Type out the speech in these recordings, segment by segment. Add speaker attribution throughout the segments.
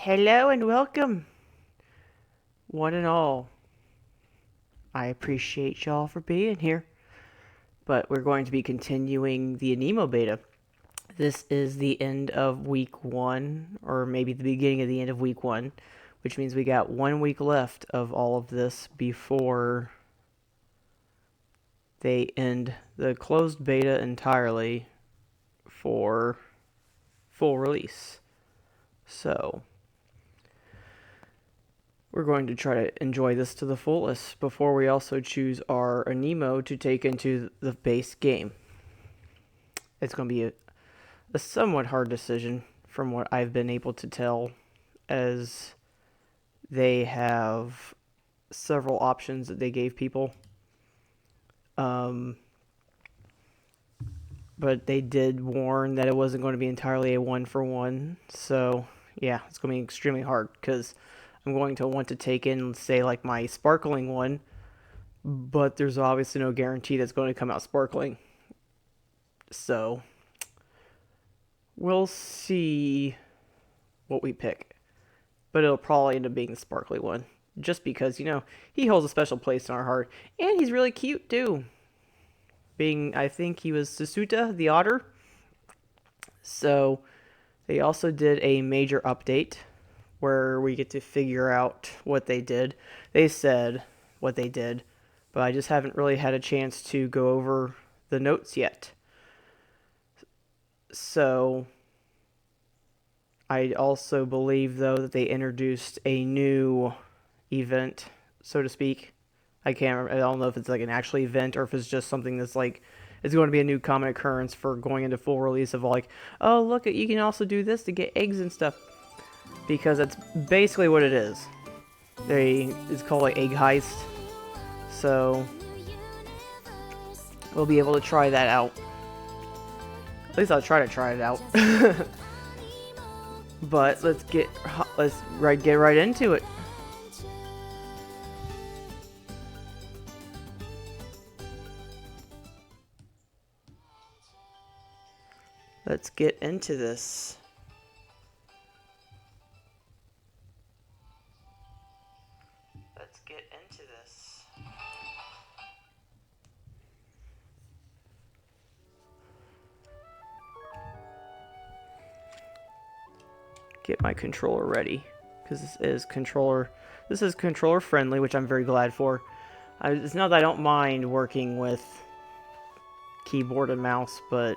Speaker 1: Hello and welcome, one and all. I appreciate y'all for being here, but we're going to be continuing the Aniimo beta. This is the end of week one, or maybe the beginning of the end of week one, which means we got 1 week left of all of this before they end the closed beta entirely for full release. So, we're going to try to enjoy this to the fullest before we also choose our Aniimo to take into the base game. It's going to be a somewhat hard decision from what I've been able to tell, as they have several options that they gave people. But they did warn that it wasn't going to be entirely a 1-for-1. So, yeah, it's going to be extremely hard because I'm going to want to take in, say, like my sparkling one, but there's obviously no guarantee that's going to come out sparkling. So, we'll see what we pick. But it'll probably end up being the sparkly one. Just because, he holds a special place in our heart. And he's really cute, too. I think he was Susuta, the otter. So, they also did a major update where we get to figure out what they did. They said what they did, but I just haven't really had a chance to go over the notes yet. So, I also believe, though, that they introduced a new event, so to speak. I can't remember. I don't know if it's like an actual event or if it's just something that's like, it's going to be a new common occurrence for going into full release of like, oh, look, you can also do this to get eggs and stuff. Because that's basically what it is. It's called like Egg Heist. So, we'll be able to try that out. At least I'll try it out. But let's get right into it. Let's get into this. Get my controller ready, because this is controller friendly, which I'm very glad for. It's not that I don't mind working with keyboard and mouse, but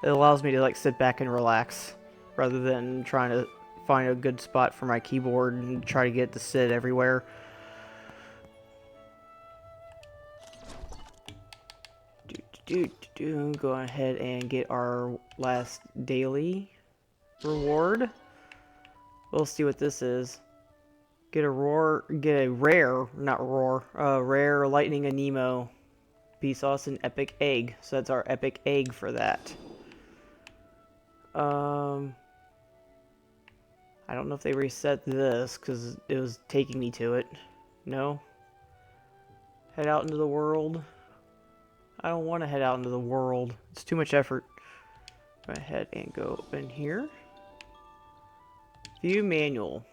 Speaker 1: it allows me to like sit back and relax rather than trying to find a good spot for my keyboard and try to get it to sit everywhere. Go ahead and get our last daily reward. We'll see what this is. Get a rare lightning Aniimo bee sauce and epic egg. So that's our epic egg for that. I don't know if they reset this because it was taking me to it. No. Head out into the world. I don't want to head out into the world. It's too much effort. Go ahead and go in here. View manual.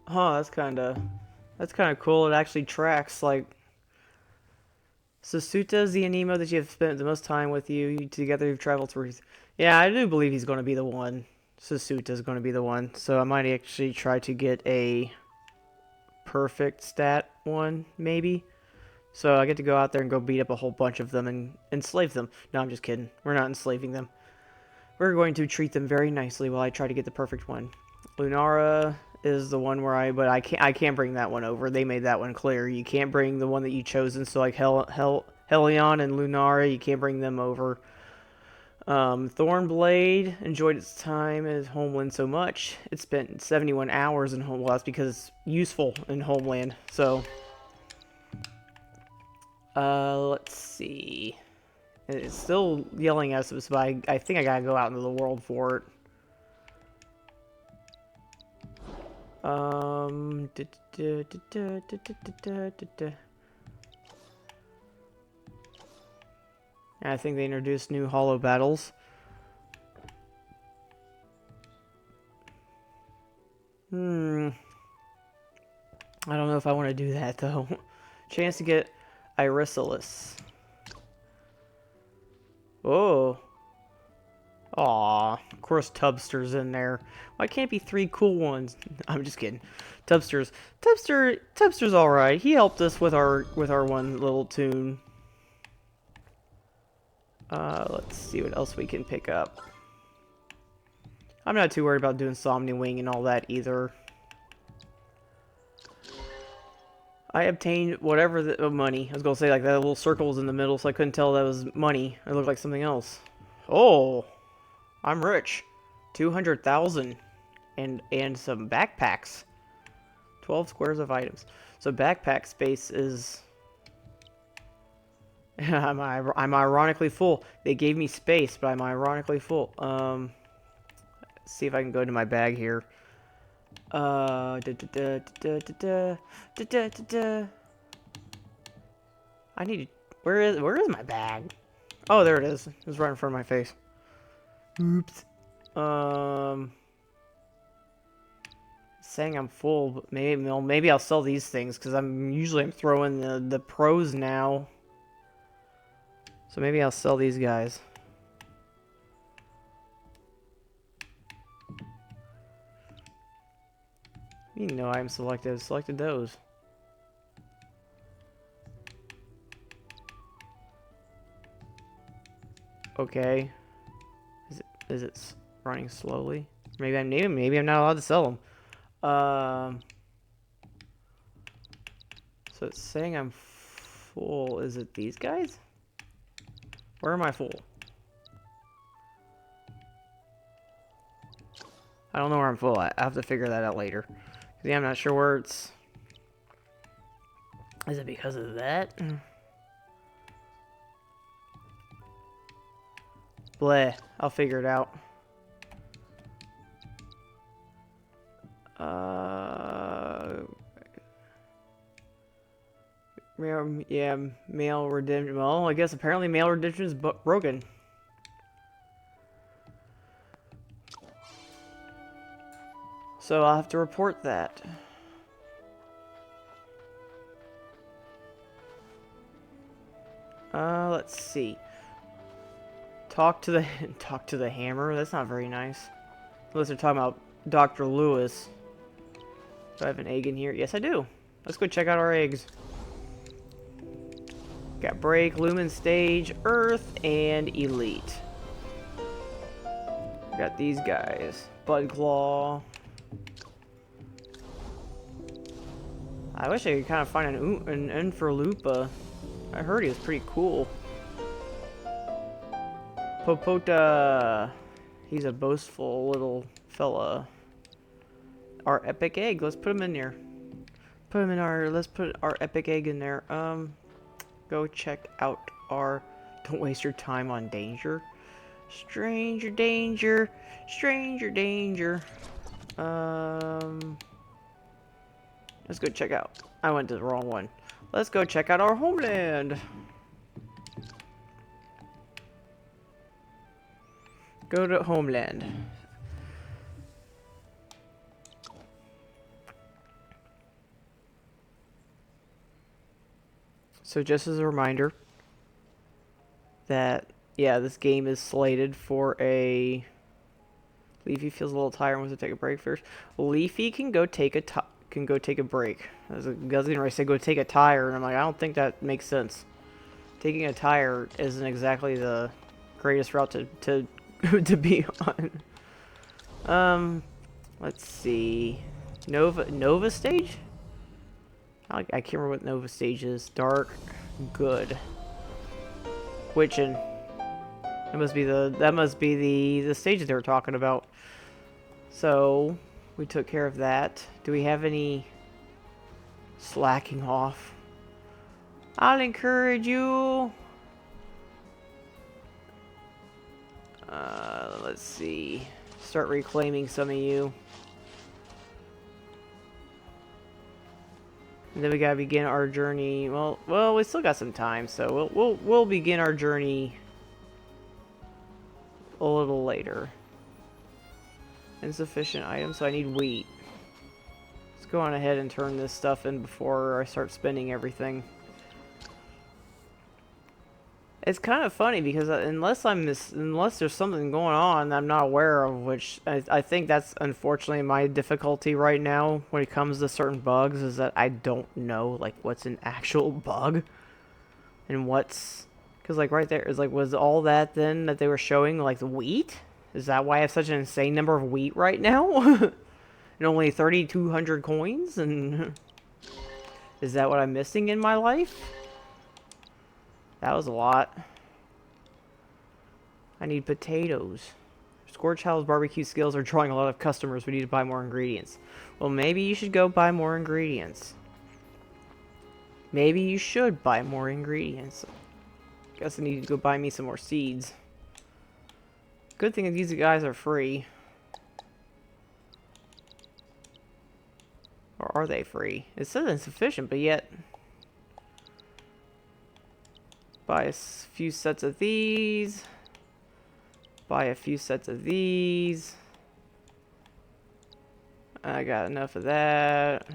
Speaker 1: Huh, that's kind of cool. It actually tracks like Susuta is the Aniimo that you have spent the most time with you. Together you've traveled through. Yeah, I do believe he's going to be the one. Susuta is going to be the one. So I might actually try to get a perfect stat one, maybe. So I get to go out there and go beat up a whole bunch of them and enslave them. No, I'm just kidding. We're not enslaving them. We're going to treat them very nicely while I try to get the perfect one. Lunara is the one where I can't bring that one over. They made that one clear. You can't bring the one that you chosen. So like Helion and Lunara, you can't bring them over. Thornblade enjoyed its time as Homeland so much. It spent 71 hours in Homeland. Well, that's because it's useful in Homeland. So, let's see. It's still yelling at us, but I think I gotta go out into the world for it. And I think they introduced new hollow battles. I don't know if I want to do that, though. Chance to get Irisalis. Oh. Aw, of course Tubster's in there. Why can't it be 3 cool ones? I'm just kidding. Tubster's alright. He helped us with our one little tune. Let's see what else we can pick up. I'm not too worried about doing Somni Wing and all that either. I obtained whatever the money. I was gonna say, like, that little circle was in the middle, so I couldn't tell that was money. It looked like something else. Oh, I'm rich. 200,000 and some backpacks. 12 squares of items. So backpack space is. I'm ironically full. They gave me space, but I'm ironically full. Let's see if I can go into my bag here. I need. Where is my bag? Oh, there it is. It's right in front of my face. Oops. Saying I'm full, but maybe I'll sell these things because I'm throwing the pros now. So maybe I'll sell these guys. You know I'm selected. I've selected those. Okay. Is it running slowly? Maybe I'm not allowed to sell them. So it's saying I'm full. Is it these guys? Where am I full? I don't know where I'm full at. I have to figure that out later. Yeah, I'm not sure where it's. Is it because of that? Bleh. I'll figure it out. Yeah, mail redemption. Well, I guess apparently mail redemption is broken. So I'll have to report that. Let's see. Talk to the hammer. That's not very nice. Unless they're talking about Dr. Lewis. Do I have an egg in here? Yes, I do. Let's go check out our eggs. Got Break, Lumen Stage, Earth, and Elite. Got these guys. Bud Claw. I wish I could kind of find an Enferlupa. I heard he was pretty cool. Popota. He's a boastful little fella. Our epic egg. Let's put him in there. Let's put our epic egg in there. Go check out our. Don't waste your time on danger. Stranger danger. Stranger danger. Let's go check out. I went to the wrong one. Let's go check out our homeland. Go to homeland. So just as a reminder that, yeah, this game is slated for a... Leafy feels a little tired and wants to take a break first. Leafy can go take a break. I was gonna say go take a tire, and I'm like, I don't think that makes sense. Taking a tire isn't exactly the greatest route to to be on. Let's see. Nova stage? I can't remember what Nova stage is. Dark, good. Witchin'. That must be the stage that they were talking about. So we took care of that. Do we have any slacking off? I'll encourage you. Let's see. Start reclaiming some of you. And then we gotta begin our journey. Well, we still got some time, so we'll begin our journey a little later. Insufficient items, so I need wheat. Let's go on ahead and turn this stuff in before I start spending everything. It's kind of funny because unless there's something going on I'm not aware of, which I think that's unfortunately my difficulty right now when it comes to certain bugs, is that I don't know like what's an actual bug and what's, because like right there is like, was all that then that they were showing like the wheat? Is that why I have such an insane number of wheat right now? And only 3,200 coins? And is that what I'm missing in my life? That was a lot. I need potatoes. Scorchow's barbecue skills are drawing a lot of customers. We need to buy more ingredients. Well, maybe you should go buy more ingredients. Maybe you should buy more ingredients. Guess I need to go buy me some more seeds. Good thing that these guys are free. Or are they free? It says insufficient, but yet... Buy a few sets of these. Buy a few sets of these. I got enough of that.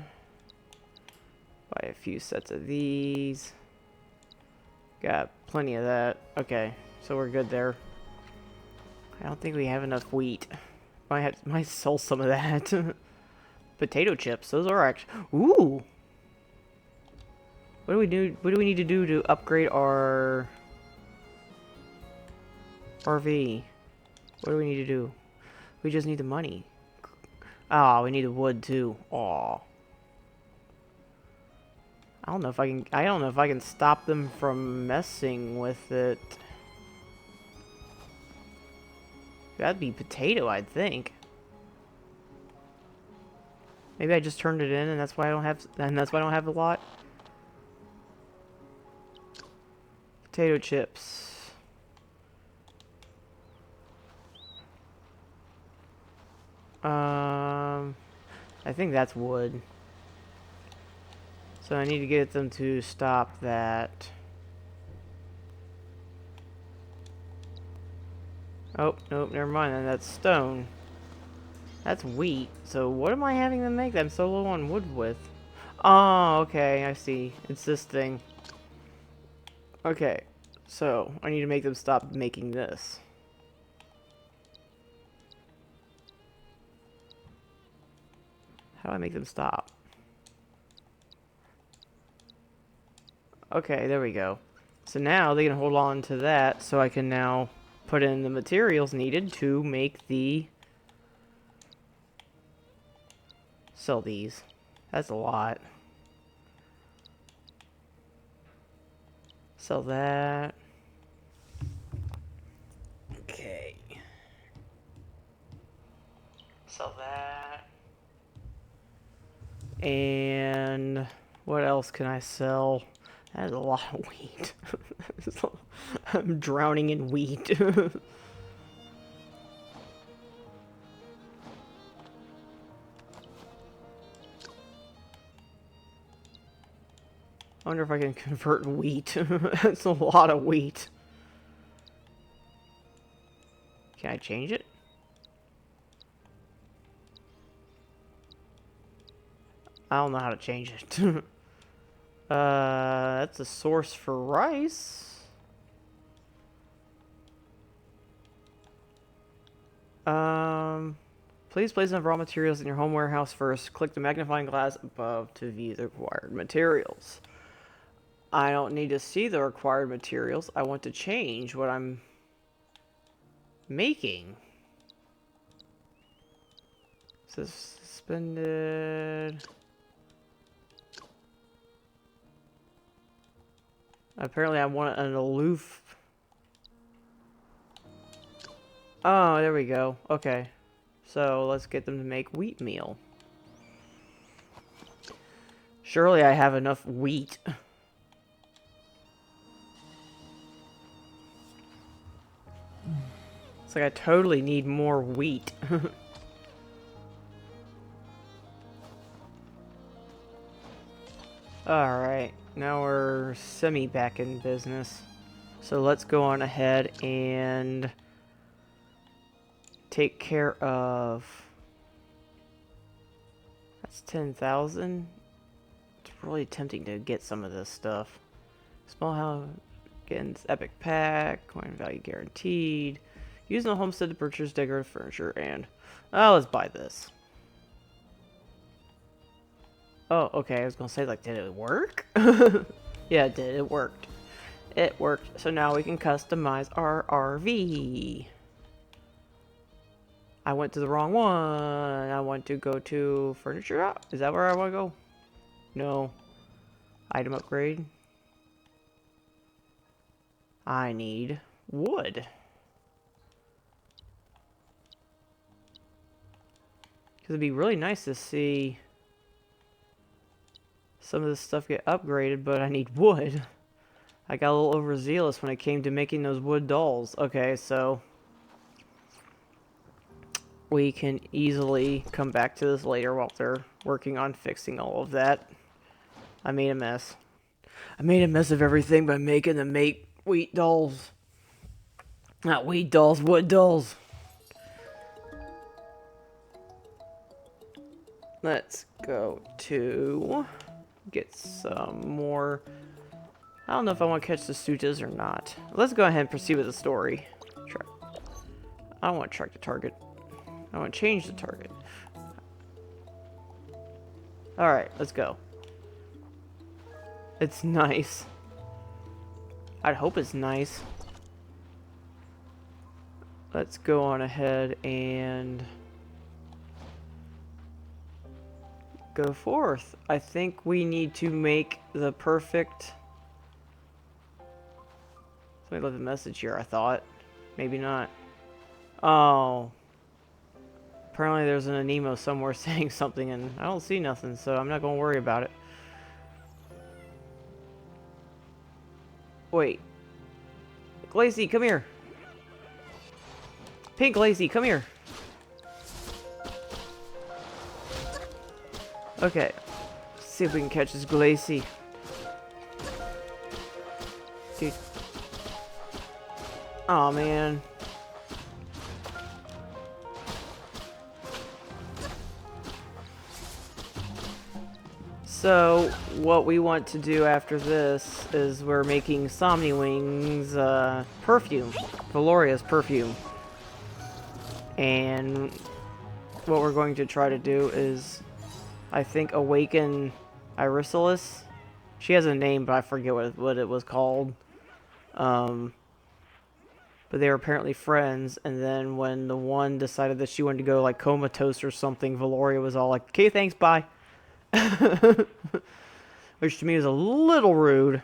Speaker 1: Buy a few sets of these. Got plenty of that. Okay, so we're good there. I don't think we have enough wheat. Might sell some of that. Potato chips. Those are actually... Ooh! What do we do? What do we need to do to upgrade our RV? What do we need to do? We just need the money. Ah, we need the wood too. Aw. I don't know if I can stop them from messing with it. That'd be potato, I'd think. Maybe I just turned it in and that's why I don't have a lot. Potato chips. I think that's wood. So I need to get them to stop that. Oh, nope, never mind. And that's stone. That's wheat. So what am I having them make that I'm so low on wood with? Oh, okay, I see. It's this thing. Okay, so I need to make them stop making this. How do I make them stop? Okay, there we go. So now they can hold on to that, so I can now put in the materials needed to make the... Sell these. That's a lot. Sell that. Okay. Sell that. And what else can I sell? That is a lot of wheat. I'm drowning in wheat. I wonder if I can convert wheat. That's a lot of wheat. Can I change it? I don't know how to change it. That's a source for rice. Please place enough raw materials in your home warehouse first. Click the magnifying glass above to view the required materials. I don't need to see the required materials. I want to change what I'm making. Suspended. Apparently I want an aloof. Oh, there we go. Okay. So let's get them to make wheat meal. Surely I have enough wheat. It's like I totally need more wheat. Alright, now we're semi back in business. So let's go on ahead and take care of. That's 10,000. It's really tempting to get some of this stuff. Small house, getting epic pack, coin value guaranteed. Using the homestead to purchase decorative furniture and... Oh, let's buy this. Oh, okay, I was gonna say, like, did it work? Yeah, it did. It worked. It worked. So now we can customize our RV. I went to the wrong one. I want to go to furniture shop. Is that where I want to go? No. Item upgrade. I need wood. Because it'd be really nice to see some of this stuff get upgraded, but I need wood. I got a little overzealous when it came to making those wood dolls. Okay, so we can easily come back to this later while they're working on fixing all of that. I made a mess. I made a mess of everything by making them make wheat dolls. Not wheat dolls, wood dolls. Let's go to get some more. I don't know if I want to catch the Sutas or not. Let's go ahead and proceed with the story. I don't want to track the target. I want to change the target. Alright, let's go. It's nice. I'd hope it's nice. Let's go on ahead and go forth. I think we need to make the perfect... Somebody left a message here, I thought. Maybe not. Oh. Apparently there's an Aniimo somewhere saying something and I don't see nothing, so I'm not going to worry about it. Wait. Glacy, come here. Pink Glacy, come here. Okay. Let's see if we can catch this Glacy. Dude. Aw, man. So, what we want to do after this is we're making Somni Wings perfume. Valoria's perfume. And what we're going to try to do is, I think, awaken Irisalis. She has a name, but I forget what it was called. But they were apparently friends, and then when the one decided that she wanted to go like comatose or something, Valoria was all like, okay, thanks, bye. Which to me is a little rude.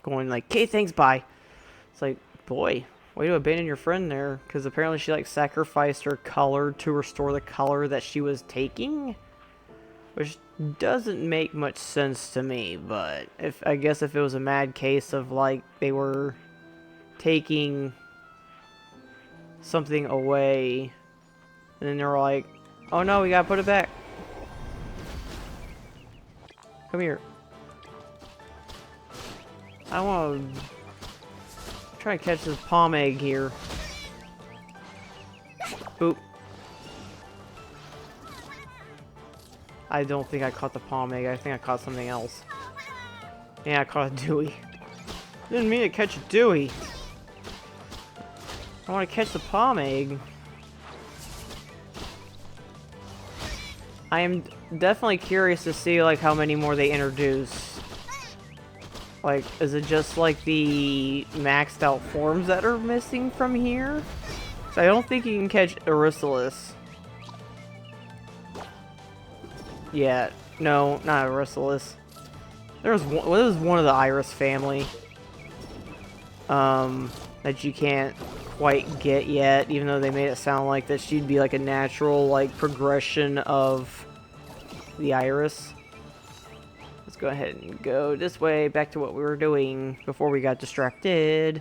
Speaker 1: Going like, okay, thanks, bye. It's like, boy, way to abandon your friend there. Because apparently she like sacrificed her color to restore the color that she was taking. Which doesn't make much sense to me, but I guess if it was a mad case of like they were taking something away, and then they're like, oh no, we gotta put it back. Come here. I want to try to catch this palm egg here. Boop. I don't think I caught the palm egg. I think I caught something else. Yeah, I caught a Dewey. Didn't mean to catch a Dewey. I want to catch the palm egg. I am definitely curious to see like how many more they introduce. Like, is it just like the maxed out forms that are missing from here? So I don't think you can catch Irisalis. Yeah, no, not Irisalis. There was one of the Iris family. That you can't quite get yet, even though they made it sound like that she'd be like a natural like progression of the Iris. Let's go ahead and go this way, back to what we were doing before we got distracted.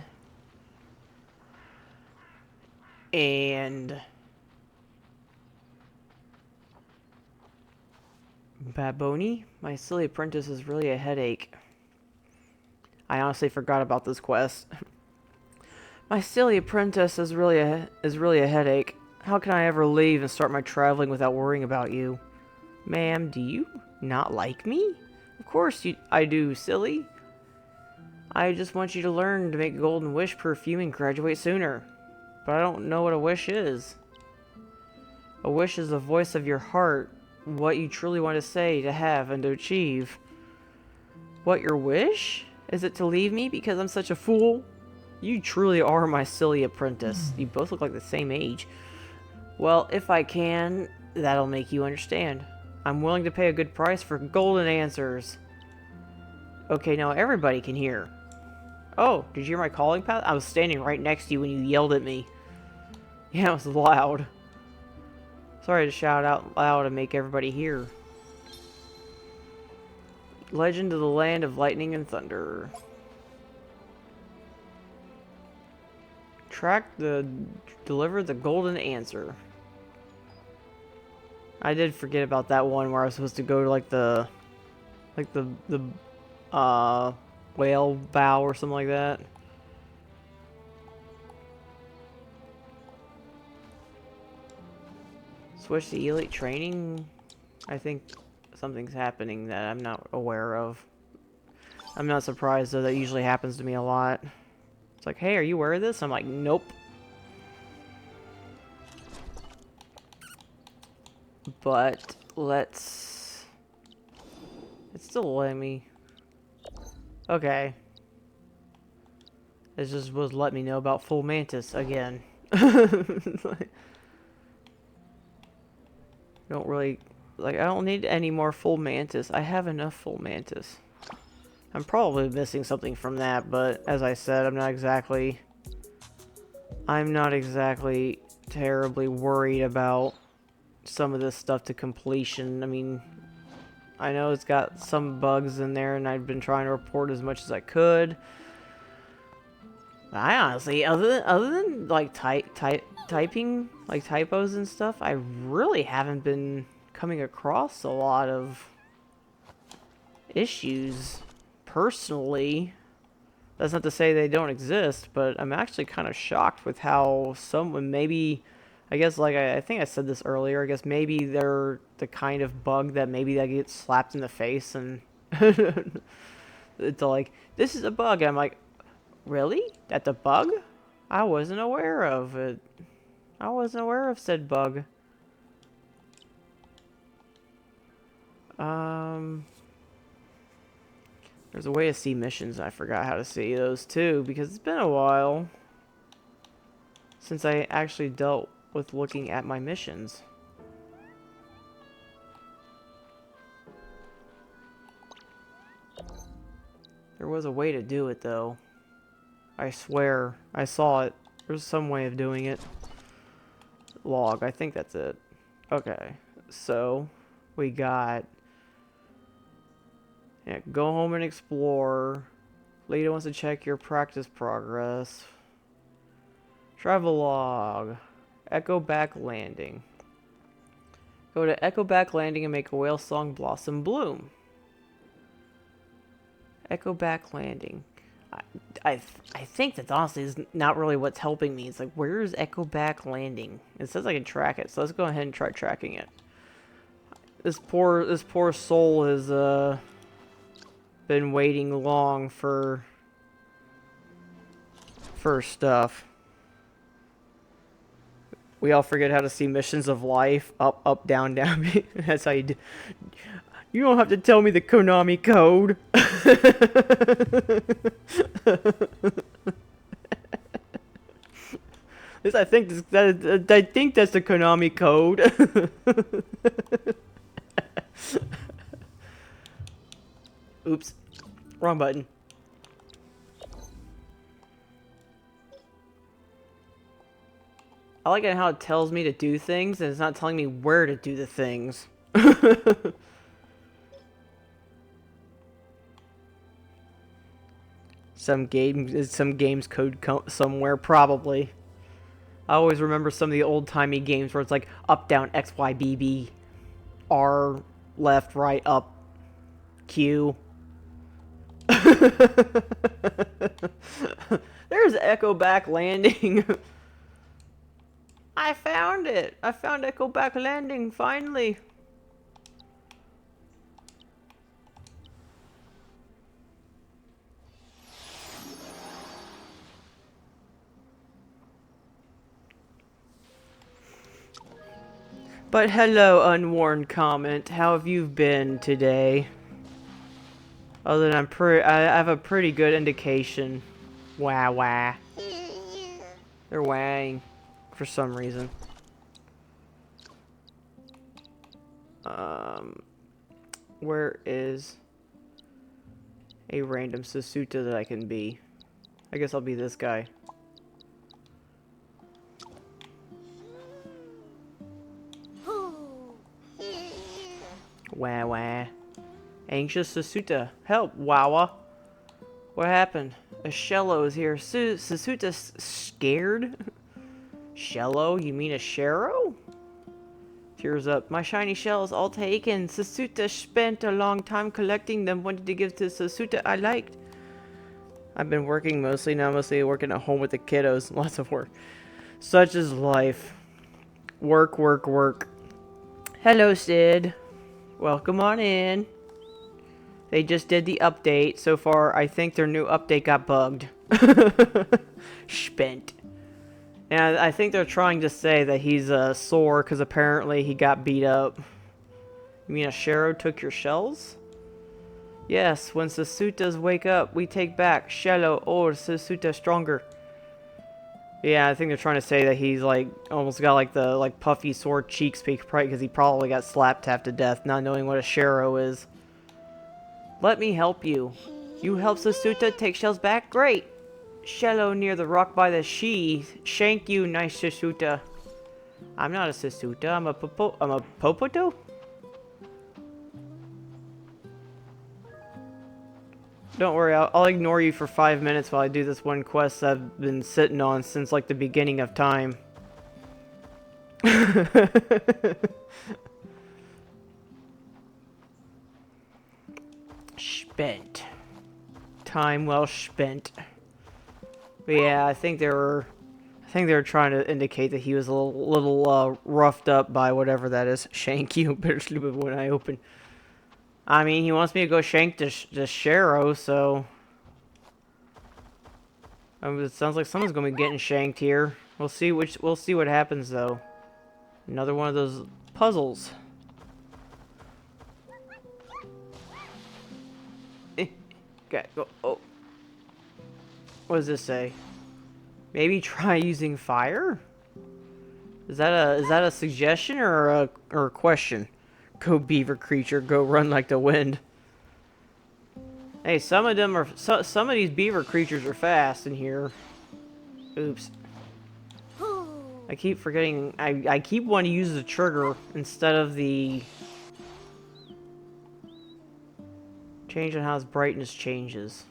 Speaker 1: And Baboni, my silly apprentice is really a headache. I honestly forgot about this quest. My silly apprentice is really a headache. How can I ever leave and start my traveling without worrying about you? Ma'am, do you not like me? Of course I do, silly. I just want you to learn to make a golden wish perfume and graduate sooner. But I don't know what a wish is. A wish is the voice of your heart, what you truly want to say, to have, and to achieve. What, your wish? Is it to leave me because I'm such a fool? You truly are my silly apprentice. You both look like the same age. Well, if I can, that'll make you understand. I'm willing to pay a good price for golden answers. Okay, now everybody can hear. Oh, did you hear my calling path? I was standing right next to you when you yelled at me. Yeah, it was loud. Sorry to shout out loud and make everybody hear. Legend of the Land of Lightning and Thunder. Deliver the golden answer. I did forget about that one where I was supposed to go to like the whale bow or something like that. Switch to elite training. I think something's happening that I'm not aware of. I'm not surprised though, that usually happens to me a lot. It's like, hey, are you aware of this? I'm like, nope. But let's... It's still letting me... Okay. It just was letting me know about Full Mantis again. Don't really... Like, I don't need any more Full Mantis. I have enough Full Mantis. I'm probably missing something from that, but as I said, I'm not exactly terribly worried about some of this stuff to completion. I mean, I know it's got some bugs in there, and I've been trying to report as much as I could. I honestly, other than like typing, like typos and stuff, I really haven't been coming across a lot of issues personally. That's not to say they don't exist, but I'm actually kind of shocked with how someone maybe, I guess, like I think I said this earlier, I guess maybe they're the kind of bug that maybe they get slapped in the face and it's like, this is a bug, and I'm like, really? That's a bug? I wasn't aware of it. I wasn't aware of said bug. There's a way to see missions. I forgot how to see those too, because it's been a while since I actually dealt with looking at my missions. There was a way to do it though. I swear, I saw it. There's some way of doing it. Log, I think that's it. Okay, so we got... Yeah, go home and explore. Lita wants to check your practice progress. Travel log. Echo Back Landing. Go to Echo Back Landing and make a whale song blossom bloom. Echo Back Landing. I think that honestly is not really what's helping me. It's like, where is Echo Back Landing? It says I can track it, so let's go ahead and try tracking it. This poor soul has been waiting long for stuff. We all forget how to see missions of life. Up, up, down, down. That's how you do. You don't have to tell me the Konami code. This, I think that's the Konami code. Oops. Wrong button. I like it how it tells me to do things, and it's not telling me where to do the things. Some game's code somewhere, probably. I always remember some of the old-timey games where it's like up, down, X, Y, B, B, R, left, right, up, Q. There's Echo Back Landing. I found it! I found Echo Back Landing, finally! But hello, unwarned comment. How have you been today? Other than I have a pretty good indication. Wah wah. They're wahing for some reason. Where is a random Sasuta that I can be? I guess I'll be this guy. Wah wah. Anxious Sasuta. Help, Wawa. What happened? A Shello is here. Sasuta's scared? Shello? You mean a Shero? Tears up. My shiny shell is all taken. Sasuta spent a long time collecting them. Wanted to give to Sasuta I liked. I've been working mostly working at home with the kiddos. Lots of work. Such is life. Work, work, work. Hello, Sid. Welcome on in. They just did the update. So far, I think their new update got bugged. Spent. And I think they're trying to say that he's sore because apparently he got beat up. You mean a Shero took your shells? Yes, when Sasutas wake up, we take back Shello or Sasuta stronger. Yeah, I think they're trying to say that he's like almost got like the puffy sore cheeks because he probably got slapped half to death, not knowing what a Shero is. Let me help you. You help Sasuta take shells back? Great! Shello near the rock by the she. Shank you, nice Sasuta. I'm not a Sasuta, I'm a Popoto? Don't worry, I'll ignore you for 5 minutes while I do this one quest I've been sitting on since like the beginning of time. Spent. Time well spent. But yeah, I think they were trying to indicate that he was a little roughed up by whatever that is. Shank you, better sleep when I open. I mean, he wants me to go shank the Shero, so it sounds like someone's gonna be getting shanked here. We'll see what happens though. Another one of those puzzles. Okay, go. Oh. What does this say? Maybe try using fire? Is that a suggestion or a question? Go beaver creature, go run like the wind. Hey, some of these beaver creatures are fast in here. Oops. I keep forgetting. I keep wanting to use the trigger instead of the change on how his brightness changes.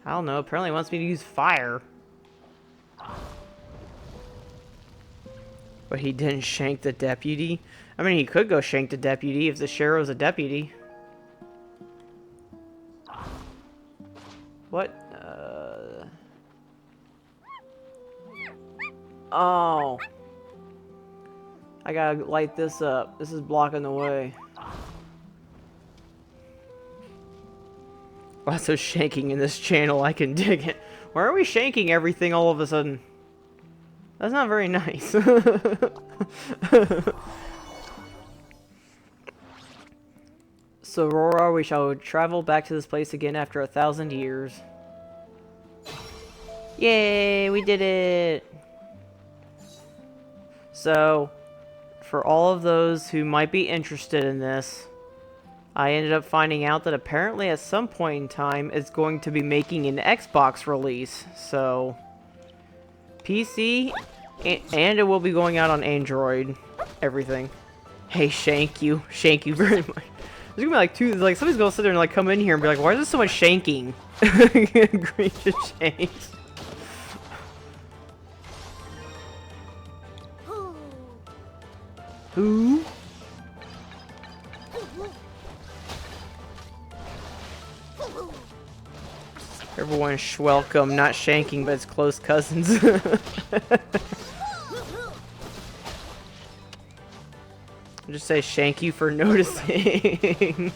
Speaker 1: I don't know. Apparently, it wants me to use fire. But he didn't shank the deputy. I mean, he could go shank the deputy if the Shero's a deputy. What? Oh. I gotta light this up. This is blocking the way. Lots of shanking in this channel. I can dig it. Why are we shanking everything all of a sudden? That's not very nice. So, Aurora, we shall travel back to this place again after 1,000 years. Yay, we did it! So, for all of those who might be interested in this, I ended up finding out that apparently at some point in time it's going to be making an Xbox release. So, PC, and it will be going out on Android. Everything. Hey, shank you very much. There's gonna be like somebody's gonna sit there and like come in here and be like, why is there so much shanking? Egregious shanks. Who? Everyone's welcome, not shanking, but it's close cousins. Just say shank you for noticing.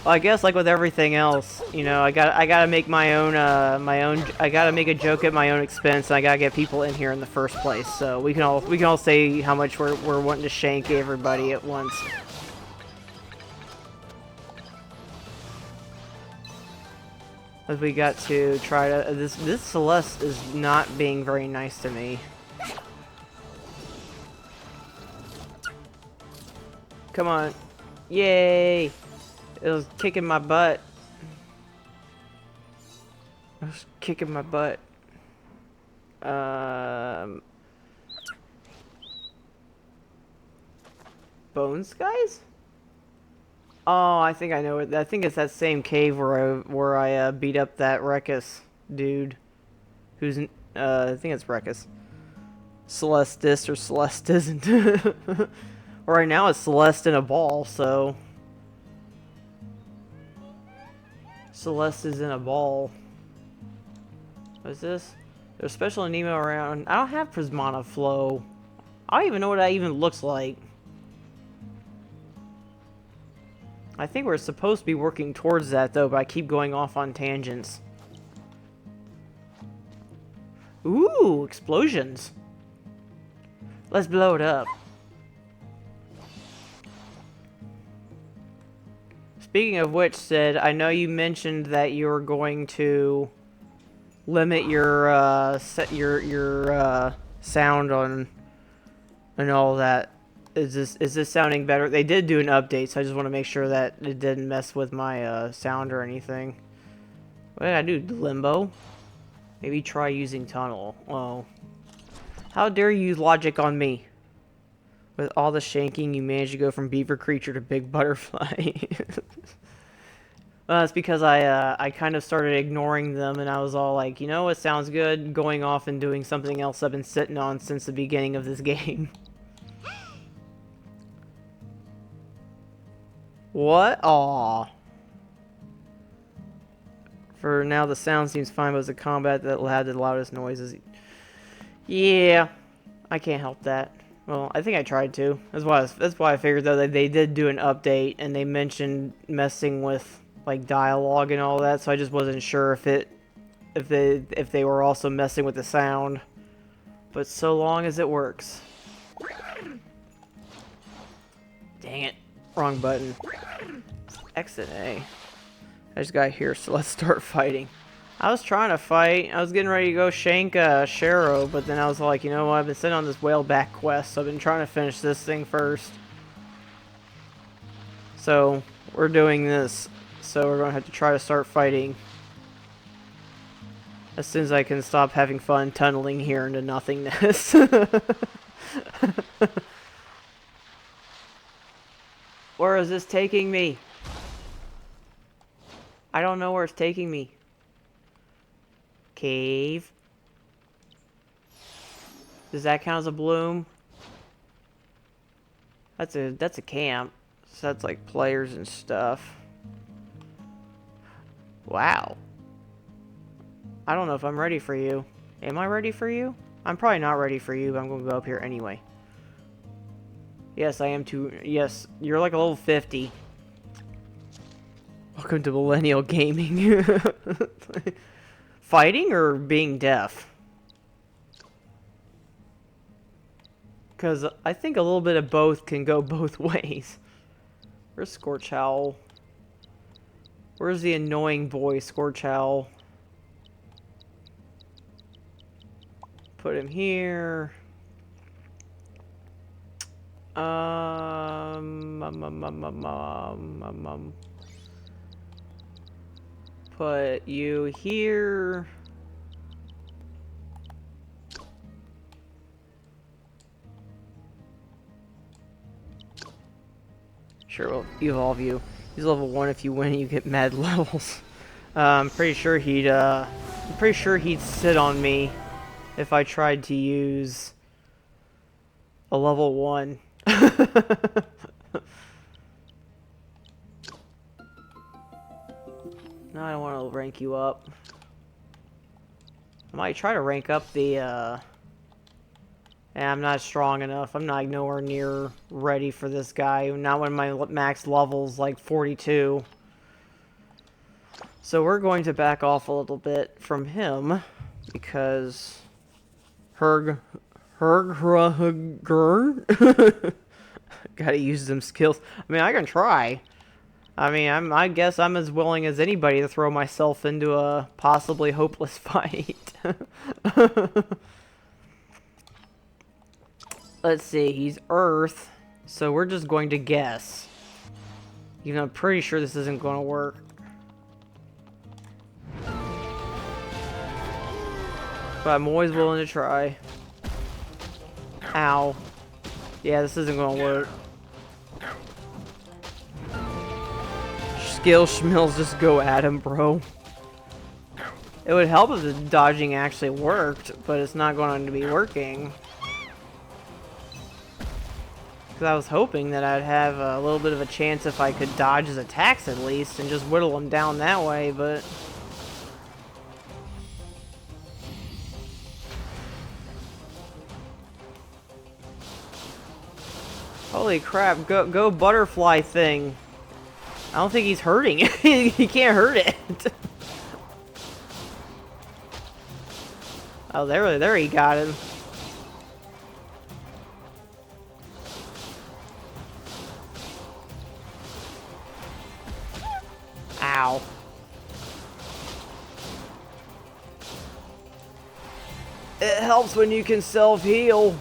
Speaker 1: Well, I guess like with everything else, you know, I gotta make my own I gotta make a joke at my own expense, and I gotta get people in here in the first place. So we can all say how much we're wanting to shank everybody at once. As we got to try to this Celeste is not being very nice to me. Come on. Yay! It was kicking my butt. It was kicking my butt. Bones, guys? Oh, I think I know it. I think it's that same cave where I beat up that Rekkus dude. Who's I think it's Rekkus. Celestis or Celeste isn't. Right now it's Celeste in a ball, so Celeste is in a ball. What is this? There's special Aniimo around. I don't have Prismana Flow. I don't even know what that even looks like. I think we're supposed to be working towards that, though, but I keep going off on tangents. Ooh, explosions. Let's blow it up. Speaking of which, Sid, I know you mentioned that you were going to limit your sound on and all that. Is this sounding better? They did do an update, so I just want to make sure that it didn't mess with my sound or anything. What did I do? Limbo? Maybe try using tunnel. Oh. How dare you use logic on me? With all the shanking, you managed to go from beaver creature to big butterfly. Well, it's because I kind of started ignoring them, and I was all like, you know what sounds good? Going off and doing something else I've been sitting on since the beginning of this game. What? Aw. For now, the sound seems fine, but it's the combat that had the loudest noises. Yeah, I can't help that. Well, I think I tried to. That's why I figured though that they did do an update, and they mentioned messing with like dialogue and all that. So I just wasn't sure if they were also messing with the sound. But so long as it works. Dang it. Wrong button. Exit A. I just got here, so let's start fighting. I was trying to fight. I was getting ready to go shank Sharo, but then I was like, you know what? I've been sitting on this whaleback quest, so I've been trying to finish this thing first. So, we're doing this. So we're going to have to try to start fighting as soon as I can stop having fun tunneling here into nothingness. Where is this taking me? I don't know where it's taking me. Cave. Does that count as a bloom? That's a camp. So that's like players and stuff. Wow. I don't know if I'm ready for you. Am I ready for you? I'm probably not ready for you, but I'm going to go up here anyway. Yes, I am too. Yes, you're like a level 50. Welcome to Millennial Gaming. Fighting or being deaf? Because I think a little bit of both can go both ways. Where's Scorch Owl? Where's the annoying boy, Scorch Owl? Put him here. Put you here. Sure, we'll evolve you. He's level 1. If you win, you get mad levels. I'm pretty sure he'd sit on me if I tried to use a level 1. No, I don't want to rank you up. I might try to rank up the And I'm not strong enough. I'm not nowhere near ready for this guy. Not when my max level's like 42. So we're going to back off a little bit from him because Gotta use them skills. I mean, I can try. I mean, I guess I'm as willing as anybody to throw myself into a possibly hopeless fight. Let's see, he's Earth, so we're just going to guess. Even though I'm pretty sure this isn't going to work. But I'm always willing to try. Ow. Yeah, this isn't going to work. Skill schmills just go at him, bro. It would help if the dodging actually worked, but it's not going to be working. Because I was hoping that I'd have a little bit of a chance if I could dodge his attacks at least and just whittle him down that way, but... Holy crap, go butterfly thing. I don't think he's hurting it. He can't hurt it. Oh, there he got him. Ow. It helps when you can self-heal.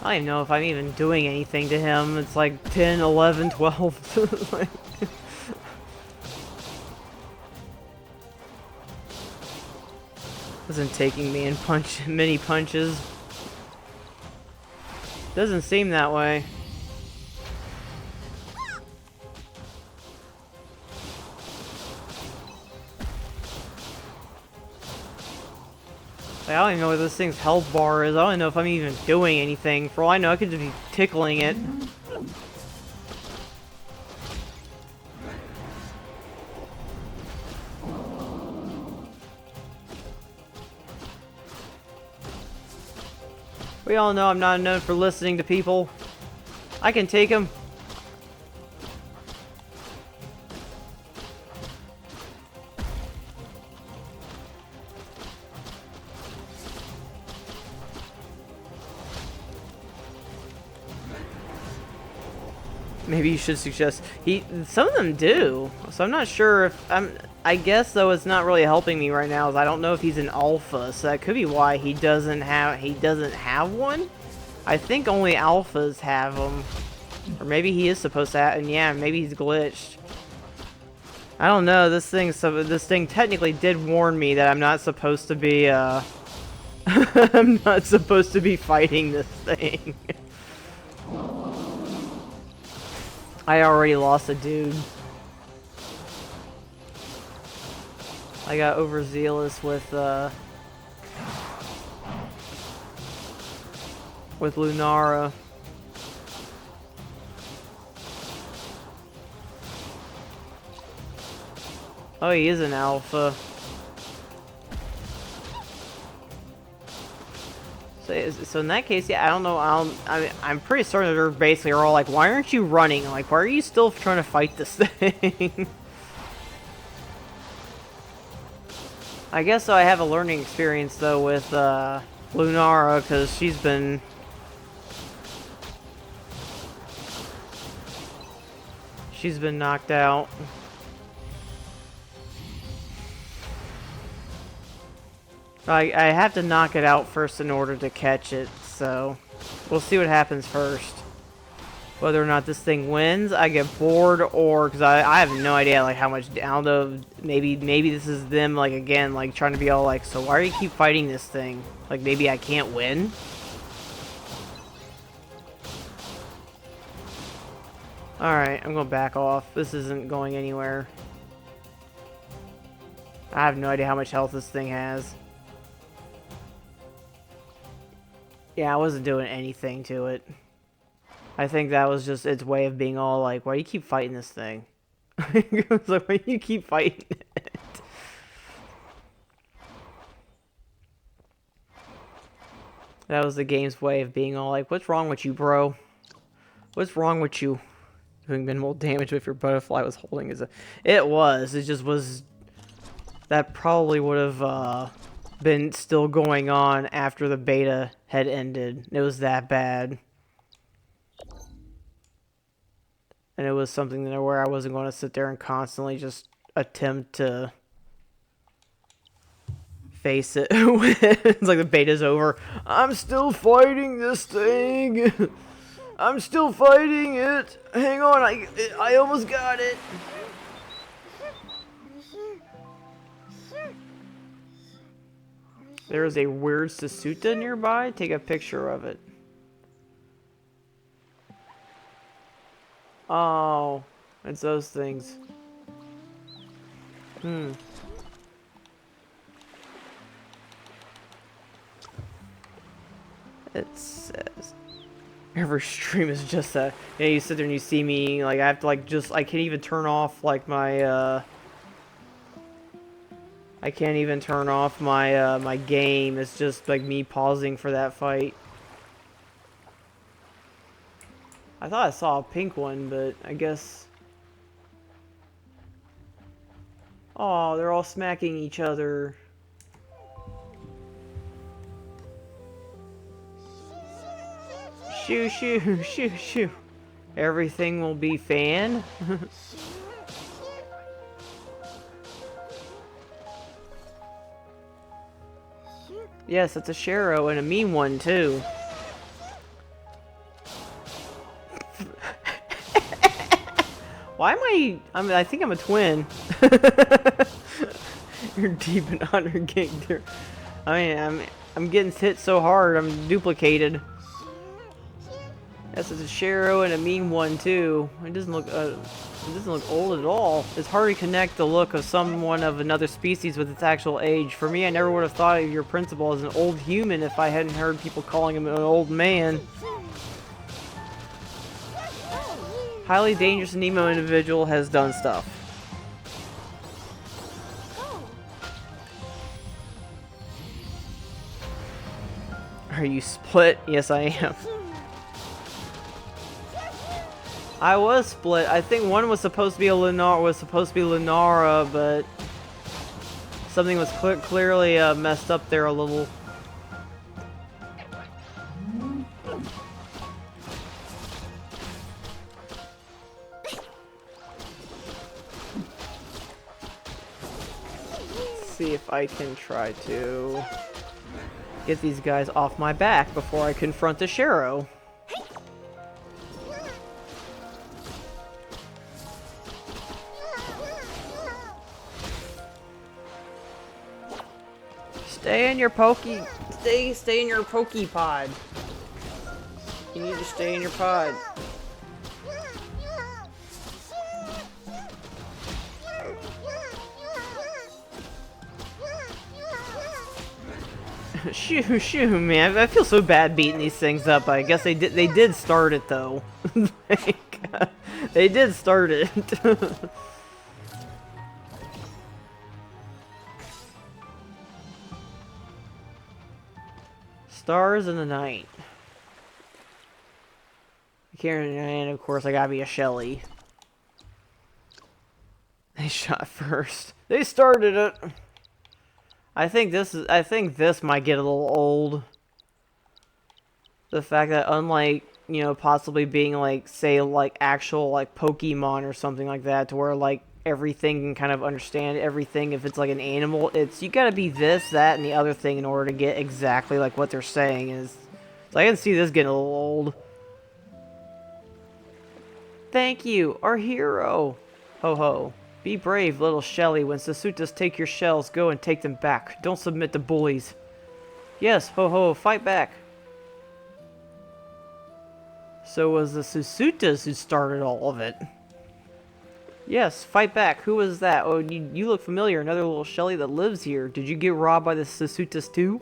Speaker 1: I don't even know if I'm even doing anything to him. It's like 10, 11, 12. Like... Wasn't taking me in many punches. Doesn't seem that way. Like, I don't even know what this thing's health bar is. I don't know if I'm even doing anything. For all I know, I could just be tickling it. We all know I'm not known for listening to people. I can take him. Maybe you should suggest some of them do. So I'm not sure if I guess though it's not really helping me right now. Is I don't know if he's an alpha, so that could be why he doesn't have one. I think only alphas have them, or maybe he is supposed to have, and yeah, maybe he's glitched. I don't know. This thing technically did warn me that I'm not supposed to be I'm not supposed to be fighting this thing. I already lost a dude. I got overzealous with Lunara. Oh, he is an alpha. So in that case, yeah, I don't know. I'm pretty certain that they're basically all like, why aren't you running? Like, why are you still trying to fight this thing? I guess so. I have a learning experience though with Lunara because she's been knocked out. I have to knock it out first in order to catch it, so we'll see what happens first. Whether or not this thing wins, I get bored, or because I have no idea like how much. I don't know. Maybe this is them like again like trying to be all like, so why do you keep fighting this thing? Like maybe I can't win. All right, I'm gonna back off. This isn't going anywhere. I have no idea how much health this thing has. Yeah, I wasn't doing anything to it. I think that was just its way of being all like, why do you keep fighting this thing? It's like, why you keep fighting it? That was the game's way of being all like, what's wrong with you, bro? What's wrong with you? Doing minimal damage with your butterfly was holding as a... It was. It just was... That probably would have been still going on after the beta had ended. It was that bad. And it was something that where I wasn't going to sit there and constantly just attempt to face it. It's like the beta's over. I'm still fighting this thing. I'm still fighting it. Hang on, I almost got it. There is a weird Sasuta nearby. Take a picture of it. Oh, it's those things. It says every stream is just that. Yeah, you sit there and you see me, like, I have to, like, I can't even turn off, like, my, I can't even turn off my, my game. It's just, like, me pausing for that fight. I thought I saw a pink one, but I guess... Oh, they're all smacking each other. Shoo, shoo, shoo, shoo. Everything will be fan. Yes, it's a Shero and a mean one, too. Why am I think I'm a twin. You're deep and under getting there. I mean, I'm getting hit so hard, I'm duplicated. Yes, it's a Shero and a mean one too. It doesn't look old at all. It's hard to connect the look of someone of another species with its actual age. For me, I never would have thought of your principal as an old human if I hadn't heard people calling him an old man. Highly dangerous Aniimo individual has done stuff. Are you split? Yes, I am. I was split. I think one was supposed to be Lunara, but something was clearly messed up there a little. Let's see if I can try to get these guys off my back before I confront the Shero. Stay in your stay in your pokey pod. You need to stay in your pod. Shoo, man. I feel so bad beating these things up. I guess they did start it though. Like, they did start it. Stars in the night. And of course I gotta be a Shelly. They shot first. They started it. I think this might get a little old. The fact that unlike, you know, possibly being like, say, like actual like Pokemon or something like that, to where like everything can kind of understand everything. If it's like an animal, you gotta be this, that, and the other thing in order to get exactly like what they're saying is. So I can see this getting a little old. Thank you, our hero. Ho ho. Be brave, little Shelly. When Sasutas take your shells, go and take them back. Don't submit to bullies. Yes, ho ho, fight back. So it was the Sasutas who started all of it. Yes, fight back. Who was that? Oh, you look familiar. Another little Shelly that lives here. Did you get robbed by the Sasutas too?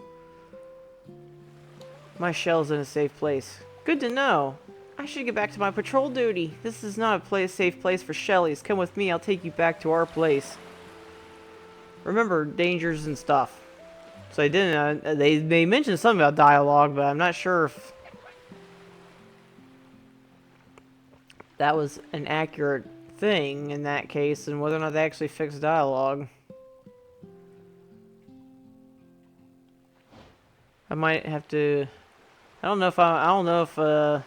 Speaker 1: My shell's in a safe place. Good to know. I should get back to my patrol duty. This is not a safe place for Shellys. Come with me, I'll take you back to our place. Remember, dangers and stuff. So they didn't, they mentioned something about dialogue, but I'm not sure if that was an accurate thing in that case, and whether or not they actually fixed dialogue. I might have to. I don't know if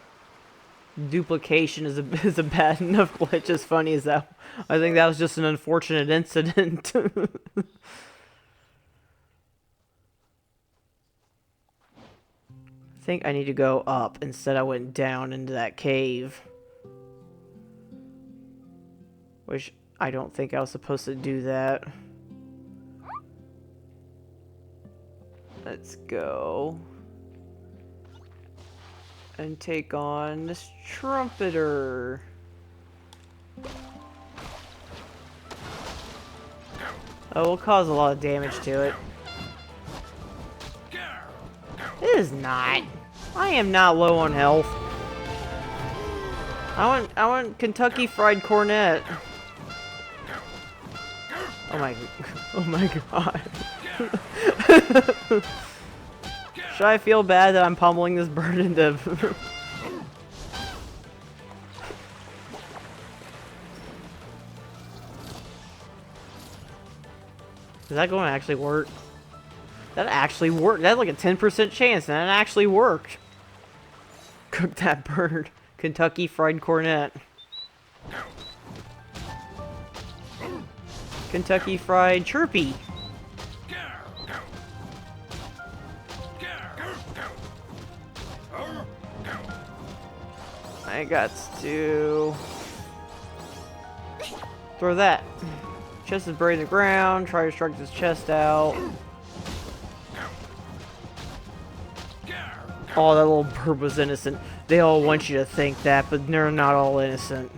Speaker 1: duplication is a bad enough glitch as funny as that. I think that was just an unfortunate incident. I think I need to go up. Instead, I went down into that cave. Which I don't think I was supposed to do that. Let's go. And take on this trumpeter. Oh, we'll cause a lot of damage to it. It is not. I am not low on health. I want Kentucky Fried Cornet. Oh my, oh my god. Should I feel bad that I'm pummeling this bird into... Is that going to actually work? That actually worked. That's like a 10% chance, and that actually worked. Cook that bird. Kentucky Fried Cornet. Kentucky Fried Chirpy. I got to throw that. Chest is buried in the ground. Try to strike this chest out. Oh, that little bird was innocent. They all want you to think that, but they're not all innocent.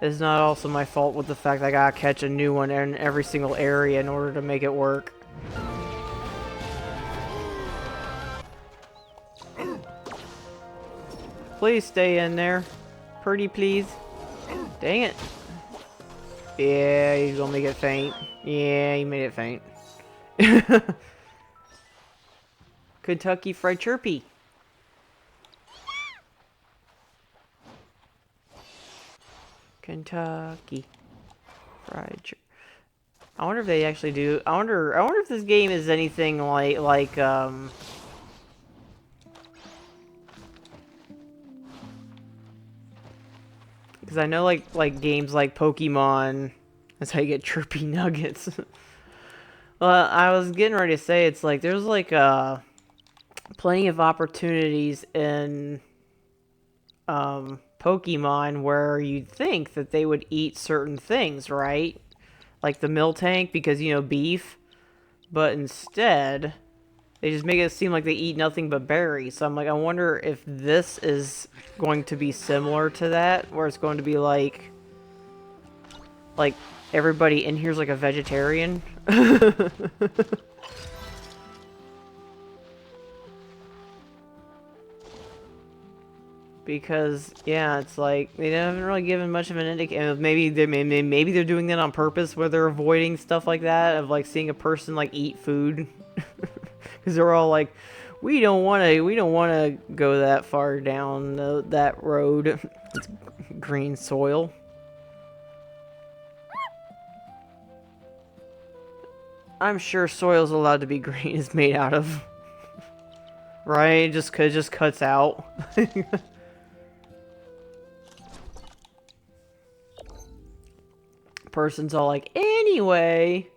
Speaker 1: It's not also my fault with the fact that I gotta catch a new one in every single area in order to make it work. Please stay in there. Pretty please. Dang it. Yeah, he's gonna make it faint. Yeah, he made it faint. Kentucky Fried Chirpy. Kentucky Fried Chirpy. I wonder if they actually do. I wonder if this game is anything like because I know like games like Pokemon, that's how you get chirpy nuggets. Well, I was getting ready to say it's like there's like plenty of opportunities in Pokemon where you'd think that they would eat certain things, right? Like the Miltank, because you know beef, but instead they just make it seem like they eat nothing but berries. So I'm like, I wonder if this is going to be similar to that, where it's going to be like everybody in here's like a vegetarian. Because yeah, it's like they haven't really given much of an indication. Maybe they're doing that on purpose, where they're avoiding stuff like that of like seeing a person like eat food, because they're all like, we don't want to go that far down that road. It's green soil. I'm sure soil's allowed to be green. It's made out of, right? Just cuts out. Person's all like, anyway.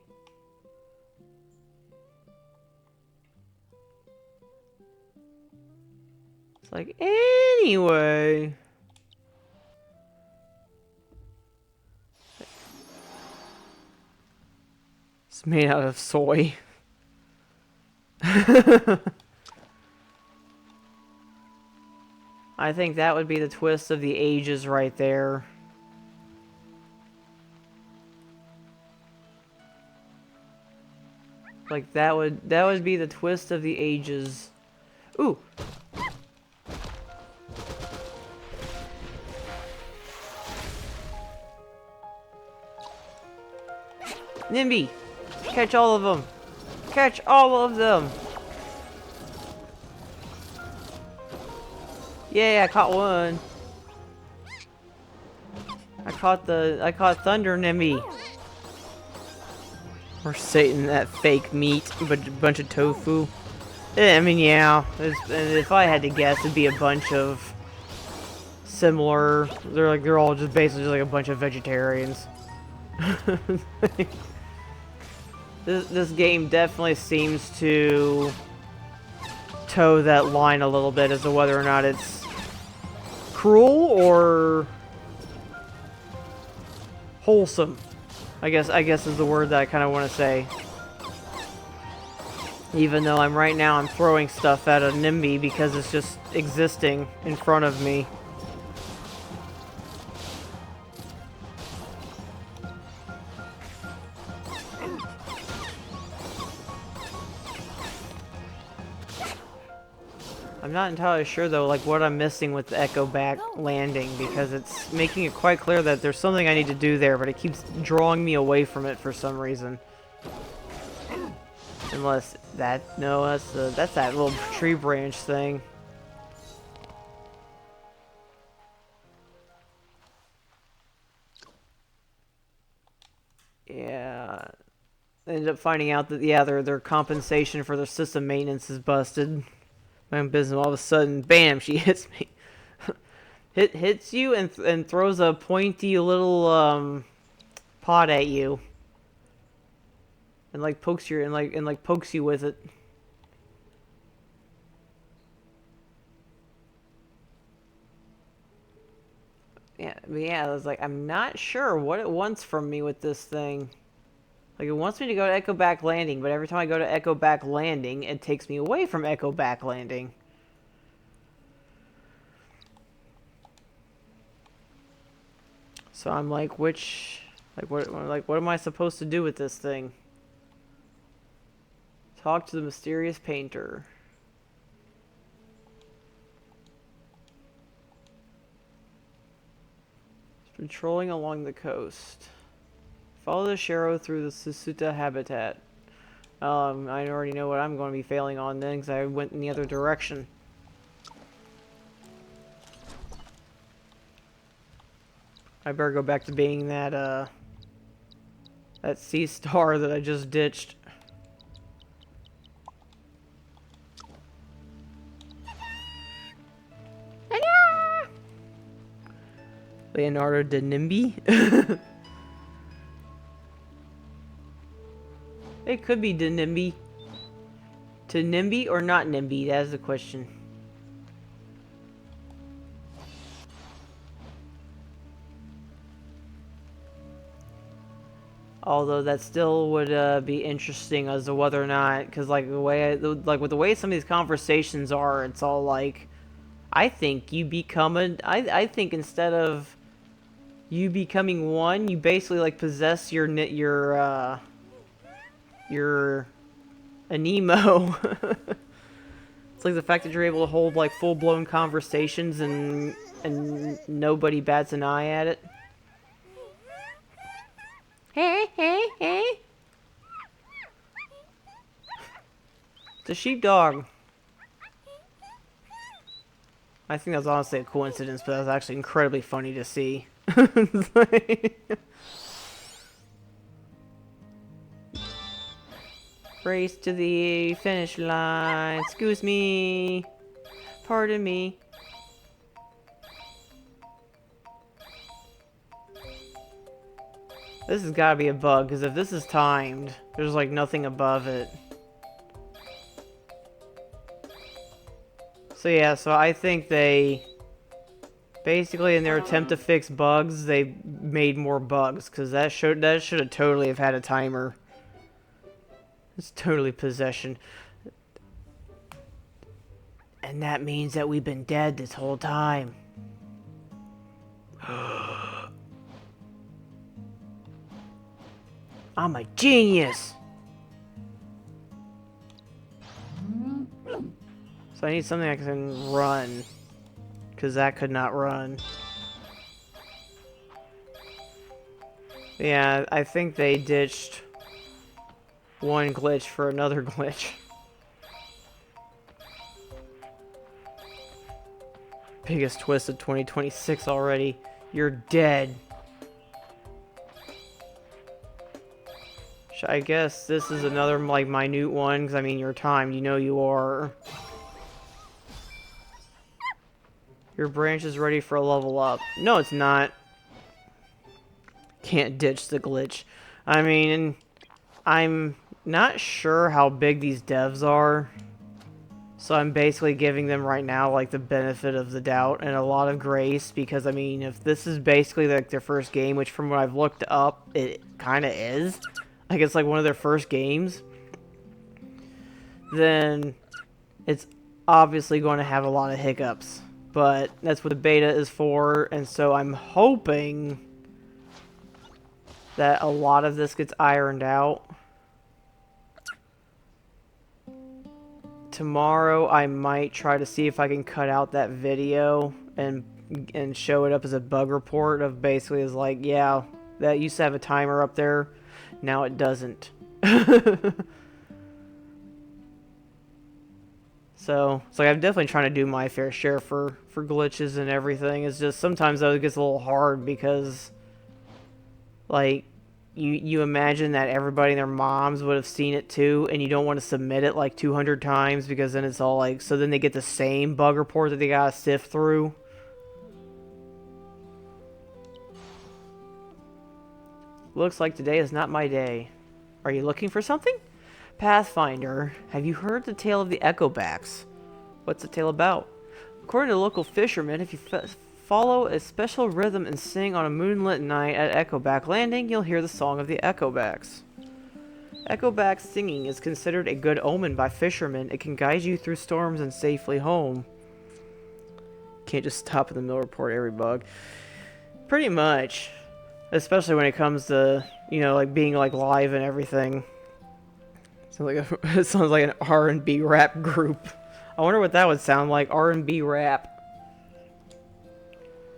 Speaker 1: It's like, anyway. It's made out of soy. I think that would be the twist of the ages right there. Like that would be the twist of the ages. Ooh. Nimby! Catch all of them! Catch all of them! Yeah, I caught one. I caught Thunder Nimby. Or Satan, that fake meat, but a bunch of tofu. Yeah, I mean, yeah. If I had to guess, it'd be a bunch of similar. They're all just basically just like a bunch of vegetarians. This game definitely seems to toe that line a little bit as to whether or not it's cruel or wholesome. I guess is the word that I kind of want to say. Even though right now I'm throwing stuff at a NIMBY because it's just existing in front of me. I'm not entirely sure though, like what I'm missing with the Echo back landing, because it's making it quite clear that there's something I need to do there, but it keeps drawing me away from it for some reason. Unless that's that little tree branch thing. Yeah. I ended up finding out that their compensation for their system maintenance is busted. My own business. All of a sudden, bam! She hits me. Hits you and throws a pointy little pot at you. And like pokes you pokes you with it. Yeah, I was like, I'm not sure what it wants from me with this thing. Like, it wants me to go to Echo Back Landing, but every time I go to Echo Back Landing, it takes me away from Echo Back Landing. So I'm like, what am I supposed to do with this thing? Talk to the mysterious painter. Patrolling along the coast. Follow the Shero through the Susuta habitat. I already know what I'm going to be failing on then, because I went in the other direction. I better go back to being that sea star that I just ditched. Leonardo da Nimby? It could be da Nimby. To Nimby or not Nimby? That's the question. Although that still would be interesting as to whether or not, because like with the way some of these conversations are, it's all like, I think you become I think instead of you becoming one, you basically like possess your Aniimo. It's like the fact that you're able to hold like full-blown conversations and nobody bats an eye at it. Hey, hey, hey. It's a sheepdog. I think that's honestly a coincidence, but that was actually incredibly funny to see. Race to the finish line. Excuse me. Pardon me. This has got to be a bug, because if this is timed, there's like nothing above it. So yeah, so I think they basically in their attempt to fix bugs, they made more bugs, because that should have totally have had a timer. It's totally possession. And that means that we've been dead this whole time. I'm a genius! So I need something that can run. Because that could not run. Yeah, I think they ditched one glitch for another glitch. Biggest twist of 2026 already. You're dead. I guess this is another, like, minute one, because, I mean, you're timed. You know you are. Your branch is ready for a level up. No, it's not. Can't ditch the glitch. I mean, I'm not sure how big these devs are. So I'm basically giving them right now, like, the benefit of the doubt and a lot of grace. Because, I mean, if this is basically, like, their first game, which from what I've looked up, it kind of is. Like, it's like one of their first games, then it's obviously going to have a lot of hiccups. But that's what the beta is for, and so I'm hoping that a lot of this gets ironed out. Tomorrow I might try to see if I can cut out that video and show it up as a bug report of basically is like, yeah, that used to have a timer up there. Now it doesn't. So, it's like I'm definitely trying to do my fair share for glitches and everything. It's just sometimes though it gets a little hard because, like, you imagine that everybody and their moms would have seen it too, and you don't want to submit it like 200 times because then it's all like, so then they get the same bug report that they gotta sift through. Looks like today is not my day. Are you looking for something? Pathfinder, have you heard the tale of the Echobacks? What's the tale about? According to local fishermen, if you follow a special rhythm and sing on a moonlit night at Echoback Landing, you'll hear the song of the Echobacks. Echoback singing is considered a good omen by fishermen. It can guide you through storms and safely home. Can't just stop in the middle report every bug. Pretty much. Especially when it comes to, you know, like being like live and everything. It sounds like an R&B rap group. I wonder what that would sound like, R&B rap.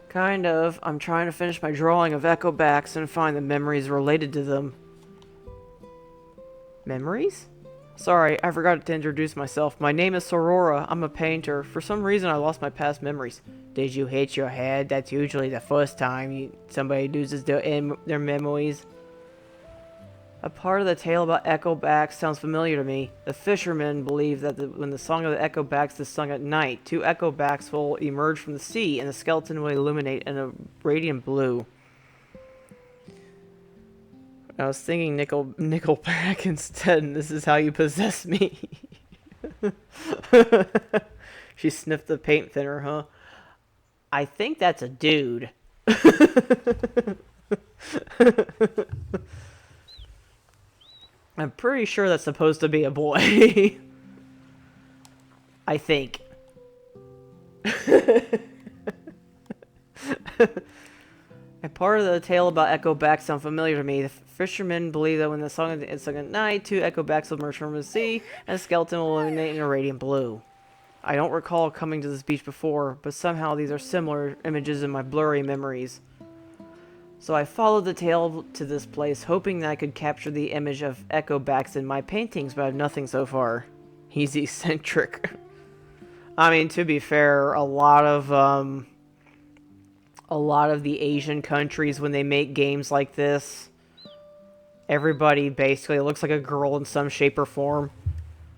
Speaker 1: Kind of. I'm trying to finish my drawing of Echobacks and find the memories related to them. Memories? Sorry, I forgot to introduce myself. My name is Sorora. I'm a painter. For some reason, I lost my past memories. Did you hit your head? That's usually the first time somebody loses their memories. A part of the tale about Echobacks sounds familiar to me. The fishermen believe that when the song of the Echobacks is sung at night, 2 Echobacks will emerge from the sea, and the skeleton will illuminate in a radiant blue. I was thinking Nickelback instead, and this is how you possess me. She sniffed the paint thinner, huh? I think that's a dude. I'm pretty sure that's supposed to be a boy. I think. A part of the tale about Echobacks sound familiar to me. The fishermen believe that when the song is sung at night, 2 Echobacks will emerge from the sea, and a skeleton will illuminate in a radiant blue. I don't recall coming to this beach before, but somehow these are similar images in my blurry memories. So I followed the tale to this place, hoping that I could capture the image of Echobacks in my paintings, but I have nothing so far. He's eccentric. I mean, to be fair, a lot of the Asian countries, when they make games like this, everybody basically looks like a girl in some shape or form.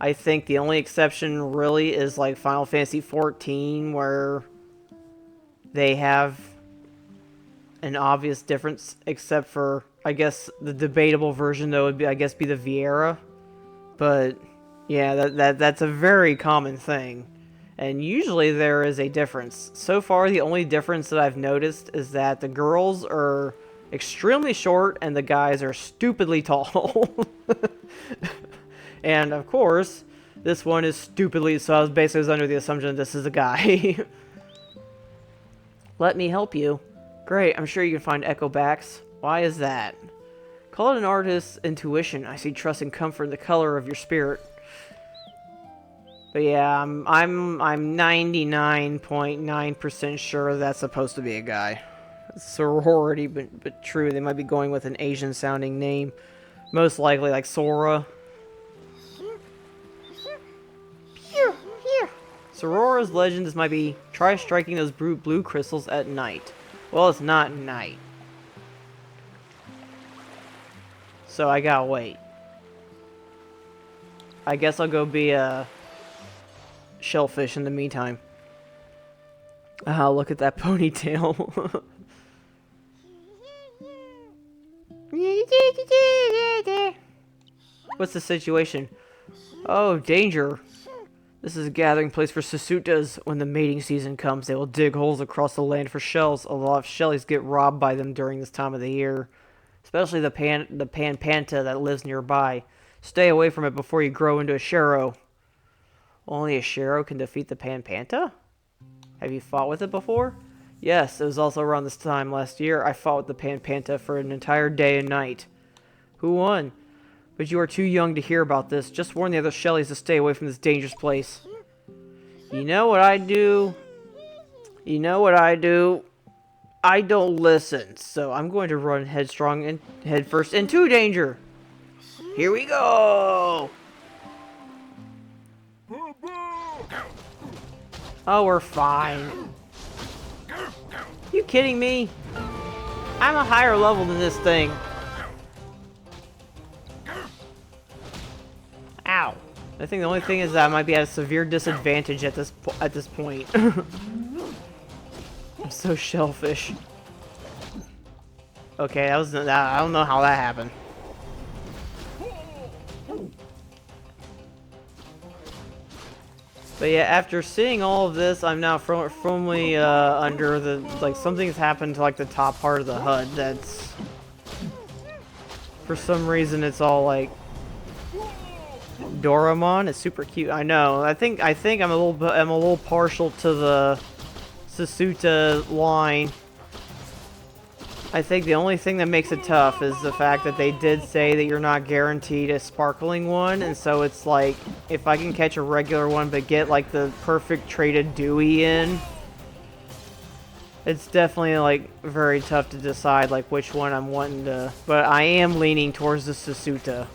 Speaker 1: I think the only exception really is like Final Fantasy XIV, where they have an obvious difference, except for, I guess, the debatable version, though, would be, I guess, be the Viera. But, yeah, that's a very common thing. And usually there is a difference. So far, the only difference that I've noticed is that the girls are extremely short and the guys are stupidly tall. And, of course, this one is stupidly, so I was basically under the assumption that this is a guy. Let me help you. Great, I'm sure you can find Echobacks. Why is that? Call it an artist's intuition. I see trust and comfort in the color of your spirit. But yeah, I'm 99.9% sure that's supposed to be a guy. Sorority, but true. They might be going with an Asian sounding name. Most likely like Sora. Sorora's legends might be try striking those blue crystals at night. Well, it's not night. So I gotta wait. I guess I'll go be a shellfish in the meantime. Look at that ponytail. What's the situation? Oh, danger. This is a gathering place for Susutas. When the mating season comes, they will dig holes across the land for shells. A lot of shellies get robbed by them during this time of the year. Especially the pan panta that lives nearby. Stay away from it before you grow into a shero. Only a shero can defeat the pan panta? Have you fought with it before? Yes, it was also around this time last year. I fought with the pan panta for an entire day and night. Who won? But you are too young to hear about this. Just warn the other Shellies to stay away from this dangerous place. You know what I do? You know what I do? I don't listen, so I'm going to run headstrong and headfirst into danger. Here we go! Oh, we're fine. You kidding me? I'm a higher level than this thing. Ow. I think the only thing is that I might be at a severe disadvantage at this point. I'm so shellfish. Okay, I don't know how that happened. But yeah, after seeing all of this, I'm now firmly under the something's happened to the top part of the HUD. That's for some reason it's all Doraemon. It's super cute. I know. I think I'm a little partial to the Susuta line. I think the only thing that makes it tough is the fact that they did say that you're not guaranteed a sparkling one, and so it's if I can catch a regular one but get the perfect traded Dewey in, it's definitely very tough to decide which one I'm wanting to. But I am leaning towards the Susuta.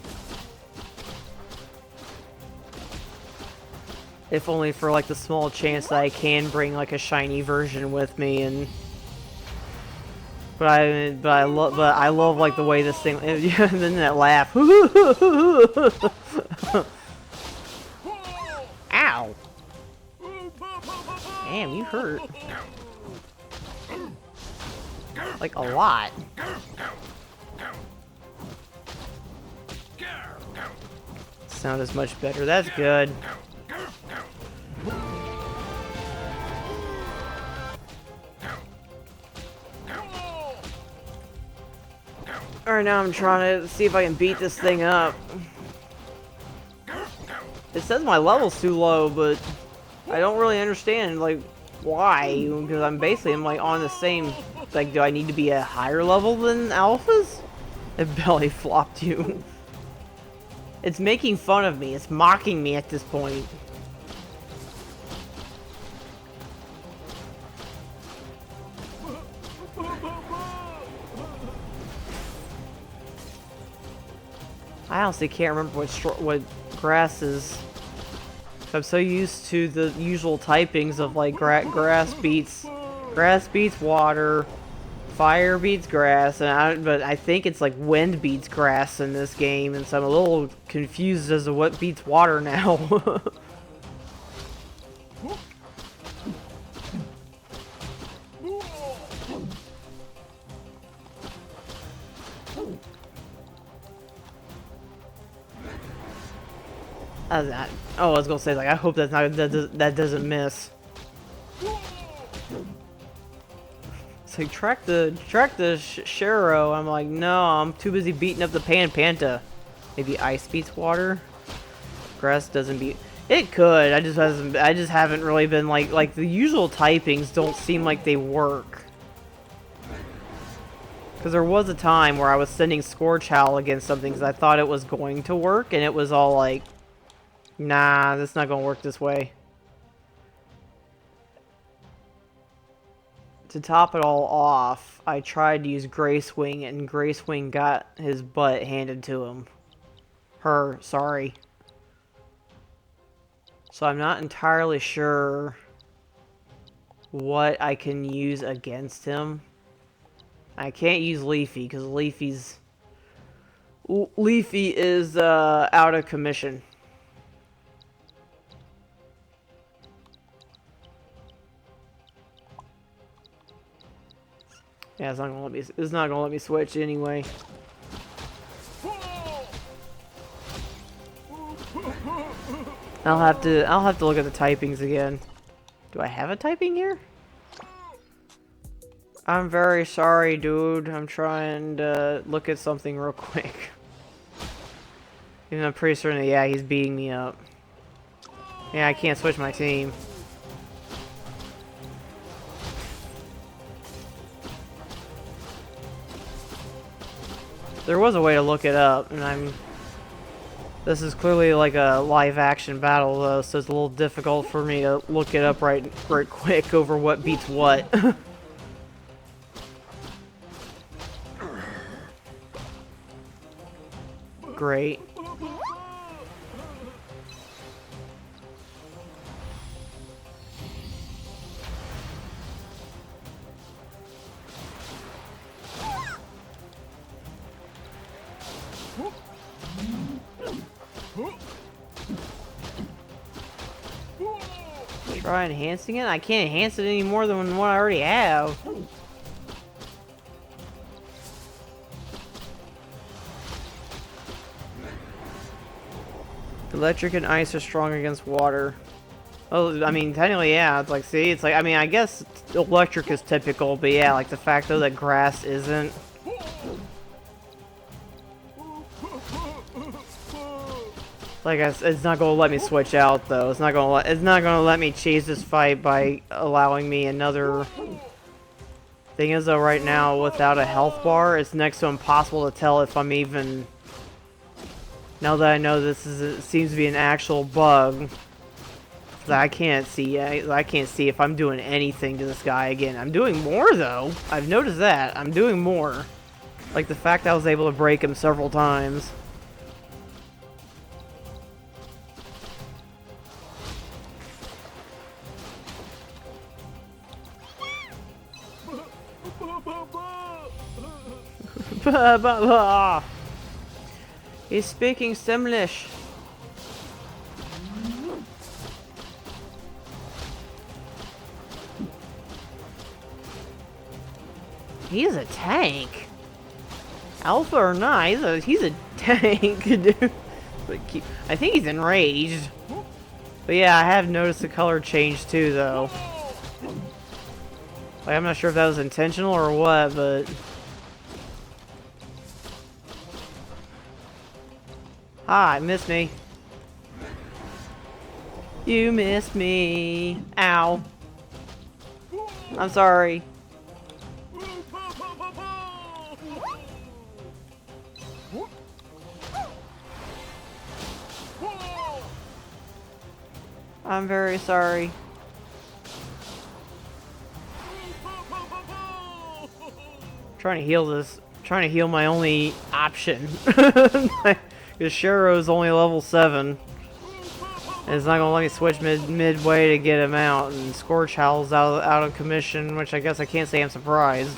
Speaker 1: If only for the small chance that I can bring a shiny version with me. And but I love the way this thing. And then that laugh. Ow! Damn, you hurt. A lot. Sound is much better. That's good. Alright, now I'm trying to see if I can beat this thing up. It says my level's too low, but I don't really understand, why. Because I'm basically on the same... do I need to be a higher level than alphas? It belly flopped you. It's making fun of me. It's mocking me at this point. I honestly can't remember what grass is. I'm so used to the usual typings of grass beats water, fire beats grass, but I think it's wind beats grass in this game, and so I'm a little confused as to what beats water now. I was gonna say I hope that doesn't miss. It's track the Shero. I'm no, I'm too busy beating up the Pan Panta. Maybe ice beats water. Grass doesn't beat. It could. I just haven't really been like the usual typings don't seem like they work. Because there was a time where I was sending Scorch Howl against something because I thought it was going to work, and it was all Nah, that's not gonna work this way. To top it all off, I tried to use Grace Wing, and Grace Wing got his butt handed to him. Sorry. So I'm not entirely sure what I can use against him. I can't use Leafy, because Leafy is out of commission. Yeah, it's not gonna let me switch anyway. I'll have to look at the typings again. Do I have a typing here? I'm very sorry, dude. I'm trying to look at something real quick. Even though I'm pretty certain that, yeah, he's beating me up. Yeah, I can't switch my team. There was a way to look it up, and this is clearly like a live action battle though, so it's a little difficult for me to look it up right quick over what beats what. Great. Try enhancing it? I can't enhance it any more than what I already have. Electric and ice are strong against water. Oh, I mean, technically, yeah. It's like, see, it's like, I mean, I guess electric is typical, but yeah, like the fact though that grass isn't. Like, it's not gonna let me switch out though. It's not gonna let me chase this fight by allowing me another. Thing is though, right now without a health bar, it's next to impossible to tell if I'm even. Now that I know this seems to be an actual bug, that I can't see. I can't see if I'm doing anything to this guy again. I'm doing more though. I've noticed that I'm doing more. Like the fact I was able to break him several times. He's speaking Simlish. He's a tank. Alpha or not, he's a tank, dude. But I think he's enraged. But yeah, I have noticed the color change too, though. Like, I'm not sure if that was intentional or what, but... Ah, missed me. You missed me. Ow. I'm sorry. I'm very sorry. Trying to heal this. Trying to heal my only option. Because Shero's only level 7. And it's not gonna let me switch midway to get him out. And Scorch Howl's out of commission, which I guess I can't say I'm surprised.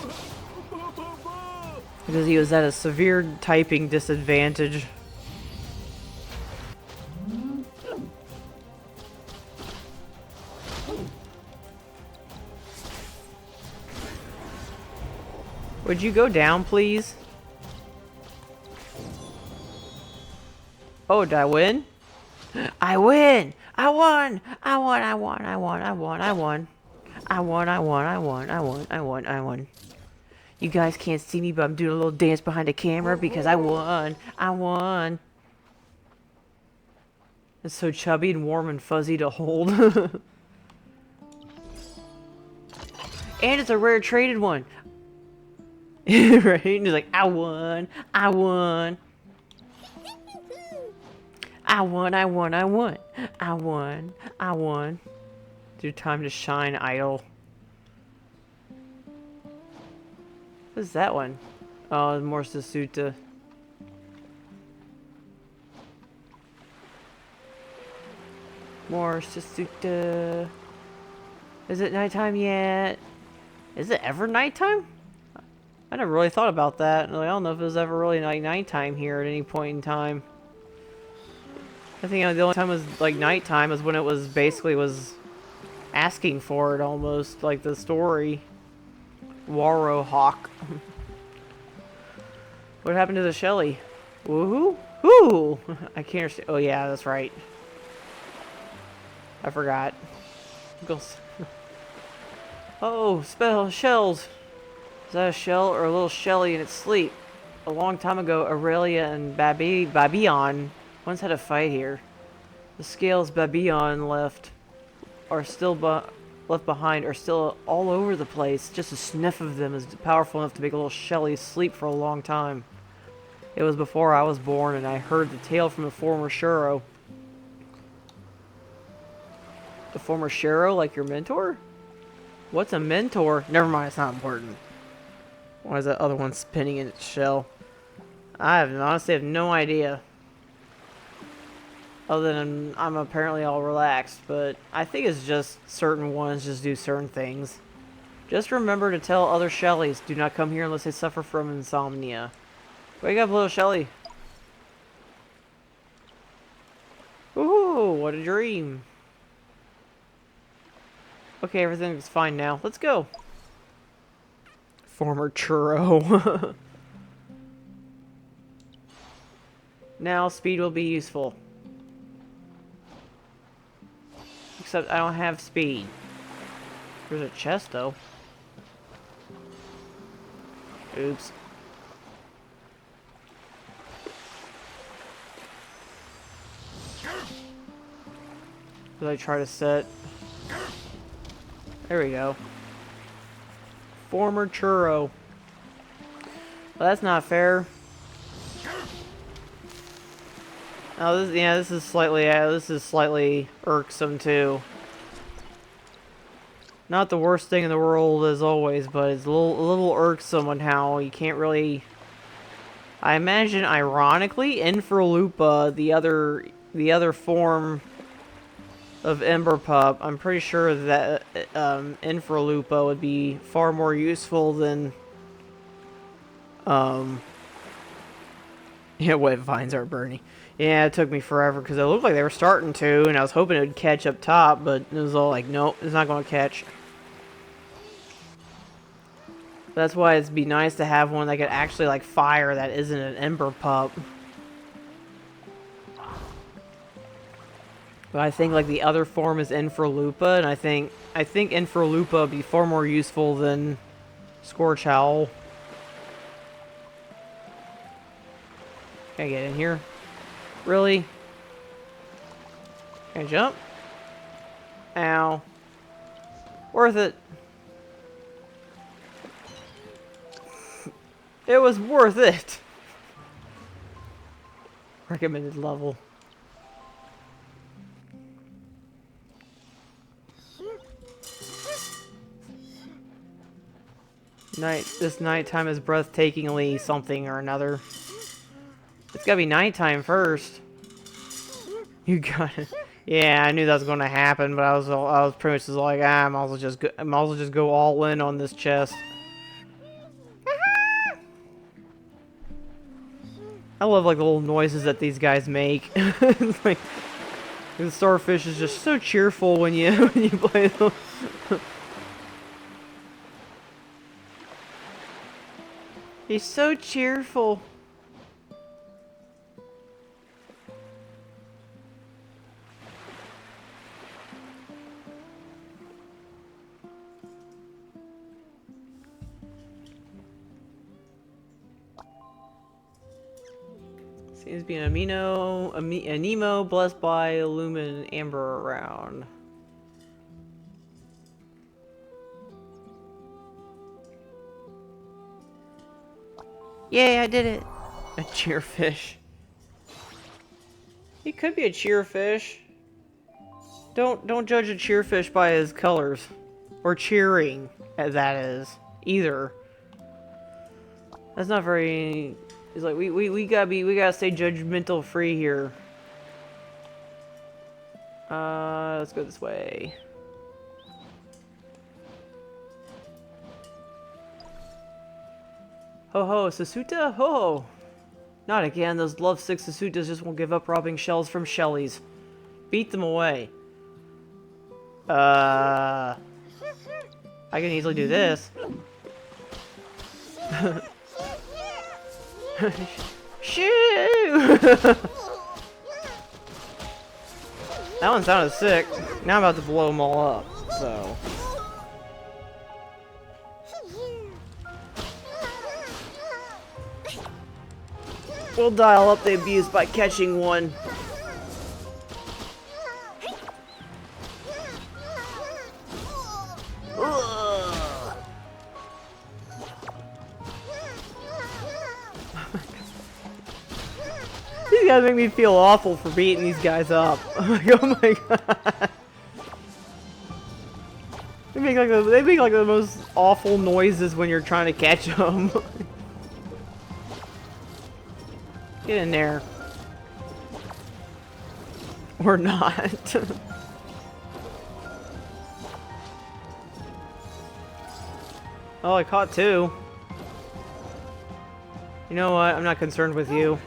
Speaker 1: Because he was at a severe typing disadvantage. Would you go down, please? Oh, did I win? I win! I won! I won! I won! I won! I won! I won! I won! I won! I won! I won! I won! I won! You guys can't see me, but I'm doing a little dance behind the camera because I won! I won! It's so chubby and warm and fuzzy to hold. And it's a rare traded one! Right? And he's like, I won! I won! I won, I won, I won. I won, I won. Your time to shine, idol. What's that one? Oh, more Sasuta. More Sasuta. Is it nighttime yet? Is it ever nighttime? I never really thought about that. Like, I don't know if it was ever really like nighttime here at any point in time. I think the only time it was like nighttime is when it was basically was asking for it almost, like the story. Warrow Hawk. What happened to the Shelly? Woohoo! Woo! I can't understand. Oh yeah, that's right. I forgot. Oh, shells! Is that a shell or a little Shelly in its sleep? A long time ago, Aurelia and Babylon once had a fight here. The scales Babylon left behind are still all over the place. Just a sniff of them is powerful enough to make a little Shelly sleep for a long time. It was before I was born, and I heard the tale from the former Shuro. The former Shuro, like your mentor? What's a mentor? Never mind, it's not important. Why is that other one spinning in its shell? I honestly have no idea. Other than I'm apparently all relaxed, but I think it's just certain ones just do certain things. Just remember to tell other Shellys, do not come here unless they suffer from insomnia. Wake up, little Shelly. Ooh, what a dream. Okay, everything's fine now. Let's go. Former churro. Now speed will be useful. Except I don't have speed. There's a chest though. Oops. Did I try to set? There we go. Former churro. Well, that's not fair. Oh, this is slightly irksome too. Not the worst thing in the world as always, but it's a little irksome on how you can't really. I imagine, ironically, Infralupa, the other form of Ember Pup, I'm pretty sure that Infralupa would be far more useful than yeah, wet vines are burning. Yeah, it took me forever because it looked like they were starting to, and I was hoping it would catch up top, but it was all like, nope, it's not going to catch. That's why it'd be nice to have one that could actually like fire that isn't an Ember Pup. But I think like the other form is Infralupa, and I think Infralupa would be far more useful than Scorch Owl. Can I get in here? Really? Can I jump? Ow. Worth it. It was worth it. Recommended level. This nighttime is breathtakingly something or another. It's gotta be nighttime first. You got it. Yeah, I knew that was going to happen, but I was pretty much just like, I might as well just go all in on this chest. I love like the little noises that these guys make. It's like the starfish is just so cheerful when you play them. He's so cheerful. Seems to be an Aniimo blessed by Lumen Amber around. Yay, I did it! A cheerfish. He could be a cheerfish. Don't judge a cheerfish by his colors. Or cheering, as that is. Either. That's not very... It's like, we gotta stay judgmental free here. Let's go this way. Ho ho, Sasuta? Ho ho! Not again, those lovesick Sasutas just won't give up robbing shells from Shellys. Beat them away. I can easily do this. Shoo! That one sounded sick. Now I'm about to blow them all up, so... We'll dial up the abuse by catching one. These guys make me feel awful for beating these guys up. Oh my god. They make like the most awful noises when you're trying to catch them. Get in there. Or not. Oh, I caught two. You know what? I'm not concerned with you.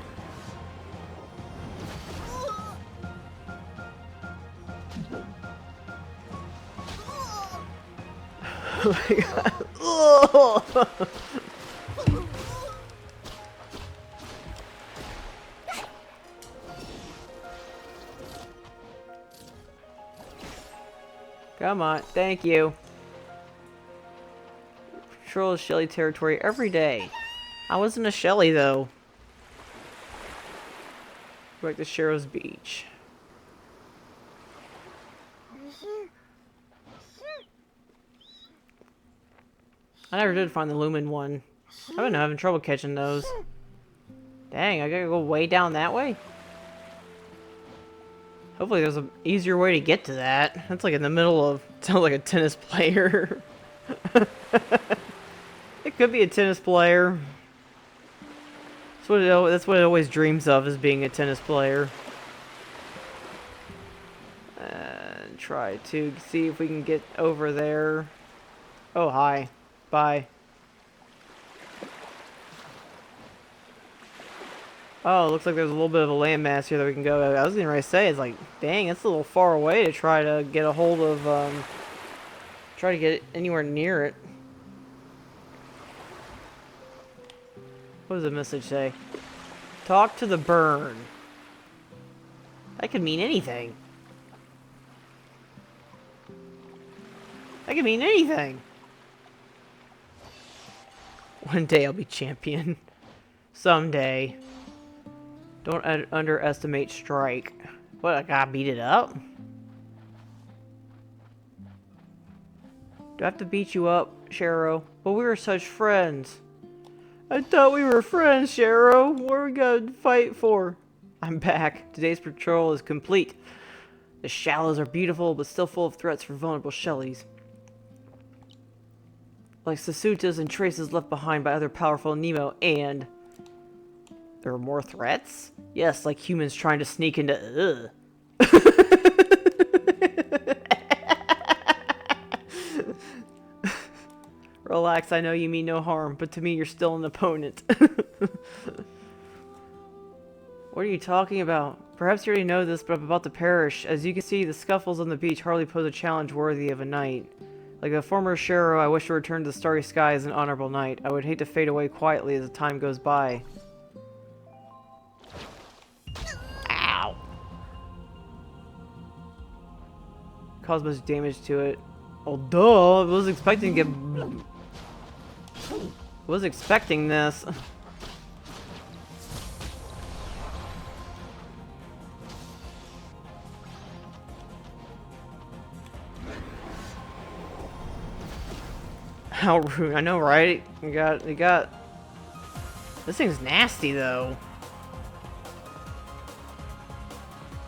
Speaker 1: Oh my god. Oh! Come on, thank you. Patrol Shelly territory every day. I wasn't a Shelly though. Go back to Sharrow's Beach. I never did find the Lumen one. I've been having trouble catching those. Dang, I gotta go way down that way? Hopefully there's an easier way to get to that. That's like in the middle of... Sounds like a tennis player. It could be a tennis player. That's what it always dreams of, is being a tennis player. And try to see if we can get over there. Oh, hi. Bye. Oh, looks like there's a little bit of a landmass here that we can go. I was gonna say, it's like, dang, it's a little far away to try to get a hold of, try to get anywhere near it. What does the message say? Talk to the burn. That could mean anything. That could mean anything. One day I'll be champion. Someday. Don't underestimate Strike. What, I gotta beat it up? Do I have to beat you up, Sharrow? But we were such friends. I thought we were friends, Sharrow. What are we gonna fight for? I'm back. Today's patrol is complete. The shallows are beautiful, but still full of threats for vulnerable Shellys. Like Sasutas and traces left behind by other powerful Aniimo, and... There are more threats? Yes, like humans trying to sneak into... Relax, I know you mean no harm, but to me you're still an opponent. What are you talking about? Perhaps you already know this, but I'm about to perish. As you can see, the scuffles on the beach hardly pose a challenge worthy of a knight. Like a former Sharrow, I wish to return to the starry sky as an honorable knight. I would hate to fade away quietly as the time goes by. Ow! Cause much damage to it. Oh, duh! I was expecting to get... I was expecting this. How rude. I know, right? You got... This thing's nasty, though.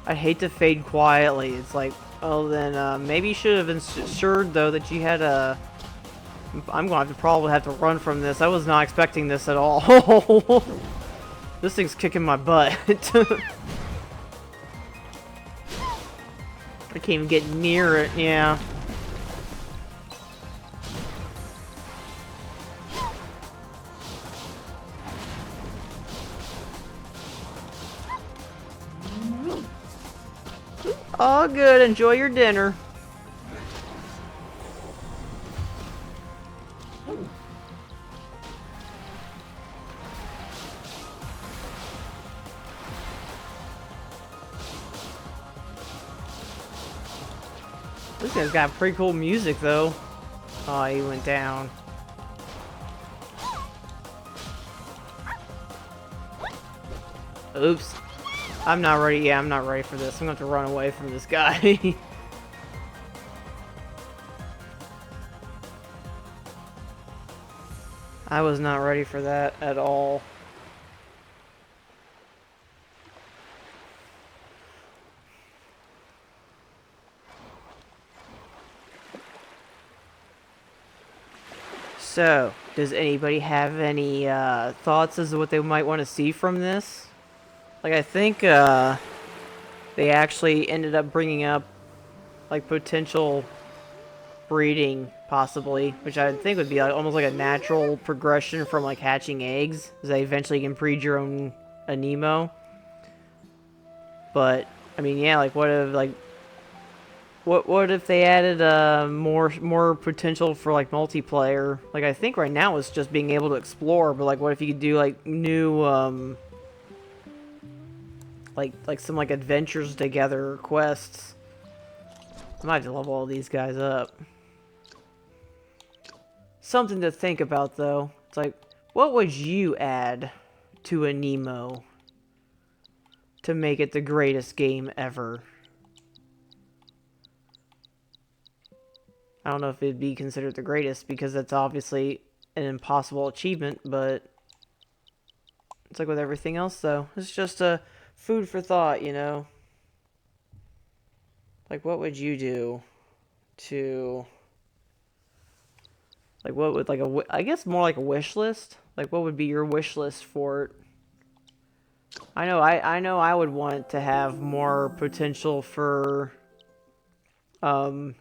Speaker 1: I'd hate to fade quietly. It's like, oh, then maybe you should have ensured though that you had a. I'm going to probably have to run from this. I was not expecting this at all. This thing's kicking my butt. I can't even get near it. Yeah. All good. Enjoy your dinner. This guy's got pretty cool music, though. Oh, he went down. Oops. I'm not ready. Yeah, I'm not ready for this. I'm going to have to run away from this guy. I was not ready for that at all. So, does anybody have any thoughts as to what they might want to see from this? Like, I think they actually ended up bringing up like potential breeding, possibly, which I think would be like, almost like a natural progression from like hatching eggs, as they eventually can breed your own Aniimo. But I mean, yeah, like what if like what if they added more potential for like multiplayer? Like I think right now it's just being able to explore, but like what if you could do like new like some like adventures together or quests? I might have to level all these guys up. Something to think about though. It's like, what would you add to Aniimo to make it the greatest game ever? I don't know if it'd be considered the greatest because that's obviously an impossible achievement, but it's like with everything else though. It's just a food for thought, you know? Like what would you do to like what would like I guess more like a wish list? Like what would be your wish list for it? I know I would want to have more potential for um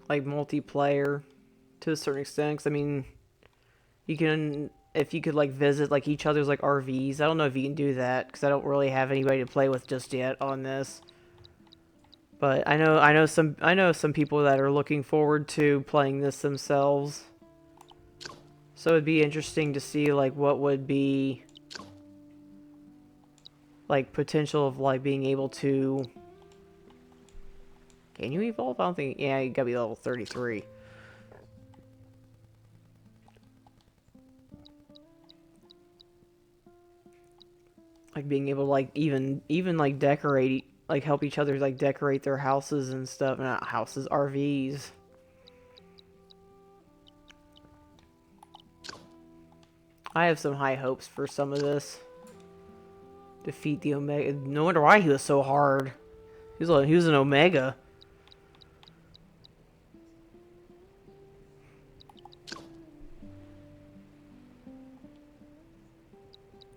Speaker 1: like multiplayer to a certain extent. 'Cause I mean, you can if you could like visit like each other's like RVs. I don't know if you can do that because I don't really have anybody to play with just yet on this. But I know some people that are looking forward to playing this themselves. So it'd be interesting to see like what would be like potential of like being able to. Can you evolve? I don't think. Yeah, you gotta be level 33. Like being able to like even like decorate like help each other like decorate their houses and stuff. Not houses, RVs. I have some high hopes for some of this. Defeat the Omega. No wonder why he was so hard. He was an Omega.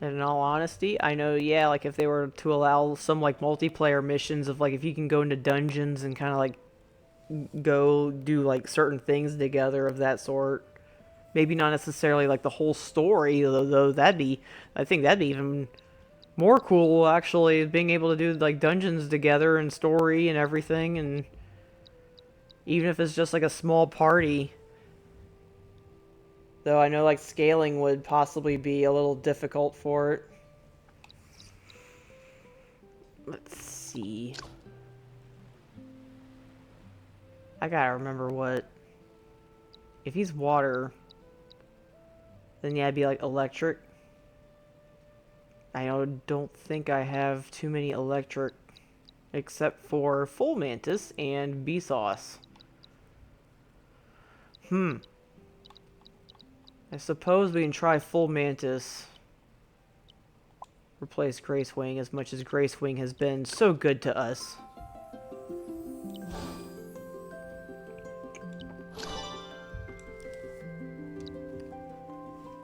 Speaker 1: And in all honesty, I know, yeah, like if they were to allow some like multiplayer missions of like if you can go into dungeons and kind of like go do like certain things together of that sort. Maybe not necessarily like the whole story, though I think that'd be even more cool actually, being able to do like dungeons together and story and everything, and even if it's just like a small party. Though I know like scaling would possibly be a little difficult for it. Let's see. I gotta remember what. If he's water, then yeah, it'd be like electric. Don't think I have too many electric, except for Full Mantis and Sauce. I suppose we can try Full Mantis. replace Gracewing as much as Gracewing has been so good to us.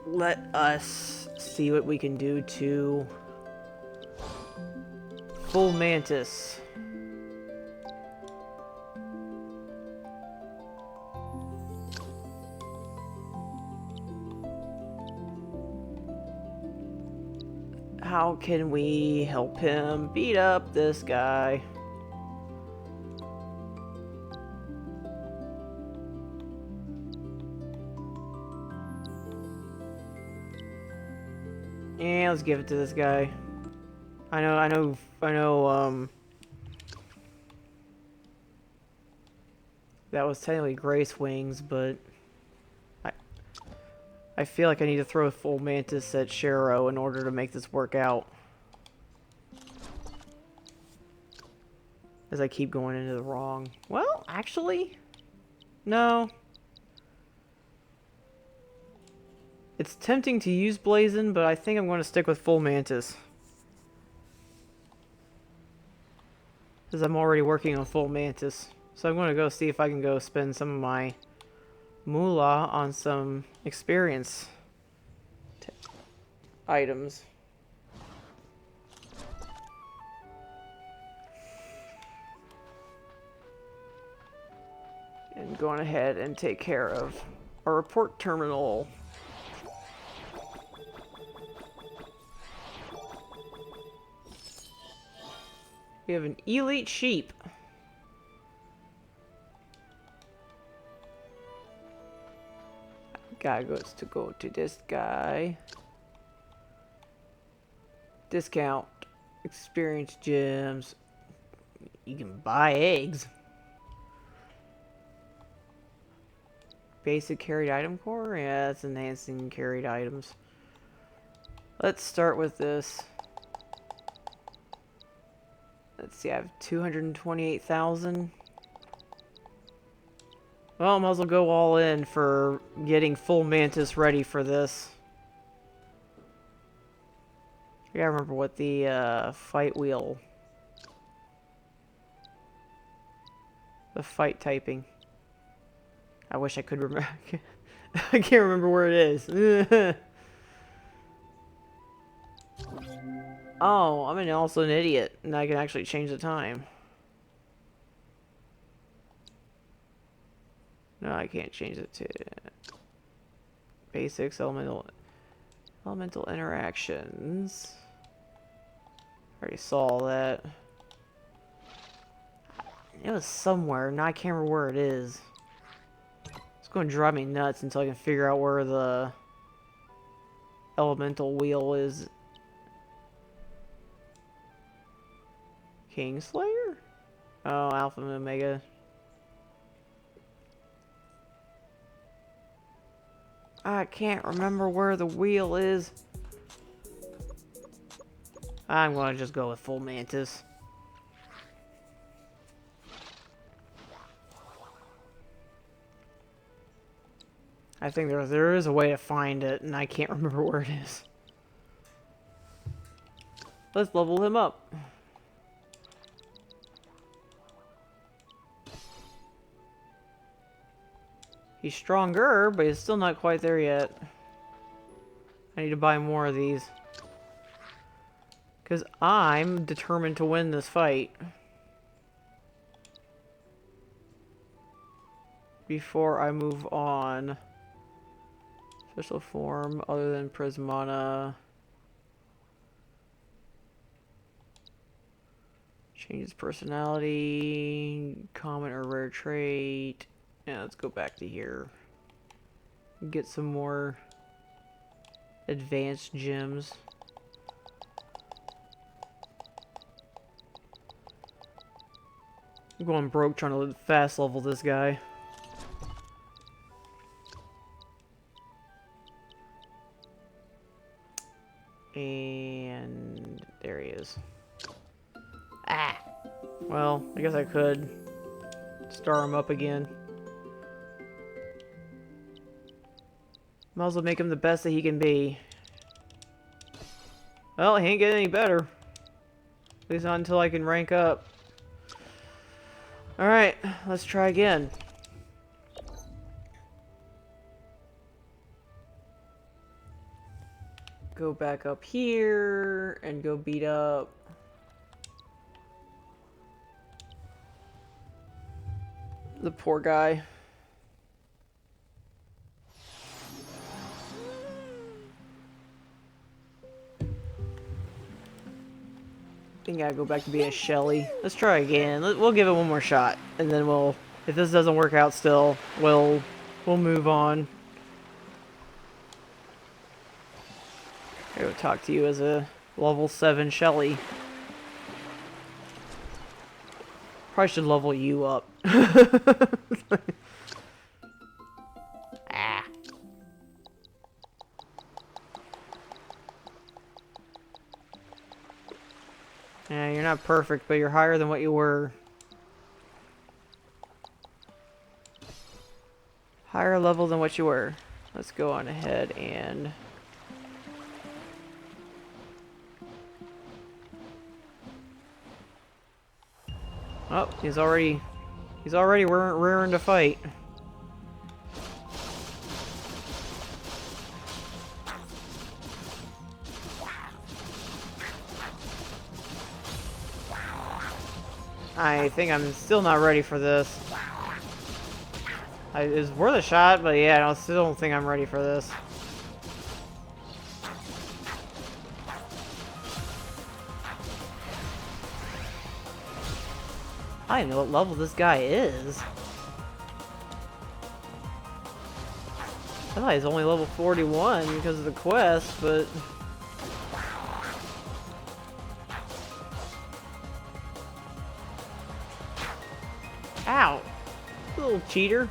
Speaker 1: Let us see what we can do to Full Mantis. How can we help him beat up this guy? Yeah, let's give it to this guy. I know, that was technically Grace Wings, but I feel like I need to throw a Full Mantis at Shero in order to make this work out. As I keep going into the wrong... Well, actually... No. It's tempting to use Blazon, but I think I'm going to stick with Full Mantis. Because I'm already working on Full Mantis. So I'm going to go see if I can go spend some of my moolah on some experience items. And going ahead and take care of our report terminal. We have an elite sheep. Guy goes to go to this guy. Discount. Experience gems. You can buy eggs. Basic carried item core? Yeah, that's enhancing carried items. Let's start with this. Let's see, I have 228,000. Well, I might as well go all in for getting Full Mantis ready for this. I gotta remember what the fight wheel... The fight typing. I wish I could remember. I can't remember where it is. Oh, I'm also an idiot, and I can actually change the time. No, I can't change it to basics, elemental interactions. Already saw that. It was somewhere, now I can't remember where it is. It's going to drive me nuts until I can figure out where the elemental wheel is. Kingslayer? Oh, Alpha and Omega. I can't remember where the wheel is. I'm going to just go with Full Mantis. I think there is a way to find it, and I can't remember where it is. Let's level him up. He's stronger, but he's still not quite there yet. I need to buy more of these. Because I'm determined to win this fight. Before I move on. Special form other than Prismana. Changes personality. Common or rare trait. Yeah, let's go back to here. Get some more advanced gems. I'm going broke trying to fast level this guy. And there he is. Ah! Well, I guess I could star him up again. Might as well make him the best that he can be. Well, he ain't getting any better. At least not until I can rank up. Alright, let's try again. Go back up here and go beat up the poor guy. I think I gotta go back to being a Shelly. Let's try again. We'll give it one more shot, and then we'll. If this doesn't work out, still, we'll move on. I go talk to you as a level 7 Shelly. Probably should level you up. Ah. Yeah, you're not perfect, but you're higher than what you were. Higher level than what you were. Let's go on ahead and... Oh, he's already rearing to fight. I think I'm still not ready for this. It's worth a shot, but yeah, I still don't think I'm ready for this. I don't know what level this guy is. I thought he's only level 41 because of the quest, but... Ow! Little cheater.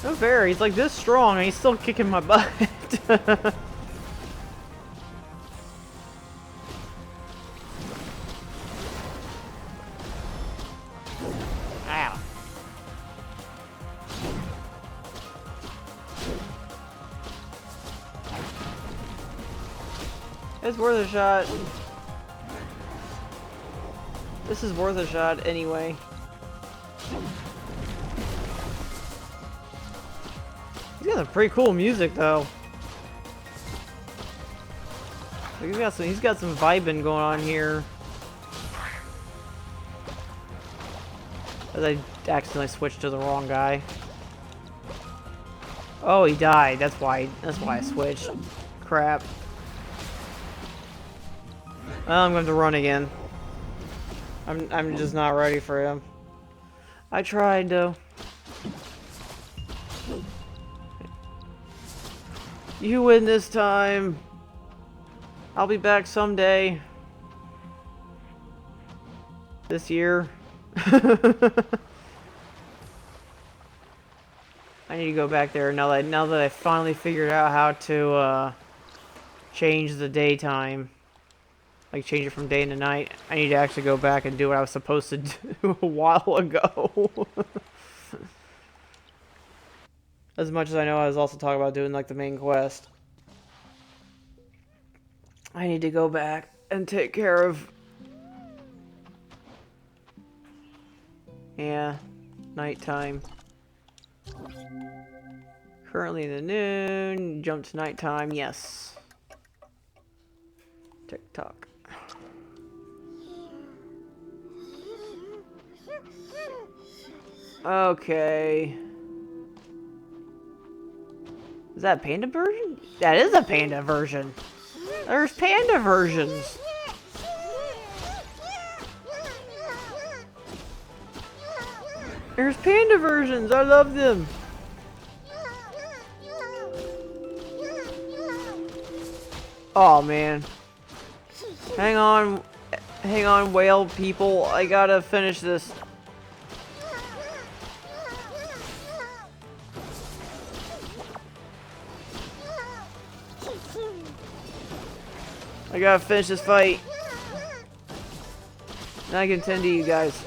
Speaker 1: So fair, he's like this strong and he's still kicking my butt. Ow. It's worth a shot. This is worth a shot anyway. He's got some pretty cool music though. He's got some vibing going on here. As I accidentally switched to the wrong guy. Oh, he died. That's why I switched. Crap. Well, I'm going to run again. I'm just not ready for him. I tried though. You win this time. I'll be back someday. This year. I need to go back there now that I finally figured out how to change the daytime. Like change it from day to night. I need to actually go back and do what I was supposed to do a while ago. As much as I know, I was also talking about doing like the main quest. I need to go back and take care of... Yeah, nighttime. Currently in the noon, jump to nighttime, yes. Tick-tock. Okay. Is that a panda version? That is a panda version. There's panda versions. There's panda versions. I love them. Oh man. Hang on, whale people. I gotta finish this. I gotta finish this fight. Now I can tend to you guys.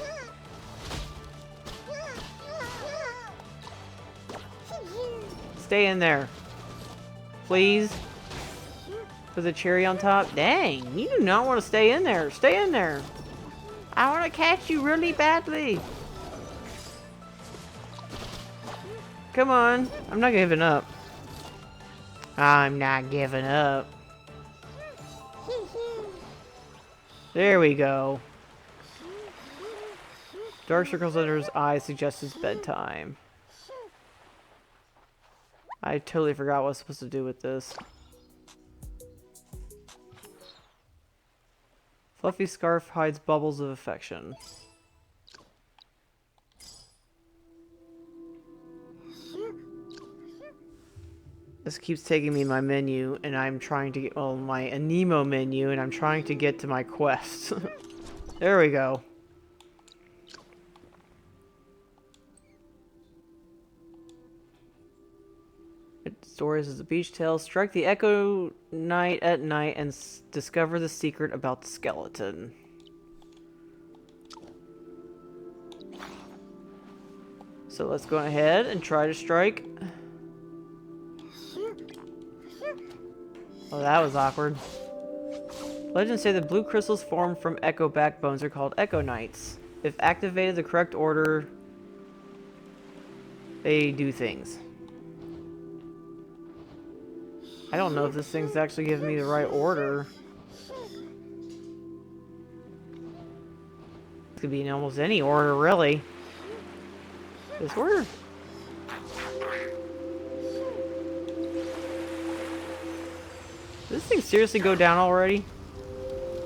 Speaker 1: Stay in there. Please. With a cherry on top. Dang, you do not want to stay in there. Stay in there. I want to catch you really badly. Come on. I'm not giving up. I'm not giving up. There we go. Dark circles under his eyes suggests it's bedtime. I totally forgot what I was supposed to do with this. Fluffy scarf hides bubbles of affection. This keeps taking me my menu, and I'm trying to get, well, my Aniimo menu, and I'm trying to get to my quest. There we go. Stories as a beach tale. Strike the Echo Knight at night and discover the secret about the skeleton. So let's go ahead and try to strike. Oh, that was awkward. Legends say that blue crystals formed from Echo backbones are called Echo Knights. If activated the correct order, they do things. I don't know if this thing's actually giving me the right order. It could be in almost any order, really. This order? Did this thing seriously go down already?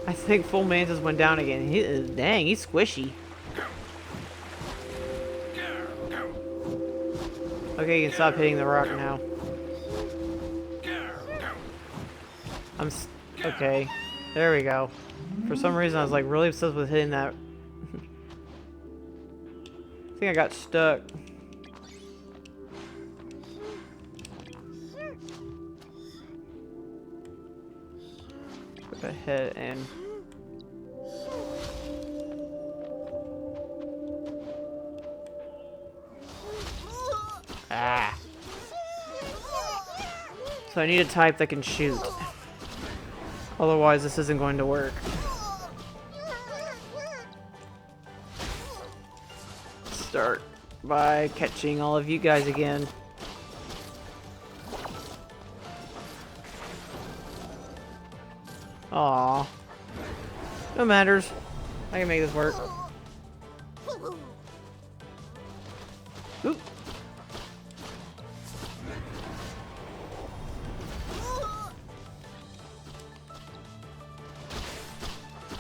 Speaker 1: I think Full Mantis went down again. Dang, he's squishy. Okay, you can stop hitting the rock now. Okay, there we go. For some reason I was like really obsessed with hitting that. I think I got stuck. Go ahead and... Ah! So I need a type that can shoot. Otherwise, this isn't going to work. Start by catching all of you guys again. Aww. No matters. I can make this work. Oop.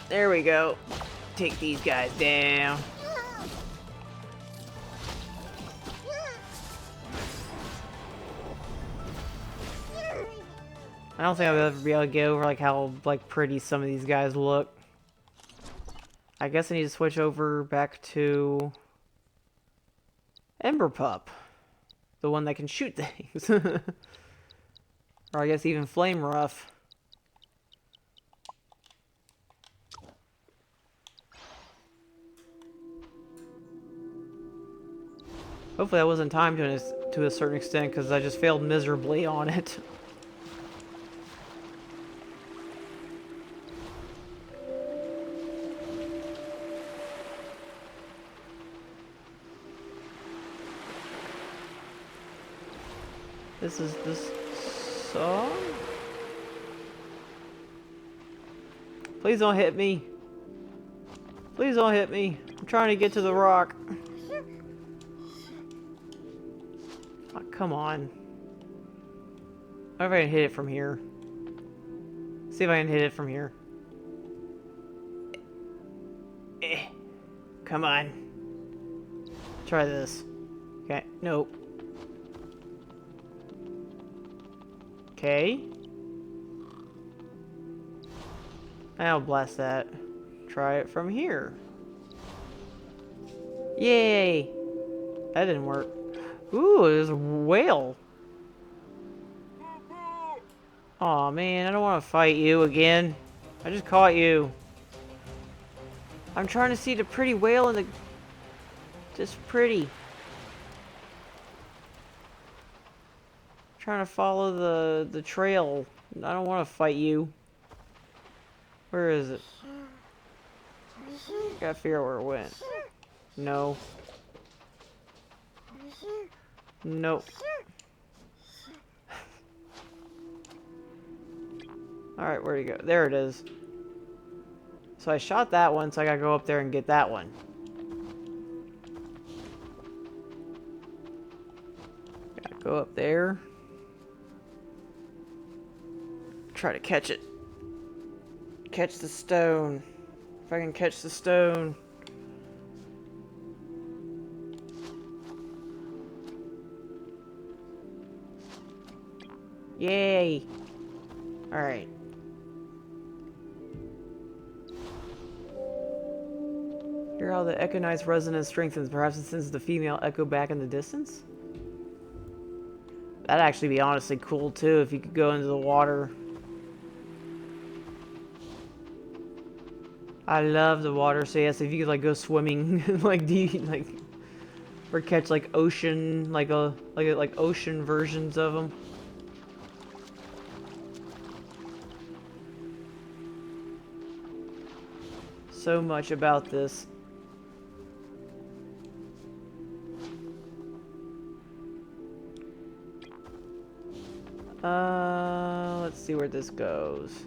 Speaker 1: There we go. Take these guys down. I don't think I'll ever be able to get over like how pretty some of these guys look. I guess I need to switch over back to Ember Pup, the one that can shoot things, or I guess even Flame Rough. Hopefully that wasn't timed to a certain extent, because I just failed miserably on it. This is this song? Please don't hit me. Please don't hit me. I'm trying to get to the rock. Oh, come on. I wonder if I can hit it from here. See if I can hit it from here. Come on. Try this. Okay, nope. Okay. I'll blast that. Try it from here. Yay! That didn't work. Ooh, there's a whale. Aw, man, I don't want to fight you again. I just caught you. I'm trying to see the pretty whale in the... Just pretty. Trying to follow the trail. I don't want to fight you. Where is it? Gotta figure out where it went. No. Nope. Alright, where'd he go? There it is. So I shot that one, so I gotta go up there and get that one. Gotta go up there. Try to catch it. Catch the stone. If I can catch the stone. Yay! Alright. Hear how the echinized resonance strengthens. Perhaps it sends the female echo back in the distance? That'd actually be honestly cool too if you could go into the water. I love the water, so yes, if you could like go swimming like or catch like ocean like ocean versions of them. So much about this. Let's see where this goes.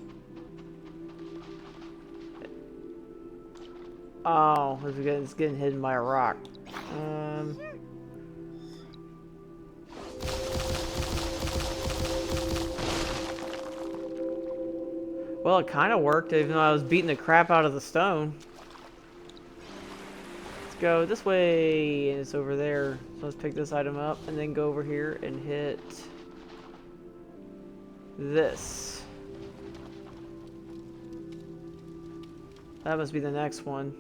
Speaker 1: Oh, it's getting hidden by a rock. Well, it kind of worked, even though I was beating the crap out of the stone. Let's go this way, and it's over there. So let's pick this item up, and then go over here and hit this. That must be the next one.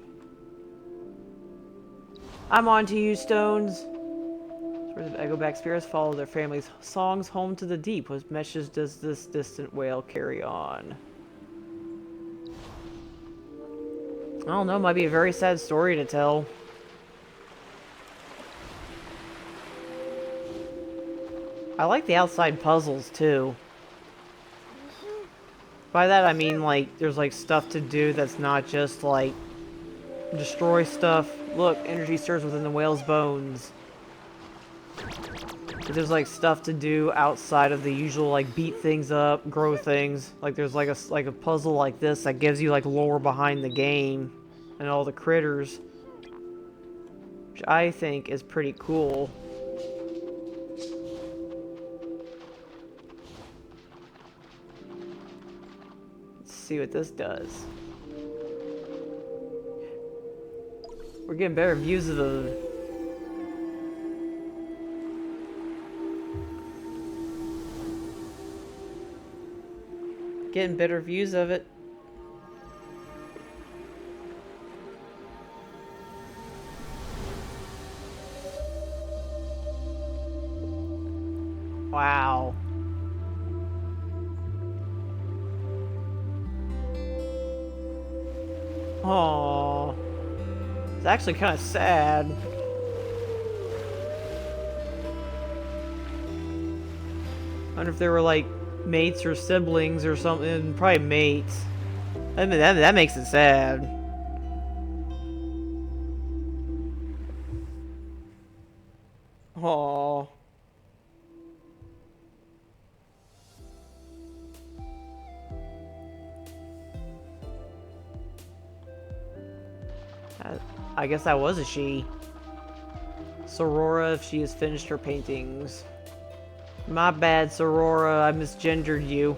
Speaker 1: I'm on to you, stones. Stories of Echoback spirits follow their family's songs home to the deep. What messages does this distant wail carry on? I don't know, might be a very sad story to tell. I like the outside puzzles too. By that I mean like there's like stuff to do that's not just like destroy stuff. Look, energy stirs within the whale's bones. But there's like stuff to do outside of the usual like beat things up, grow things. Like there's like a puzzle like this that gives you like lore behind the game and all the critters, which I think is pretty cool. Let's see what this does. We're getting better views of the... Getting better views of it. Wow. Aww. It's actually kind of sad. I wonder if they were like mates or siblings or something. Probably mates. I mean, that makes it sad. Aww. I guess that was a she. Sorora, if she has finished her paintings. My bad, Sorora. I misgendered you.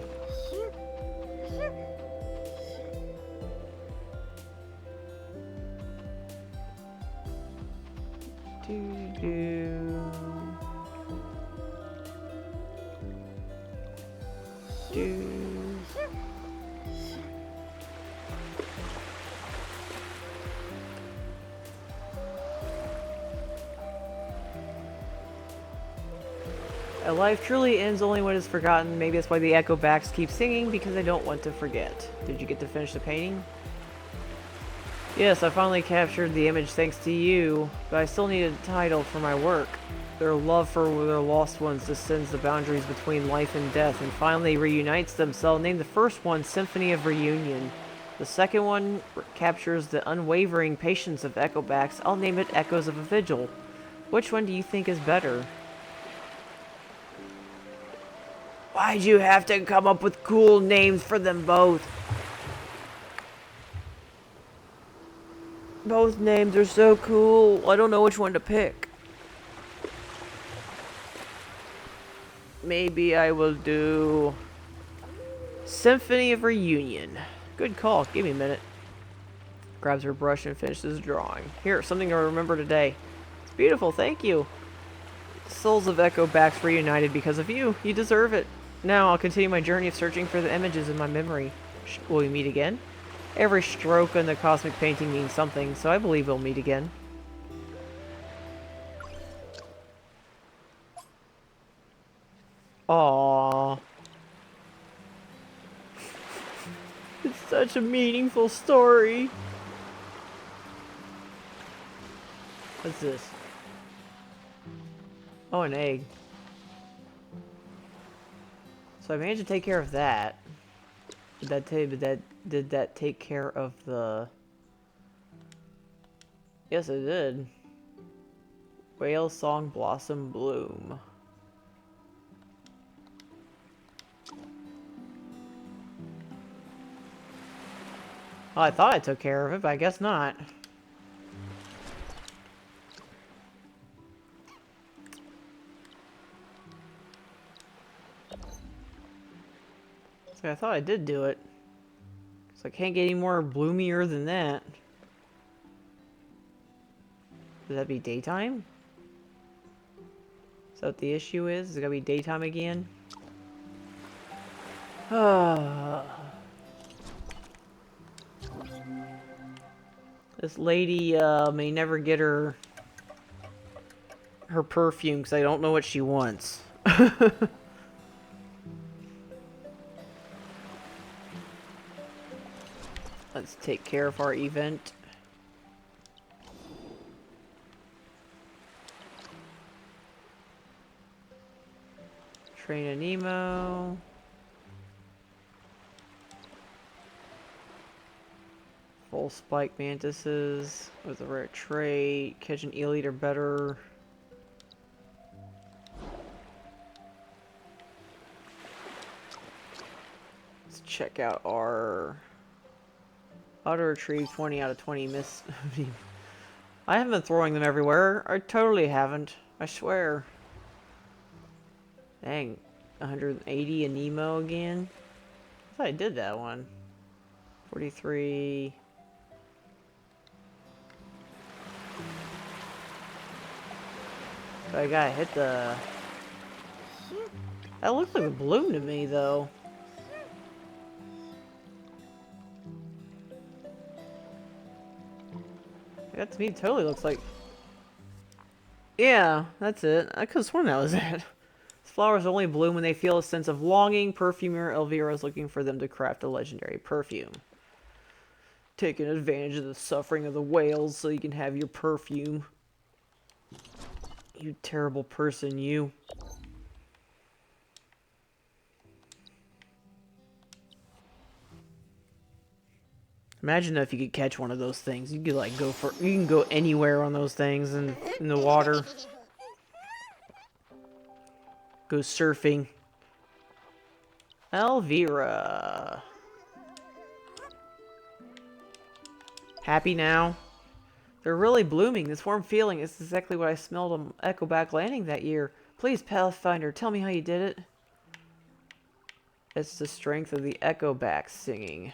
Speaker 1: A life truly ends only when it's forgotten. Maybe that's why the Echo Backs keep singing, because they don't want to forget. Did you get to finish the painting? Yes, I finally captured the image thanks to you, but I still need a title for my work. Their love for their lost ones descends the boundaries between life and death, and finally reunites them. So I'll name the first one Symphony of Reunion. The second one captures the unwavering patience of Echobacks. I'll name it Echoes of a Vigil. Which one do you think is better? Why'd you have to come up with cool names for them both? Both names are so cool. I don't know which one to pick. Maybe I will do Symphony of Reunion. Good call. Give me a minute. Grabs her brush and finishes drawing. Here, something to remember today. It's beautiful. Thank you. Souls of Echobacks reunited because of you. You deserve it. Now I'll continue my journey of searching for the images in my memory. Will we meet again? Every stroke in the cosmic painting means something, so I believe we'll meet again. Aww. It's such a meaningful story. What's this? Oh, an egg. So I managed to take care of that. Did that take care of the... Yes, it did. Whale Song Blossom Bloom. Oh, I thought I took care of it, but I guess not. So I thought I did do it. So I can't get any more bloomier than that. Would that be daytime? Is that what the issue is? Is it gonna be daytime again? This lady may never get her perfume because I don't know what she wants. Let's take care of our event. Train Aniimo. Full spike mantises with a rare trait. Catch an eel eater better. Let's check out our auto retrieve 20 out of 20 miss. I haven't been throwing them everywhere. I totally haven't. I swear. Dang. 180 Aniimo again. I thought I did that one. 43. So I gotta hit the... That looks like a bloom to me, though. That to me totally looks like... Yeah, that's it. I could've sworn that was it. Flowers only bloom when they feel a sense of longing. Perfumer Elvira is looking for them to craft a legendary perfume. Taking advantage of the suffering of the whales so you can have your perfume. You terrible person, you. Imagine if you could catch one of those things. You could like you can go anywhere on those things in the water. Go surfing. Elvira. Happy now? They're really blooming. This warm feeling is exactly what I smelled on Echoback Landing that year. Please, Pathfinder, tell me how you did it. It's the strength of the Echoback singing.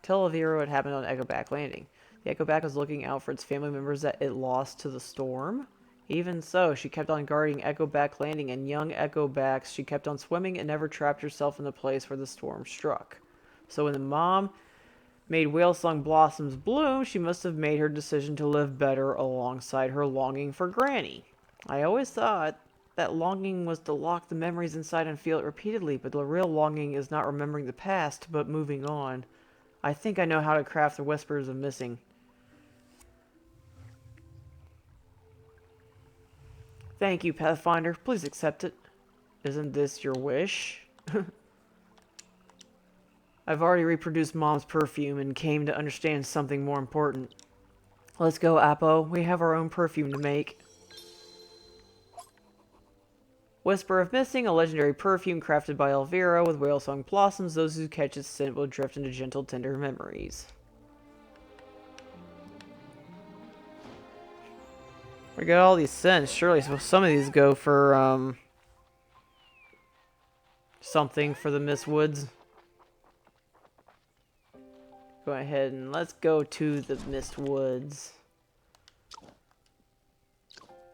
Speaker 1: Tell Elvira what happened on Echoback Landing. The Echoback was looking out for its family members that it lost to the storm. Even so, she kept on guarding Echoback Landing, and young Echobacks, she kept on swimming and never trapped herself in the place where the storm struck. So when the mom made Whale Song Blossoms bloom, she must have made her decision to live better alongside her longing for Granny. I always thought that longing was to lock the memories inside and feel it repeatedly, but the real longing is not remembering the past, but moving on. I think I know how to craft the Whispers of Missing. Thank you, Pathfinder. Please accept it. Isn't this your wish? I've already reproduced Mom's perfume and came to understand something more important. Let's go, Appo. We have our own perfume to make. Whisper of Missing, a legendary perfume crafted by Elvira with whale song blossoms. Those who catch its scent will drift into gentle, tender memories. We got all these scents. Surely some of these go for, something for the Miss Woods. Go ahead and let's go to the Mist Woods.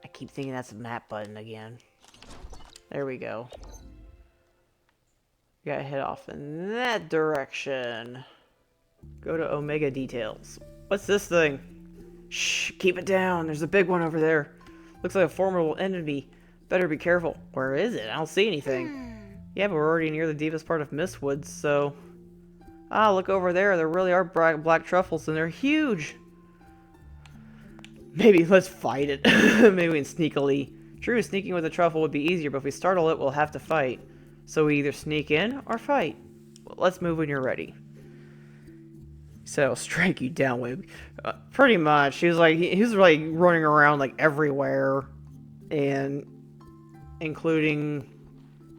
Speaker 1: I keep thinking that's a map button again. There we go. Gotta head off in that direction. Go to Omega Details. What's this thing? Shh, keep it down. There's a big one over there. Looks like a formidable enemy. Better be careful. Where is it? I don't see anything. Yeah, but we're already near the deepest part of Mistwoods, so... Ah, look over there. There really are black truffles, and they're huge. Maybe let's fight it. Maybe we can sneakily... True, sneaking with a truffle would be easier, but if we startle it, we'll have to fight. So we either sneak in or fight. Well, let's move when you're ready. So I'll strike you down with... pretty much. He was like running around like everywhere. And... including...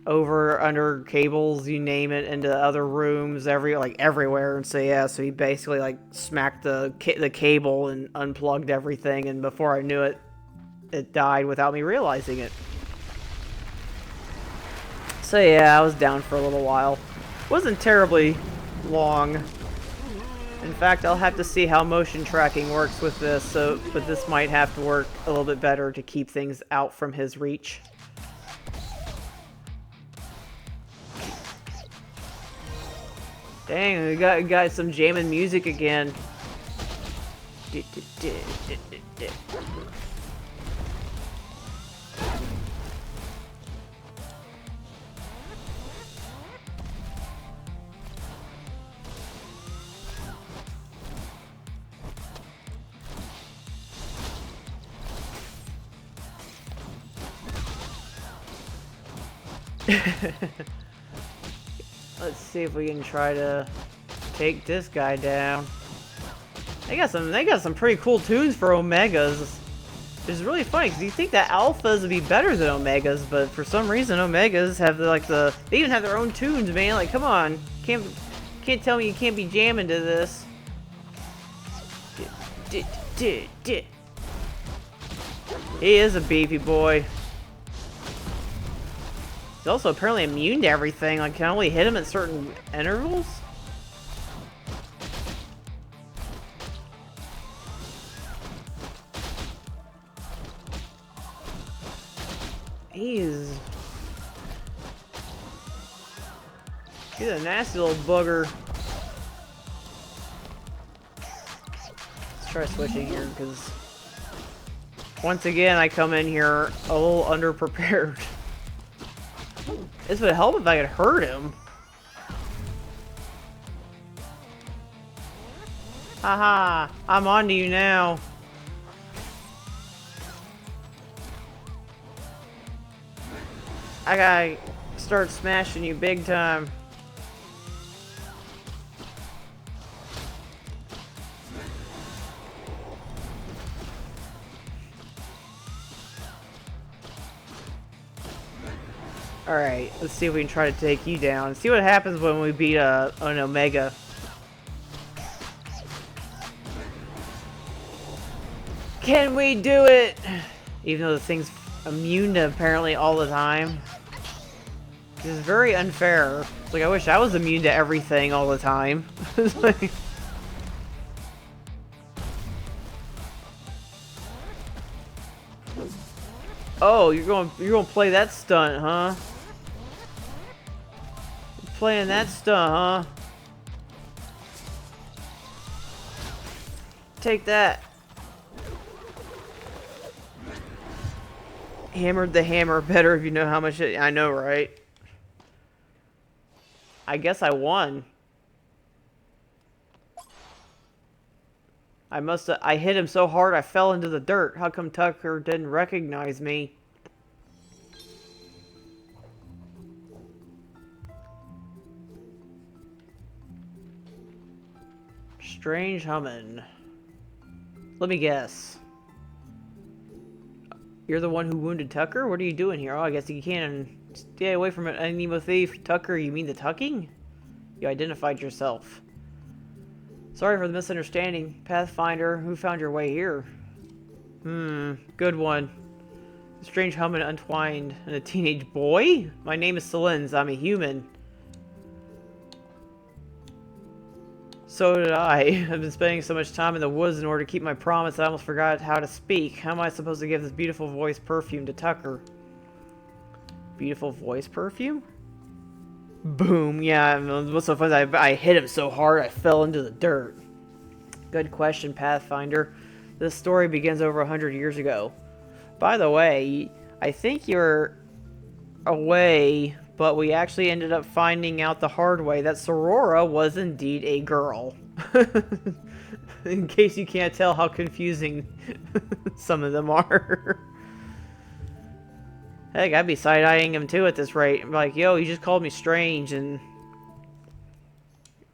Speaker 1: over, under cables, you name it, into other rooms, everywhere, and so yeah, so he basically like smacked the cable and unplugged everything, and before I knew it, it died without me realizing it. So yeah, I was down for a little while. Wasn't terribly long. In fact, I'll have to see how motion tracking works with this, but this might have to work a little bit better to keep things out from his reach. Dang, we got some jamming music again. Let's see if we can try to take this guy down. They got some pretty cool tunes for Omegas. It's really funny because you think that Alphas would be better than Omegas, but for some reason Omegas have they even have their own tunes, man. Like, come on, can't tell me you can't be jamming to this. He is a beefy boy. He's also apparently immune to everything. Like, can I only hit him at certain intervals? He's a nasty little booger. Let's try switching here, because once again I come in here a little underprepared. This would help if I could hurt him. Haha, I'm on to you now. I gotta start smashing you big time. Alright, let's see if we can try to take you down. See what happens when we beat an Omega. Can we do it? Even though the thing's immune to apparently all the time. This is very unfair. It's like, I wish I was immune to everything all the time. It's like... Oh, you're gonna play that stunt, huh? You're playing that stunt, huh? Take that. Hammered the hammer better if you know how much I know, right? I guess I won. I hit him so hard I fell into the dirt. How come Tucker didn't recognize me? Strange humming. Let me guess. You're the one who wounded Tucker? What are you doing here? Oh, I guess you can stay away from it, Aniimo thief. Tucker, you mean the tucking? You identified yourself. Sorry for the misunderstanding, Pathfinder. Who found your way here? Good one. Strange humming untwined and a teenage boy? My name is Selins. I'm a human. So did I. I've been spending so much time in the woods in order to keep my promise I almost forgot how to speak. How am I supposed to give this beautiful voice perfume to Tucker? Beautiful voice perfume? Boom. Yeah, what's so funny? I hit him so hard I fell into the dirt. Good question, Pathfinder. This story begins over 100 years ago. By the way, I think you're away, but we actually ended up finding out the hard way that Sorora was indeed a girl. In case you can't tell how confusing some of them are. Heck, I'd be side-eyeing him too at this rate. I'm like, yo, you just called me strange, and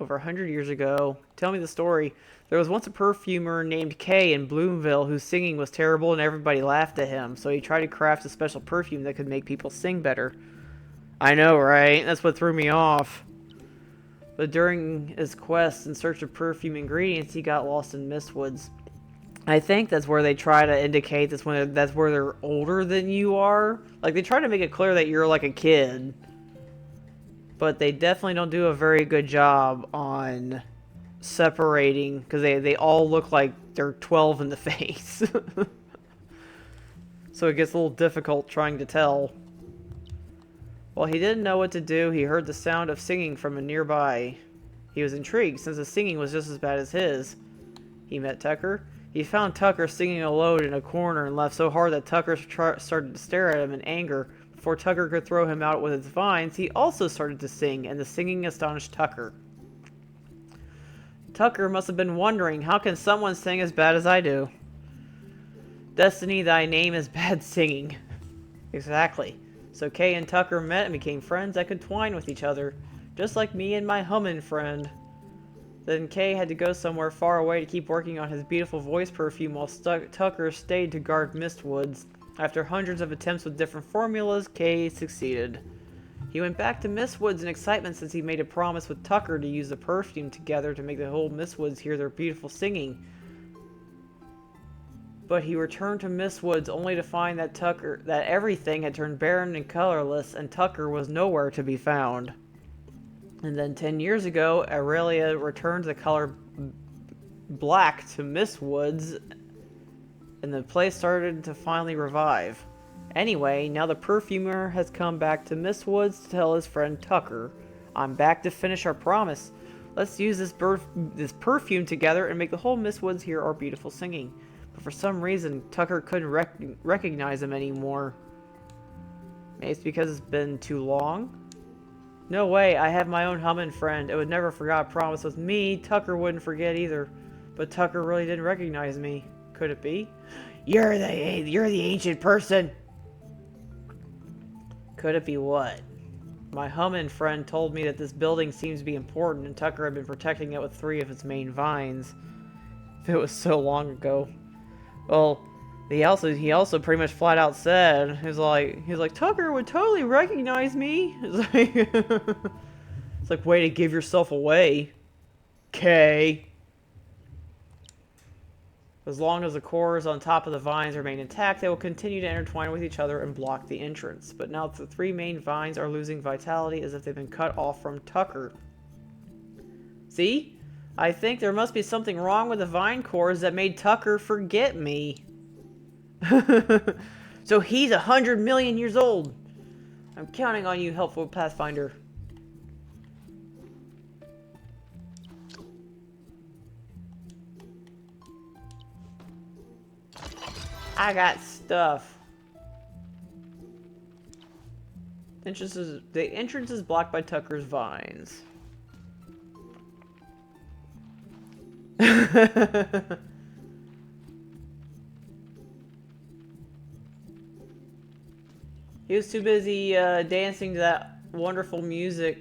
Speaker 1: over 100 years ago, tell me the story. There was once a perfumer named Kay in Bloomville whose singing was terrible and everybody laughed at him, so he tried to craft a special perfume that could make people sing better. I know, right? That's what threw me off. But during his quest in search of perfume ingredients, he got lost in Mistwoods. I think that's where they try to indicate that's where they're older than you are. Like, they try to make it clear that you're like a kid. But they definitely don't do a very good job on separating, because they all look like they're 12 in the face. So it gets a little difficult trying to tell. While he didn't know what to do, he heard the sound of singing from a nearby. He was intrigued, since the singing was just as bad as his. He met Tucker. He found Tucker singing alone in a corner and laughed so hard that Tucker started to stare at him in anger. Before Tucker could throw him out with his vines, he also started to sing, and the singing astonished Tucker. Tucker must have been wondering, how can someone sing as bad as I do? Destiny, thy name is bad singing. Exactly. So Kay and Tucker met and became friends that could twine with each other, just like me and my hummin' friend. Then Kay had to go somewhere far away to keep working on his beautiful voice perfume while Tucker stayed to guard Mistwoods. After hundreds of attempts with different formulas, Kay succeeded. He went back to Mistwoods in excitement since he made a promise with Tucker to use the perfume together to make the whole Mistwoods hear their beautiful singing. But he returned to Mistwoods only to find that everything had turned barren and colorless, and Tucker was nowhere to be found. And then 10 years ago, Aurelia returned the color black to Mistwoods, and the place started to finally revive. Anyway, now the perfumer has come back to Mistwoods to tell his friend Tucker, I'm back to finish our promise. Let's use this perfume together and make the whole Mistwoods hear our beautiful singing. But for some reason, Tucker couldn't recognize him anymore. Maybe it's because it's been too long? No way, I have my own hummin' friend. It would never forget a promise with me. Tucker wouldn't forget either. But Tucker really didn't recognize me. Could it be? You're the ancient person! Could it be what? My hummin' friend told me that this building seems to be important, and Tucker had been protecting it with 3 of its main vines. If it was so long ago. Well, he also pretty much flat out said, he's like, Tucker would totally recognize me. It's like, way to give yourself away. Okay. As long as the cores on top of the vines remain intact, they will continue to intertwine with each other and block the entrance. But now the 3 main vines are losing vitality as if they've been cut off from Tucker. See? I think there must be something wrong with the vine cores that made Tucker forget me. So he's 100 million years old. I'm counting on you, helpful Pathfinder. I got stuff. The entrance is blocked by Tucker's vines. He was too busy dancing to that wonderful music.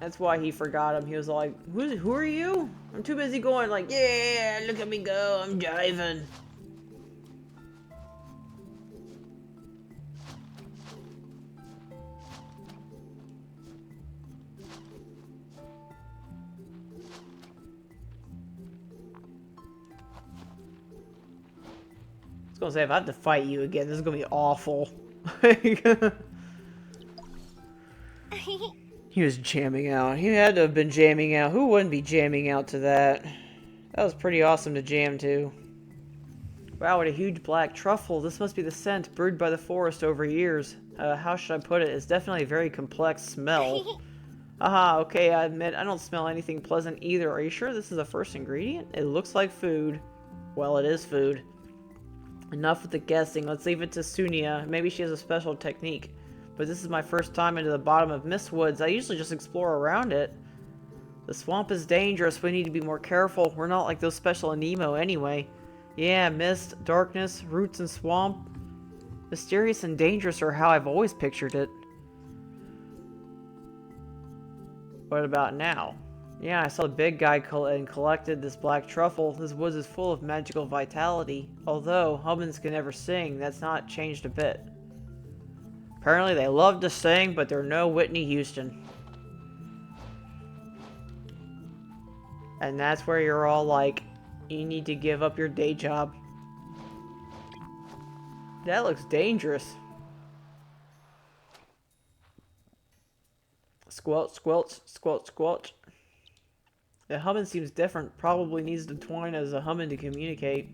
Speaker 1: That's why he forgot him. He was like, who are you? I'm too busy going like, yeah, look at me go, I'm jiving. I was gonna say, if I have to fight you again, this is gonna be awful. He was jamming out. He had to have been jamming out. Who wouldn't be jamming out to that? That was pretty awesome to jam to. Wow, what a huge black truffle. This must be the scent brewed by the forest over years. How should I put it? It's definitely a very complex smell. Aha, okay, I admit I don't smell anything pleasant either. Are you sure this is the first ingredient? It looks like food. Well, it is food. Enough with the guessing. Let's leave it to Sunia. Maybe she has a special technique. But this is my first time into the bottom of Mist Woods. I usually just explore around it. The swamp is dangerous. We need to be more careful. We're not like those special Aniimo anyway. Yeah, mist, darkness, roots and swamp. Mysterious and dangerous are how I've always pictured it. What about now? Yeah, I saw the big guy and collected this black truffle. This woods is full of magical vitality. Although humans can never sing, that's not changed a bit. Apparently they love to sing, but they're no Whitney Houston. And that's where you're all like, you need to give up your day job. That looks dangerous. Squelch, squelch, squelch, squelch. The humming seems different. Probably needs to twine as a humming to communicate.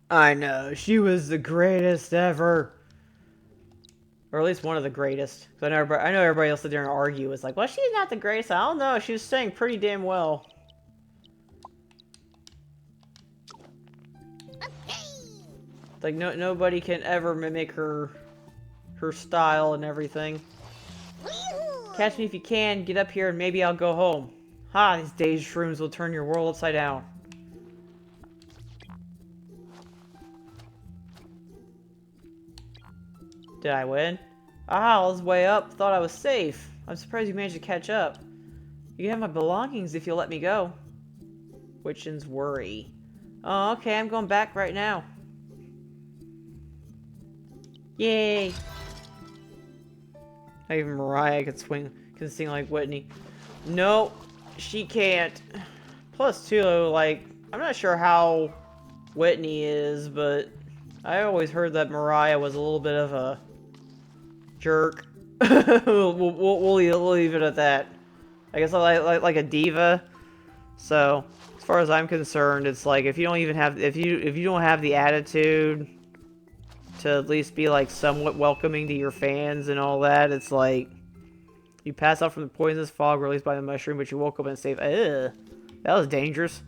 Speaker 1: I know, she was the greatest ever. Or at least one of the greatest. I know everybody else sit there and argue. It's like, well, she's not the greatest. I don't know. She was saying pretty damn well. Like, nobody can ever mimic her style and everything. Catch me if you can. Get up here and maybe I'll go home. Ha, these dazed shrooms will turn your world upside down. Did I win? Ah, I was way up. Thought I was safe. I'm surprised you managed to catch up. You can have my belongings if you'll let me go. Witchin's worry. Oh, okay, I'm going back right now. Yay! Not even Mariah can sing like Whitney. No, she can't. Plus, too, like, I'm not sure how Whitney is, but I always heard that Mariah was a little bit of a jerk. we'll leave it at that. I guess I like a diva. So, as far as I'm concerned, it's like if you don't even have if you don't have the attitude to at least be like somewhat welcoming to your fans and all that, it's like you pass out from the poisonous fog released by the mushroom, but you woke up and safe. Ugh, that was dangerous.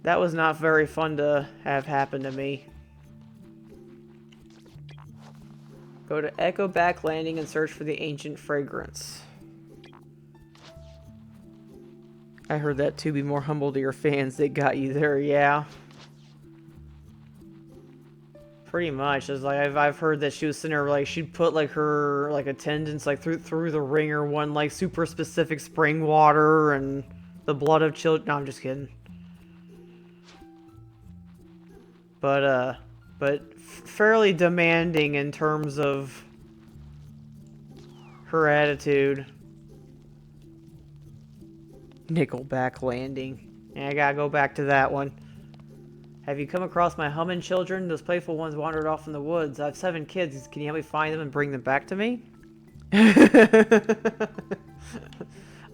Speaker 1: That was not very fun to have happen to me. Go to Echo Back Landing and search for the ancient fragrance. I heard that too. Be more humble to your fans. They got you there, yeah. Pretty much. It's like I've heard that she was sitting there like she'd put like her like attendants like through the ringer, one like super specific spring water and the blood of children. No, I'm just kidding. But fairly demanding in terms of her attitude. Nickelback Landing. Yeah, I gotta go back to that one. Have you come across my humming children? Those playful ones wandered off in the woods. I have 7 kids. Can you help me find them and bring them back to me?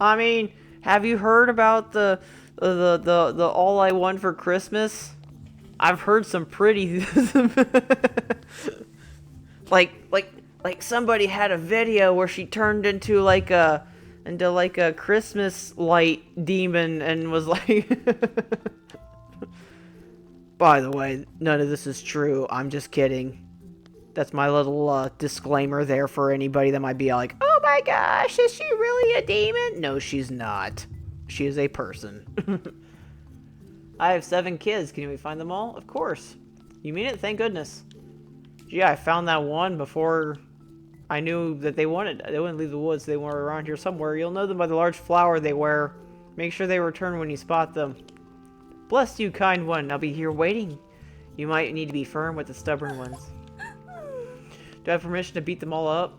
Speaker 1: I mean, have you heard about the All I Want for Christmas? I've heard some pretty like somebody had a video where she turned into like a Christmas light demon and was like By the way, none of this is true. I'm just kidding. That's my little disclaimer there for anybody that might be like, oh my gosh, is she really a demon? No, she's not. She is a person. I have 7 kids. Can we find them all? Of course. You mean it? Thank goodness. Gee, I found that one before I knew that they wouldn't leave the woods. They were around here somewhere. You'll know them by the large flower they wear. Make sure they return when you spot them. Bless you, kind one. I'll be here waiting. You might need to be firm with the stubborn ones. Do I have permission to beat them all up?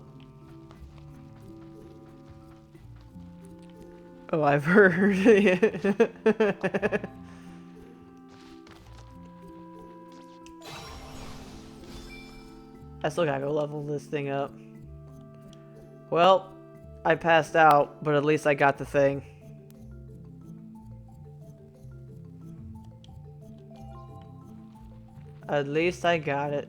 Speaker 1: Oh, I've heard. I still gotta go level this thing up. Well, I passed out, but at least I got the thing. At least I got it.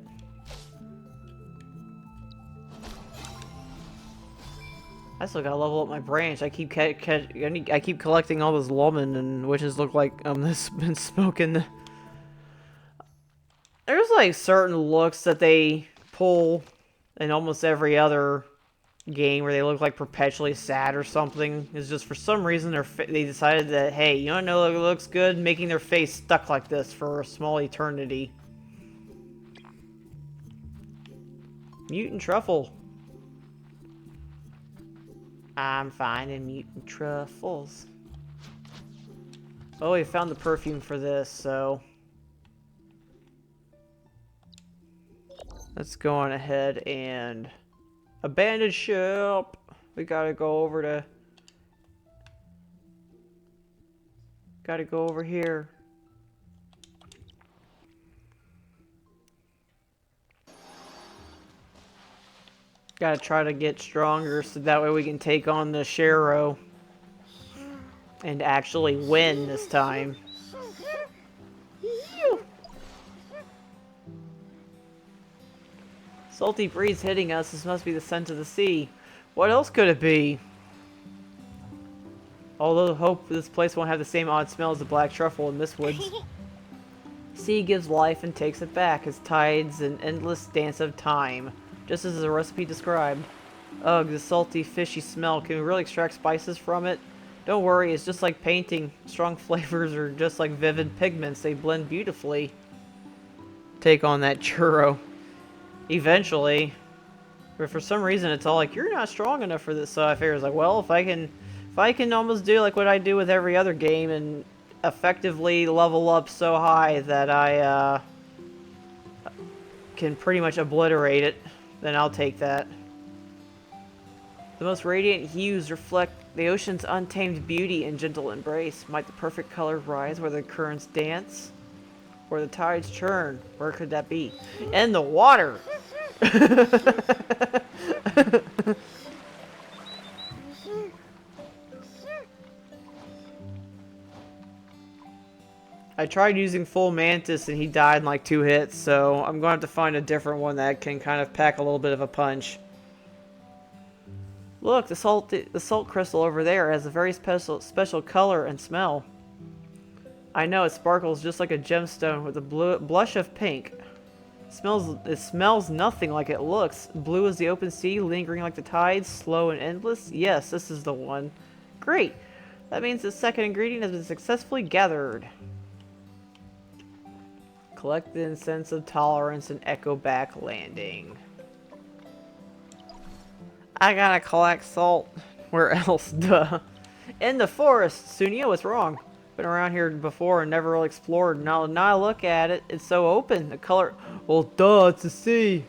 Speaker 1: I still gotta level up my branch. I keep collecting all this lemon, and witches look like this been smoking. There's like certain looks that they pull in almost every other game where they look like perpetually sad or something. It's just for some reason they decided that, hey, you don't know, it looks good making their face stuck like this for a small eternity. Mutant truffle. I'm finding mutant truffles. Oh, we found the perfume for this, so let's go on ahead and abandon ship. We gotta go over to... Gotta go over here. Gotta try to get stronger so that way we can take on the Shero and actually win this time. Salty breeze hitting us. This must be the scent of the sea. What else could it be? Although I hope this place won't have the same odd smell as the black truffle in Mistwoods. Sea gives life and takes it back as tides an endless dance of time. Just as the recipe described. Ugh, the salty, fishy smell. Can we really extract spices from it? Don't worry, it's just like painting. Strong flavors are just like vivid pigments. They blend beautifully. Take on that churro. Eventually. But for some reason, it's all like, you're not strong enough for this. So I figure, it's like, well, if I can almost do like what I do with every other game and effectively level up so high that I can pretty much obliterate it, then I'll take that. The most radiant hues reflect the ocean's untamed beauty and gentle embrace. Might the perfect color rise where the currents dance? Where the tides churn? Where could that be? In the water! I tried using full Mantis and he died in like 2 hits, so I'm going to have to find a different one that can kind of pack a little bit of a punch. Look, the salt crystal over there has a very special color and smell. I know, it sparkles just like a gemstone with a blush of pink. It smells nothing like it looks. Blue as the open sea, lingering like the tides, slow and endless. Yes, this is the one. Great! That means the second ingredient has been successfully gathered. Collect the incense of tolerance and echo back landing. I gotta collect salt. Where else? Duh. In the forest. Sunio, what's wrong? Been around here before and never really explored. Now I look at it, it's so open. The color... Well, duh, it's the sea.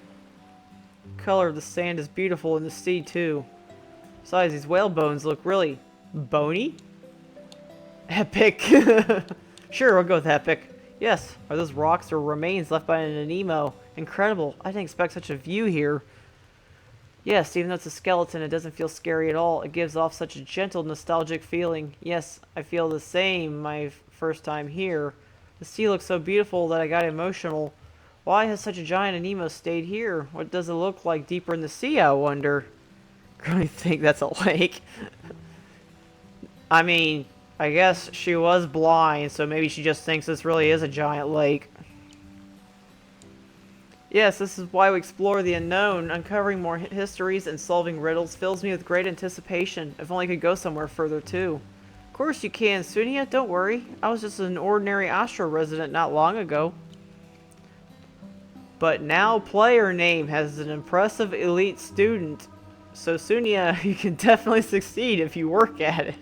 Speaker 1: The color of the sand is beautiful in the sea, too. Besides, these whale bones look really... bony? Epic. Sure, we'll go with epic. Yes, are those rocks or remains left by an Aniimo? Incredible. I didn't expect such a view here. Yes, even though it's a skeleton, it doesn't feel scary at all. It gives off such a gentle, nostalgic feeling. Yes, I feel the same my first time here. The sea looks so beautiful that I got emotional. Why has such a giant Aniimo stayed here? What does it look like deeper in the sea, I wonder? I think that's a lake. I mean... I guess she was blind, so maybe she just thinks this really is a giant lake. Yes, this is why we explore the unknown. Uncovering more histories and solving riddles fills me with great anticipation. If only I could go somewhere further, too. Of course you can, Sunia. Don't worry. I was just an ordinary Astro resident not long ago. But now player name has an impressive elite student. So Sunia, you can definitely succeed if you work at it.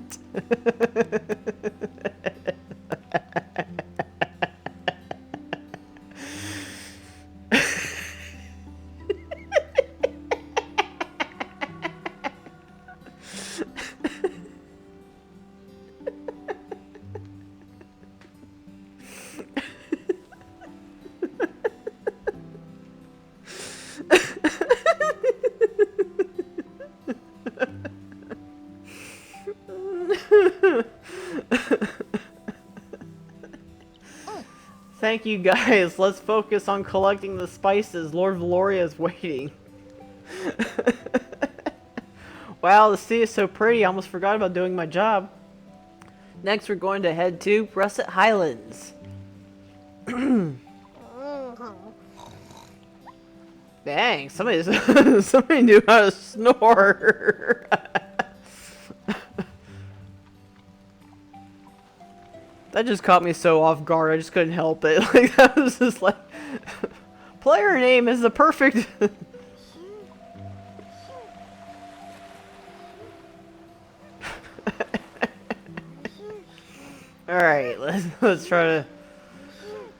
Speaker 1: Thank you guys. Let's focus on collecting the spices. Lord Valoria is waiting. Wow, the sea is so pretty. I almost forgot about doing my job. Next, we're going to head to Russet Highlands. Dang, somebody knew how to snore. That just caught me so off guard. I just couldn't help it. Like that was just like player name is the perfect. All right, let's try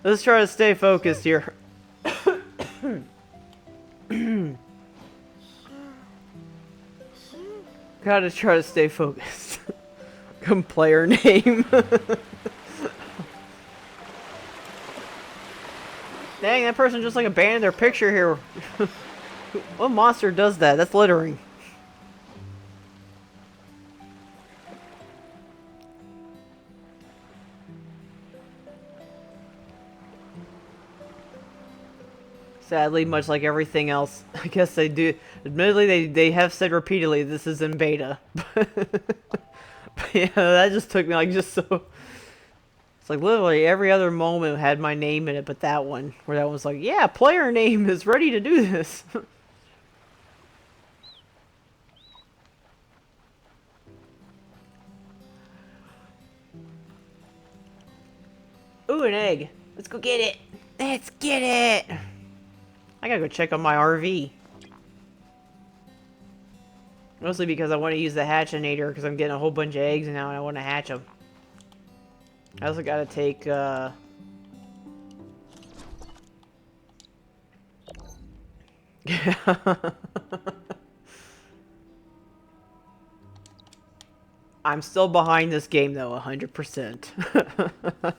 Speaker 1: to stay focused here. Gotta try to stay focused. Come player name. Dang, that person just like abandoned their picture here. What monster does that? That's littering. Sadly, much like everything else, I guess they do. Admittedly, they have said repeatedly this is in beta. But yeah, that just took me like just so. It's like literally every other moment had my name in it, but that one, where that was like, yeah, player name is ready to do this. Ooh, an egg. Let's go get it. Let's get it. I gotta go check on my RV. Mostly because I want to use the hatchinator because I'm getting a whole bunch of eggs now and I want to hatch them. I also gotta take, I'm still behind this game though, 100%.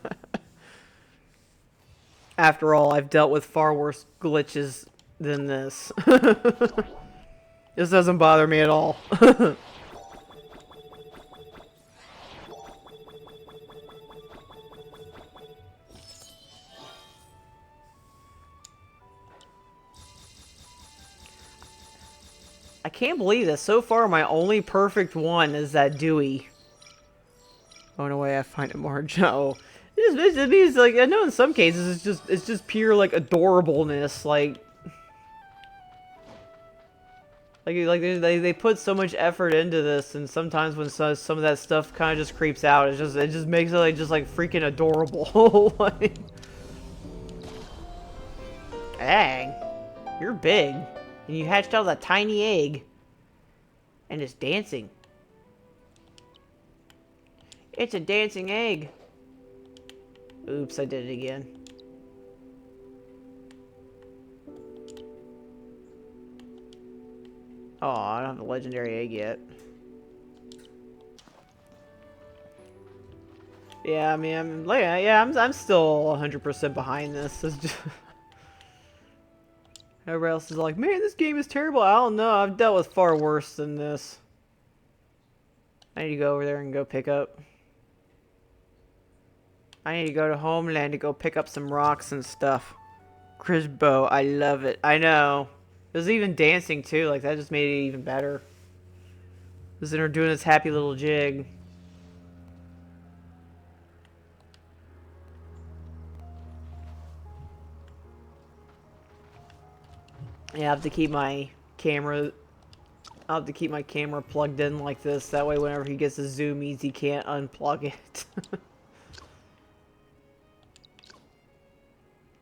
Speaker 1: After all, I've dealt with far worse glitches than this. This doesn't bother me at all. I can't believe this. So far, my only perfect one is that Dewey. Oh, in a way, I find it more Joe. It means like I know in some cases it's just pure like adorableness. Like they put so much effort into this, and sometimes when some of that stuff kind of just creeps out, it just makes it like just like freaking adorable. Like, dang, you're big. And you hatched out that tiny egg. And it's dancing. It's a dancing egg. Oops, I did it again. Oh, I don't have a legendary egg yet. Yeah, I mean, I'm still 100% behind this. It's just everybody else is like, man, this game is terrible. I don't know. I've dealt with far worse than this. I need to go over there and go pick up. I need to go to Homeland to go pick up some rocks and stuff. Crisbo, I love it. I know. There's even dancing too. Like, that just made it even better. Because they're doing this happy little jig. Yeah, I have to keep my camera. I'll have to keep my camera plugged in like this. That way, whenever he gets the zoomies, he can't unplug it.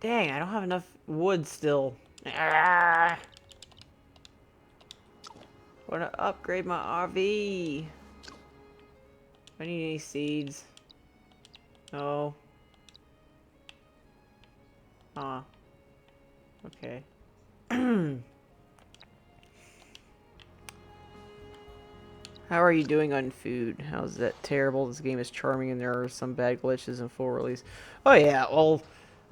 Speaker 1: Dang, I don't have enough wood still. Ah, wanna upgrade my RV. I need any seeds. No. Huh. Okay. How are you doing on food? How's that terrible? This game is charming and there are some bad glitches in full release. Oh yeah, well,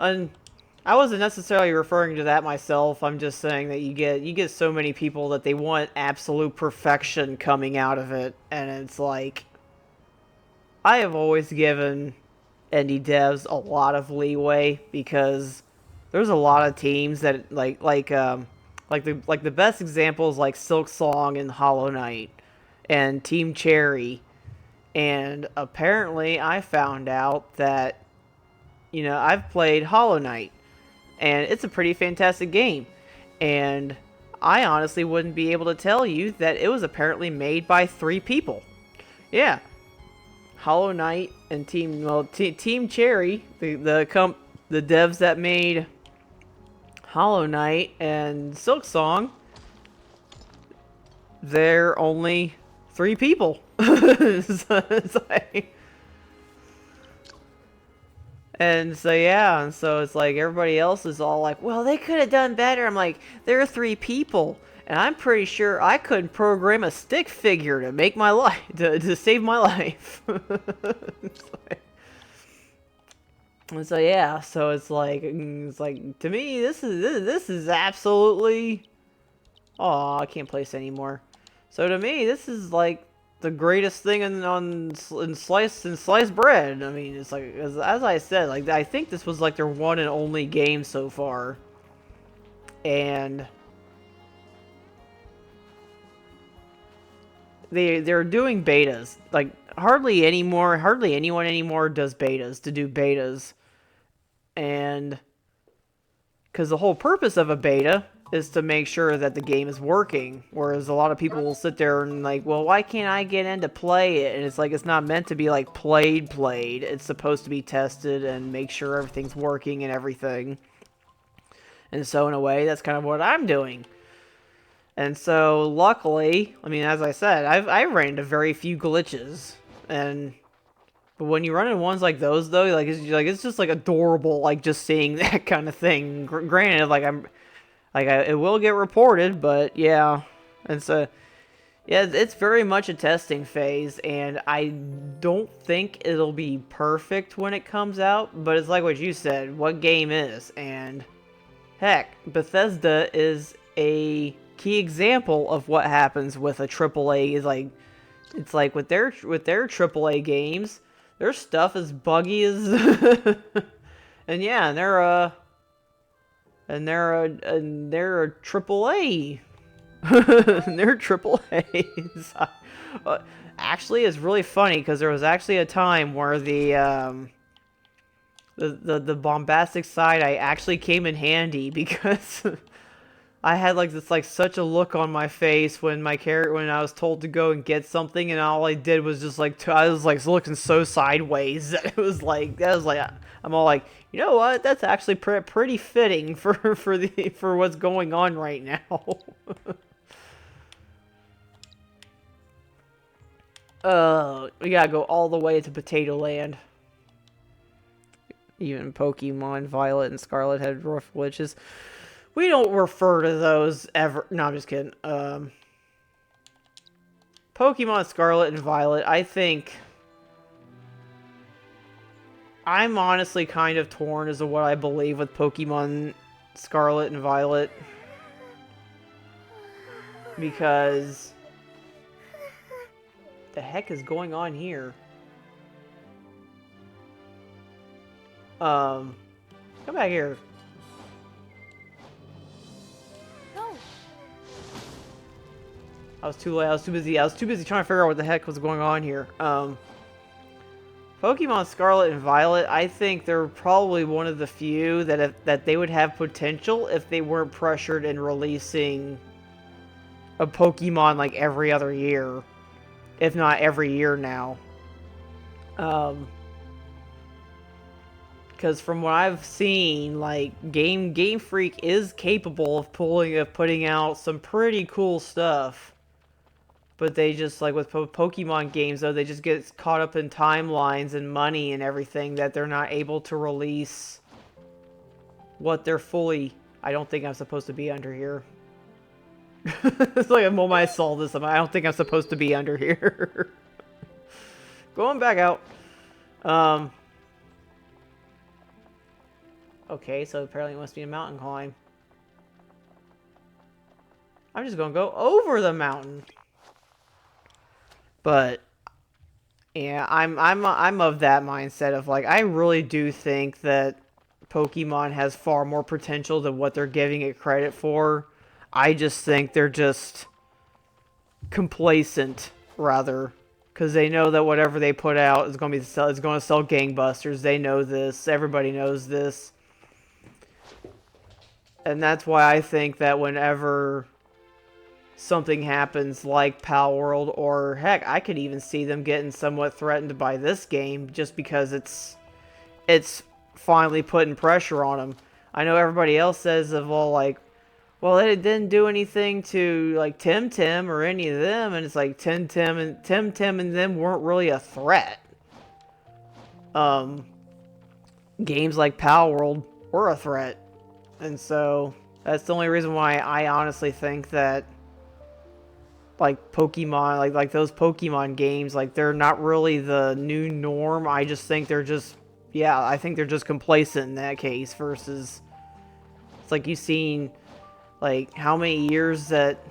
Speaker 1: I wasn't necessarily referring to that myself. I'm just saying that you get so many people that they want absolute perfection coming out of it, and it's like I have always given indie devs a lot of leeway because there's a lot of teams that like the best examples like Silk Song and Hollow Knight and Team Cherry. And apparently I found out that I've played Hollow Knight and it's a pretty fantastic game. And I honestly wouldn't be able to tell you that it was apparently made by 3 people. Yeah, Hollow Knight and Team Cherry, the devs that made Hollow Knight and Silk Song, they're only 3 people. So it's like, and so yeah, and so it's like everybody else is all like, well, they could have done better. I'm like, there are 3 people, and I'm pretty sure I couldn't program a stick figure to make my life to save my life. And so yeah, so it's like to me this is absolutely, oh, I can't place anymore. So to me this is like the greatest thing in sliced bread. I mean, it's like as I said, like I think this was like their one and only game so far, and they're doing betas. Like hardly anyone anymore does betas to do betas, and because the whole purpose of a beta is to make sure that the game is working. Whereas a lot of people will sit there and like, well, why can't I get in to play it? And it's like, it's not meant to be like played. It's supposed to be tested and make sure everything's working and everything. And so in a way, that's kind of what I'm doing. And so luckily, I mean, as I said, I ran into very few glitches. But when you run into ones like those, though, it's just like adorable, like just seeing that kind of thing. Granted, it will get reported, but yeah. And so, yeah, it's very much a testing phase, and I don't think it'll be perfect when it comes out, but it's like what you said, what game is? And heck, Bethesda is a key example of what happens with a AAA. It's like with their AAA games, their stuff is buggy as and yeah, they're a triple A. They're triple A's. Actually, it's really funny because there was actually a time where the bombastic side I actually came in handy because I had like this like such a look on my face when when I was told to go and get something, and all I did was just like I was like looking so sideways that it was like I'm all like, you know what? That's actually pretty fitting for what's going on right now. We gotta go all the way to Potato Land. Even Pokemon Violet and Scarlet had rough glitches. We don't refer to those ever. No, I'm just kidding. Pokemon Scarlet and Violet, I think I'm honestly kind of torn as to what I believe with Pokemon Scarlet and Violet. Because the heck is going on here? Come back here. I was too late. I was too busy. I was too busy trying to figure out what the heck was going on here. Pokemon Scarlet and Violet, I think they're probably one of the few that they would have potential if they weren't pressured in releasing a Pokemon like every other year, if not every year now. Because because from what I've seen, like Game Freak is capable of putting out some pretty cool stuff. But they just, like with Pokemon games, though, they just get caught up in timelines and money and everything that they're not able to release what they're fully... I don't think I'm supposed to be under here. It's like the moment I saw this, I don't think I'm supposed to be under here. Going back out. Okay, so apparently it must be a mountain climb. I'm just gonna go over the mountain. But yeah, I'm of that mindset of like I really do think that Pokemon has far more potential than what they're giving it credit for. I just think they're just complacent, rather, because they know that whatever they put out is going to sell gangbusters. They know this. Everybody knows this, and that's why I think that whenever something happens like Pal World, or heck, I could even see them getting somewhat threatened by this game just because it's finally putting pressure on them. I know everybody else says of all like, well, it didn't do anything to like Tim or any of them, and it's like Tim and them weren't really a threat. Games like Pal World were a threat, and so that's the only reason why I honestly think that like Pokemon, like those Pokemon games, like they're not really the new norm. I just think they're just, yeah, I think they're just complacent in that case versus, it's like you've seen like how many years that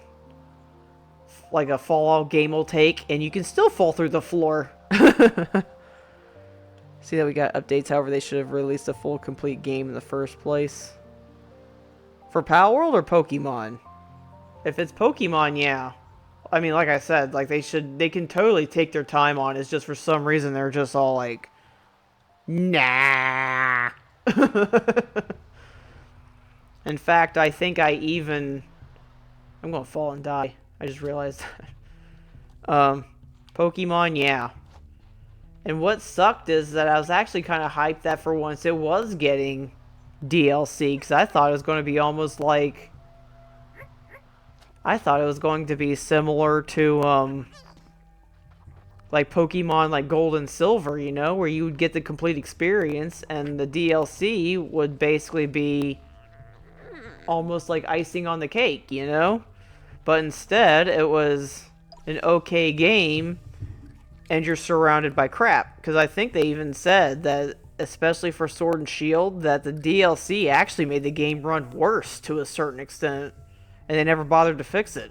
Speaker 1: like a Fallout game will take and you can still fall through the floor. See that we got updates, however they should have released a full complete game in the first place. For Pal World or Pokemon? If it's Pokemon, yeah. I mean, like I said, like they can totally take their time on it. It's just for some reason they're just all like, nah. In fact, I think I'm gonna fall and die. I just realized that. Pokemon, yeah. And what sucked is that I was actually kind of hyped that for once it was getting DLC, because I thought it was going to be almost like, I thought it was going to be similar to, like Pokemon like Gold and Silver, you know, where you would get the complete experience, and the DLC would basically be almost like icing on the cake, you know? But instead, it was an okay game, and you're surrounded by crap. Because I think they even said that, especially for Sword and Shield, that the DLC actually made the game run worse to a certain extent. And they never bothered to fix it.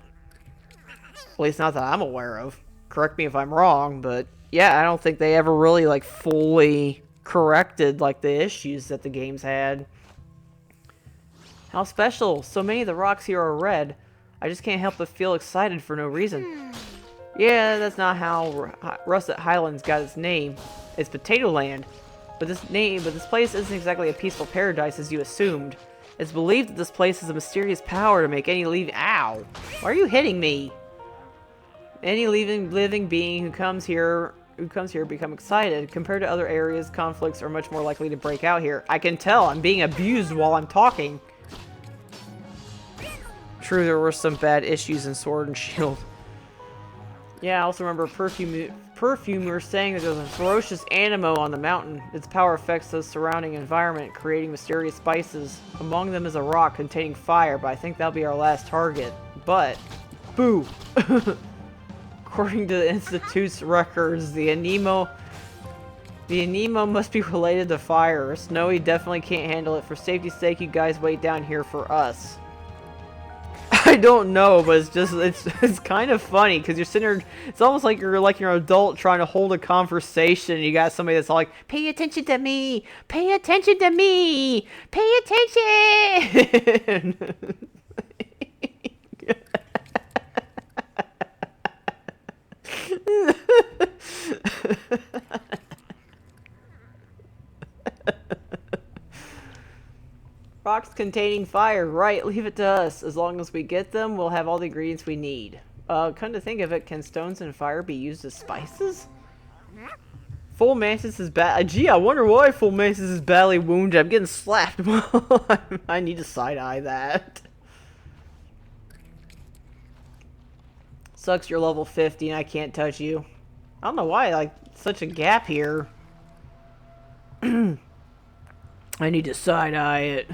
Speaker 1: At least not that I'm aware of. Correct me if I'm wrong, but yeah, I don't think they ever really like fully corrected like the issues that the games had. How special! So many of the rocks here are red. I just can't help but feel excited for no reason. Yeah, that's not how Russet Highlands got its name. It's Potato Land. But this place isn't exactly a peaceful paradise as you assumed. It's believed that this place has a mysterious power to make any Ow! Why are you hitting me? Any living being who comes here become excited. Compared to other areas, conflicts are much more likely to break out here. I can tell. I'm being abused while I'm talking. True, there were some bad issues in Sword and Shield. Yeah, I also remember Perfumer saying that there's a ferocious Aniimo on the mountain. Its power affects the surrounding environment, creating mysterious spices. Among them is a rock containing fire, but I think that'll be our last target. But, boo! According to the Institute's records, the Aniimo must be related to fire. Snowy definitely can't handle it. For safety's sake, you guys wait down here for us. I don't know, but it's kind of funny because you're sitting there. It's almost like you're an adult trying to hold a conversation. And you got somebody that's all like, "Pay attention to me! Pay attention to me! Pay attention!" Rocks containing fire, right, leave it to us. As long as we get them, we'll have all the ingredients we need. Come to think of it, can stones and fire be used as spices? Full Mantis is bad. Gee, I wonder why Full Mantis is badly wounded. I'm getting slapped. I need to side-eye that. Sucks you're level 50 and I can't touch you. I don't know why, like, such a gap here. I need to side-eye it.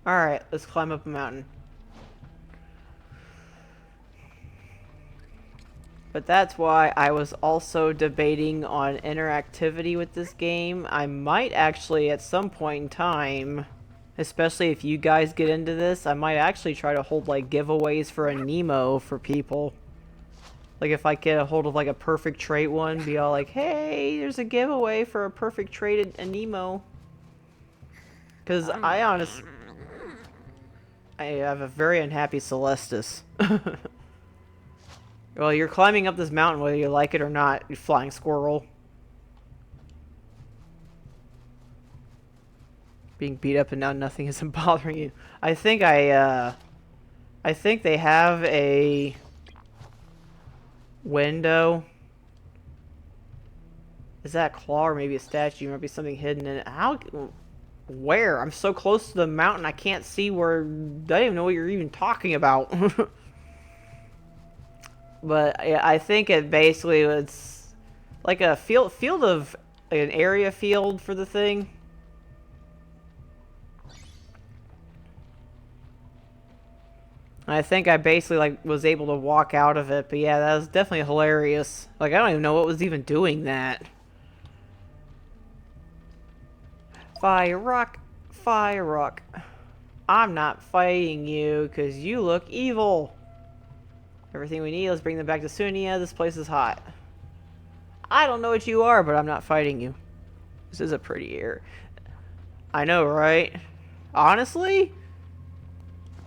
Speaker 1: Alright, let's climb up a mountain. But that's why I was also debating on interactivity with this game. I might actually, at some point in time, especially if you guys get into this, I might actually try to hold, like, giveaways for Aniimo for people. Like, if I get a hold of, like, a perfect trait one, be all like, hey, there's a giveaway for a perfect trait Aniimo. Because I honestly... I have a very unhappy Celestis. Well, you're climbing up this mountain whether you like it or not, you flying squirrel. Being beat up and now nothing isn't bothering you. I think they have a window. Is that a claw or maybe a statue? Might be something hidden in it. How? Where? I'm so close to the mountain I can't see where... I don't even know what you're even talking about. But yeah, I think it basically it's like a field of like an area field for the thing. I think I basically like was able to walk out of it, but yeah, that was definitely hilarious. Like I don't even know what was even doing that. Fire rock, fire rock. I'm not fighting you because you look evil. Everything we need, let's bring them back to Sunia. This place is hot. I don't know what you are, but I'm not fighting you. This is a pretty area. I know, right? Honestly,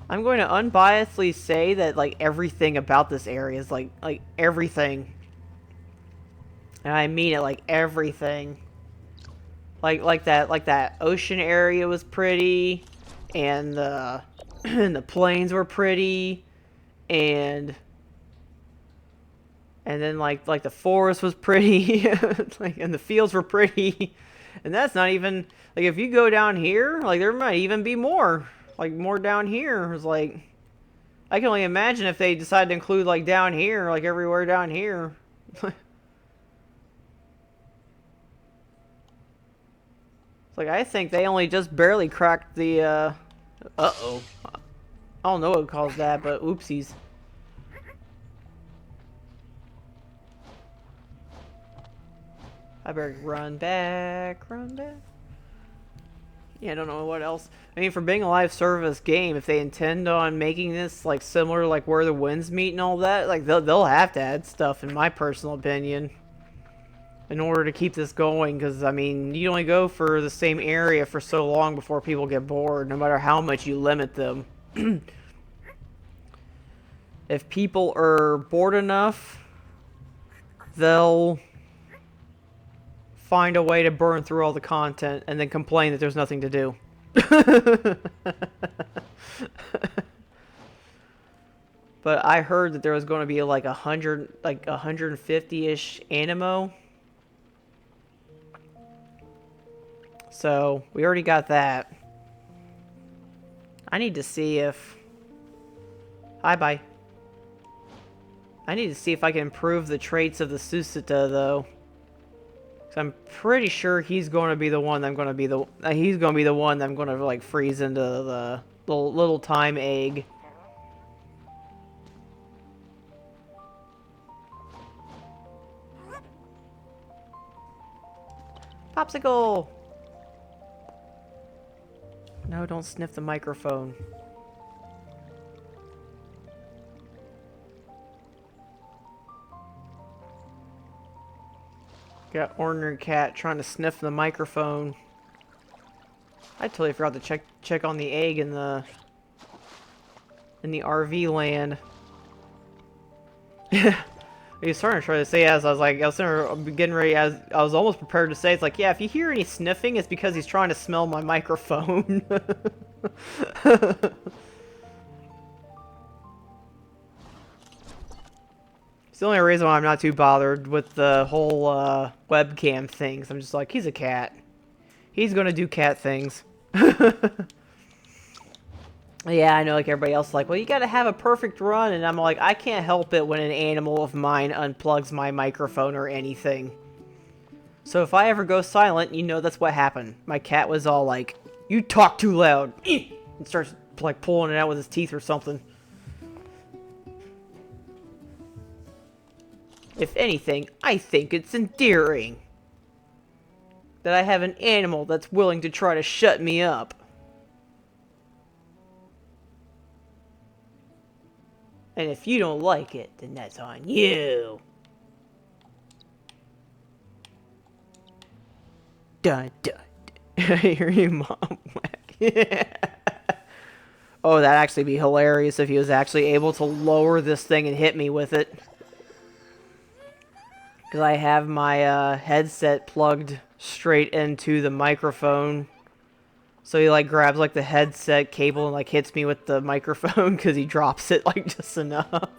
Speaker 1: I'm going to unbiasedly say that like everything about this area is like everything. And I mean it, like everything. Like that ocean area was pretty, and the and the plains were pretty, and then like the forest was pretty, like, and the fields were pretty, and that's not even like if you go down here, like there might even be more, like more down here. It's like I can only imagine if they decide to include like down here, like everywhere down here. Like, I think they only just barely cracked the, uh-oh. I don't know what caused that, but oopsies. I better run back, run back. Yeah, I don't know what else. I mean, for being a live service game, if they intend on making this, like, similar, like, Where the Winds Meet and all that, like, they'll have to add stuff, in my personal opinion, in order to keep this going, because, I mean, you only go for the same area for so long before people get bored, no matter how much you limit them. If people are bored enough, they'll find a way to burn through all the content and then complain that there's nothing to do. But I heard that there was going to be like 150-ish Aniimo. So, we already got that. I need to see if... Hi, bye. I need to see if I can improve the traits of the Susita, though. Because I'm pretty sure he's going to be the one I'm going to be the... he's going to be the one that I'm going to, like, freeze into the little time egg. Popsicle! No, don't sniff the microphone. Got ornery cat trying to sniff the microphone. I totally forgot to check on the egg in the RV land. He's starting to try to say as I was getting ready as I was almost prepared to say it's like, yeah, if you hear any sniffing, it's because he's trying to smell my microphone. It's the only reason why I'm not too bothered with the whole webcam things. I'm just like, he's a cat. He's gonna do cat things. Yeah, I know, like, everybody else is like, well, you gotta have a perfect run, and I'm like, I can't help it when an animal of mine unplugs my microphone or anything. So if I ever go silent, you know that's what happened. My cat was all like, you talk too loud, and starts, like, pulling it out with his teeth or something. If anything, I think it's endearing that I have an animal that's willing to try to shut me up. And if you don't like it, then that's on you. Dun dun. I hear you, Mom. Yeah. Oh, that'd actually be hilarious if he was actually able to lower this thing and hit me with it. Because I have my headset plugged straight into the microphone. So he, like, grabs, like, the headset cable and, like, hits me with the microphone because he drops it, like, just enough.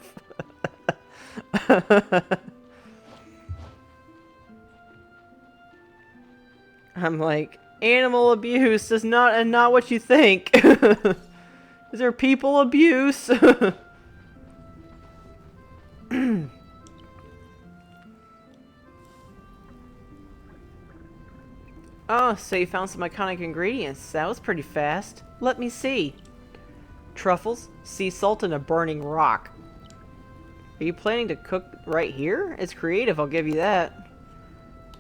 Speaker 1: I'm like, animal abuse is not what you think. Is there people abuse? Oh, so you found some iconic ingredients. That was pretty fast. Let me see. Truffles, sea salt, and a burning rock. Are you planning to cook right here? It's creative, I'll give you that.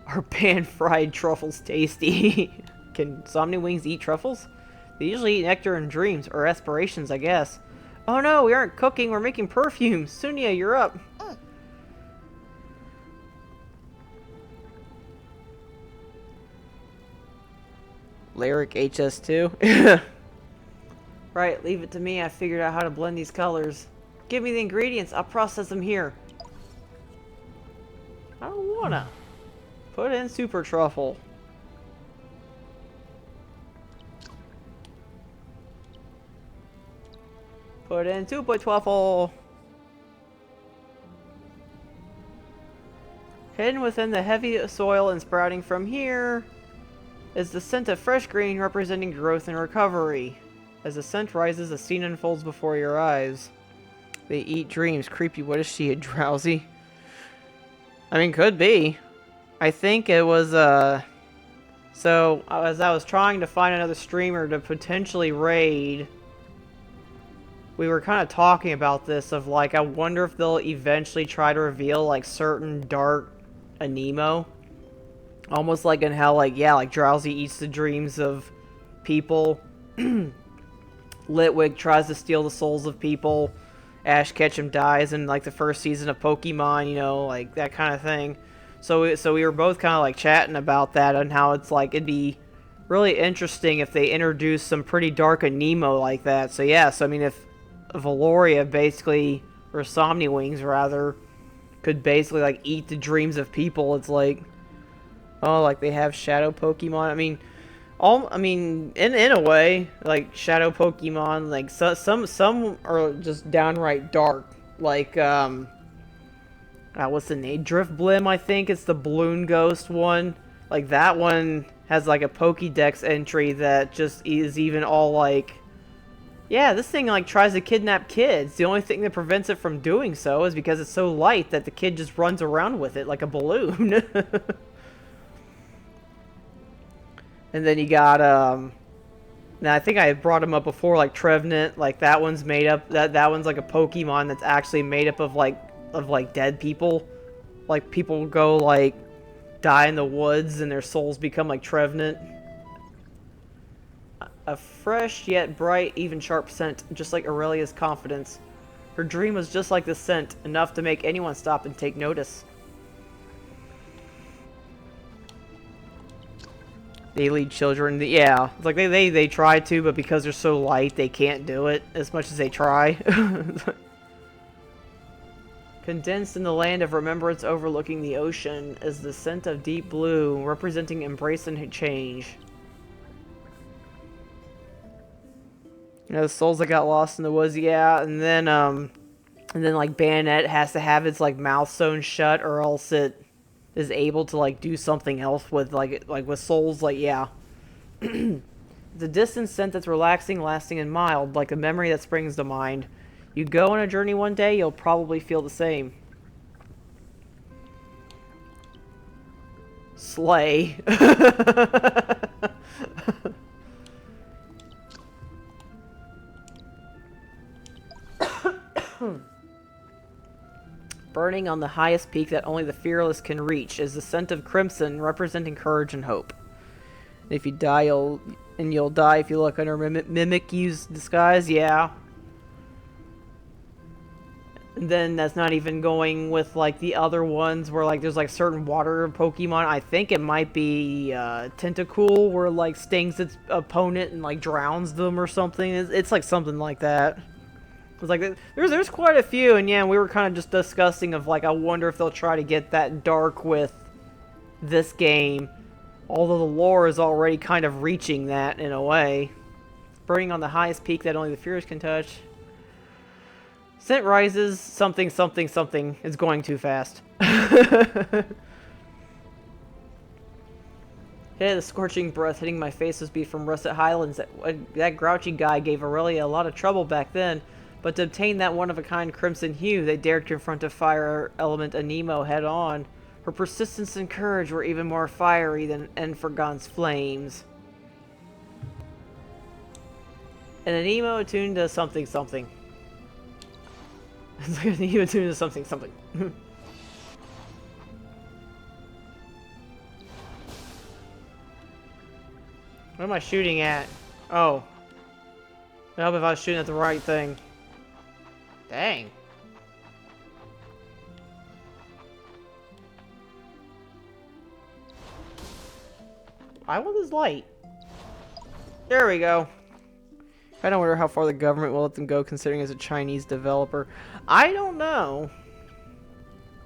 Speaker 1: Are pan-fried truffles tasty? Can Somni Wings eat truffles? They usually eat nectar and dreams, or aspirations, I guess. Oh no, we aren't cooking, we're making perfume. Sunia, you're up. Lyric HS2. Right, leave it to me. I figured out how to blend these colors. Give me the ingredients. I'll process them here. I don't wanna. Put in super truffle. Put in super truffle. Hidden within the heavy soil and sprouting from here is the scent of fresh green representing growth and recovery. As the scent rises, the scene unfolds before your eyes. They eat dreams. Creepy. What is she, a drowsy? I mean, could be. I think it was, so, as I was trying to find another streamer to potentially raid, we were kind of talking about this of, like, I wonder if they'll eventually try to reveal, like, certain dark Aniimo. Almost like in how, like, yeah, like, Drowsy eats the dreams of people. Litwig tries to steal the souls of people. Ash Ketchum dies in, like, the first season of Pokemon, you know, like, that kind of thing. So we were both kind of, like, chatting about that and how it's, like, it'd be really interesting if they introduced some pretty dark Aniimo like that. So, yeah, so, I mean, if Valoria basically, or Somni Wings, rather, could basically, like, eat the dreams of people, it's like, oh, like, they have shadow Pokemon. I mean, in a way, like, shadow Pokemon, like, some are just downright dark. Like, what's the name? Driftblim, I think. It's the Balloon Ghost one. Like, that one has, like, a Pokédex entry that just is even all, like, yeah, this thing, like, tries to kidnap kids. The only thing that prevents it from doing so is because it's so light that the kid just runs around with it like a balloon. And then you got, now I think I brought him up before, like, Trevenant, like, that one's made up, that one's, like, a Pokemon that's actually made up of, like, dead people. Like, people go, like, die in the woods and their souls become, like, Trevenant. A fresh, yet bright, even sharp scent, just like Aurelia's confidence. Her dream was just like the scent, enough to make anyone stop and take notice. They lead children. Yeah, it's like they try to, but because they're so light, they can't do it as much as they try. Condensed in the land of remembrance overlooking the ocean is the scent of deep blue, representing embrace and change. You know, the souls that got lost in the woods, yeah, and then like Bayonet has to have its like mouth sewn shut, or else it is able to like do something else with like with souls, like yeah. The distant scent that's relaxing, lasting, and mild, like a memory that springs to mind. You go on a journey one day, you'll probably feel the same. Slay. Burning on the highest peak that only the fearless can reach is the scent of crimson, representing courage and hope. If you die, you'll die if you look under mimic use disguise, yeah. And then that's not even going with like the other ones where like there's like certain water Pokemon. I think it might be Tentacool, where like stings its opponent and like drowns them or something. It's like something like that. It's like there's quite a few, and yeah, we were kind of just discussing of like I wonder if they'll try to get that dark with this game, although the lore is already kind of reaching that in a way. Burning on the highest peak that only the fierce can touch. Scent rises, something, something, something is going too fast. Hey, the scorching breath hitting my face must be from Russet Highlands. That grouchy guy gave Aurelia a lot of trouble back then, but to obtain that one-of-a-kind crimson hue, they dared confront a fire element Aniimo head-on. Her persistence and courage were even more fiery than Enfergon's flames. And Aniimo attuned to something, something. It's like Aniimo attuned to something, something. What am I shooting at? Oh. I hope if I was shooting at the right thing. Dang. I want this light. There we go. I don't wonder how far the government will let them go, considering it's a Chinese developer. I don't know.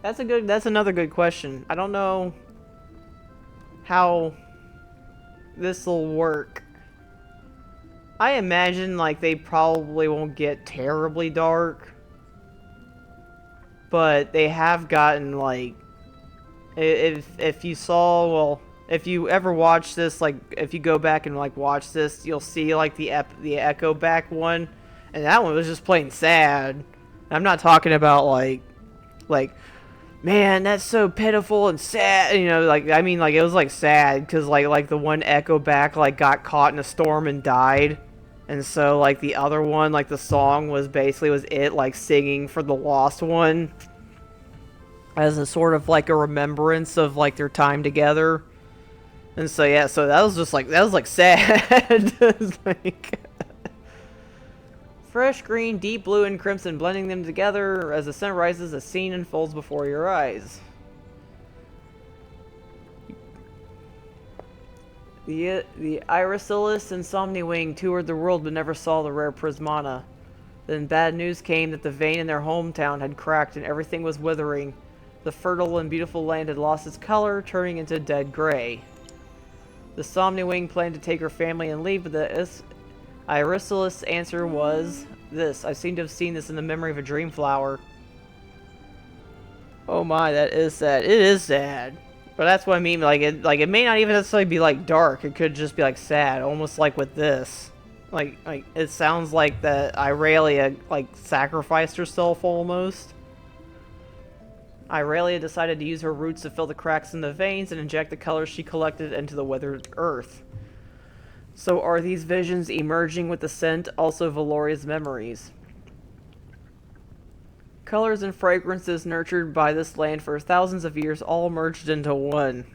Speaker 1: That's another good question. I don't know how this will work. I imagine like they probably won't get terribly dark, but they have gotten like if you saw, well, if you ever watch this, like if you go back and like watch this, you'll see like the Echo Back one, and that one was just plain sad. I'm not talking about like man, that's so pitiful and sad, you know, like I mean like it was like sad because like the one Echo Back like got caught in a storm and died. And so like the other one, like the song was it like singing for the lost one as a sort of like a remembrance of like their time together. And so yeah, so that was sad. It was like fresh green, deep blue, and crimson, blending them together as the sun rises, a scene unfolds before your eyes. The Irisalis and Somniwing toured the world but never saw the rare Prismana. Then bad news came that the vein in their hometown had cracked and everything was withering. The fertile and beautiful land had lost its color, turning into dead gray. The Somniwing planned to take her family and leave, but the Irisalis' answer was this. I seem to have seen this in the memory of a dream flower. Oh my, that is sad. It is sad. But that's what I mean, like it may not even necessarily be like dark. It could just be like sad, almost like with this. Like it sounds like that Irelia like sacrificed herself almost. Irelia decided to use her roots to fill the cracks in the veins and inject the colors she collected into the withered earth. So are these visions emerging with the scent also Valoria's memories? Colors and fragrances nurtured by this land for thousands of years all merged into one.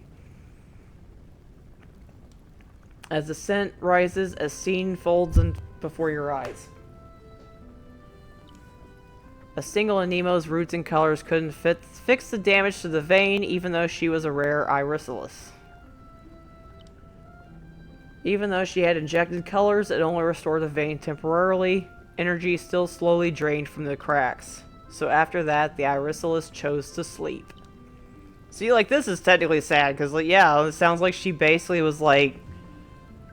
Speaker 1: As the scent rises, a scene folds before your eyes. A single Aniimo's roots and colors couldn't fix the damage to the vein, even though she was a rare Irisalis. Even though she had injected colors, it only restored the vein temporarily. Energy still slowly drained from the cracks. So after that, the Irisalis chose to sleep. See, like, this is technically sad, because, like, yeah, it sounds like she basically was, like,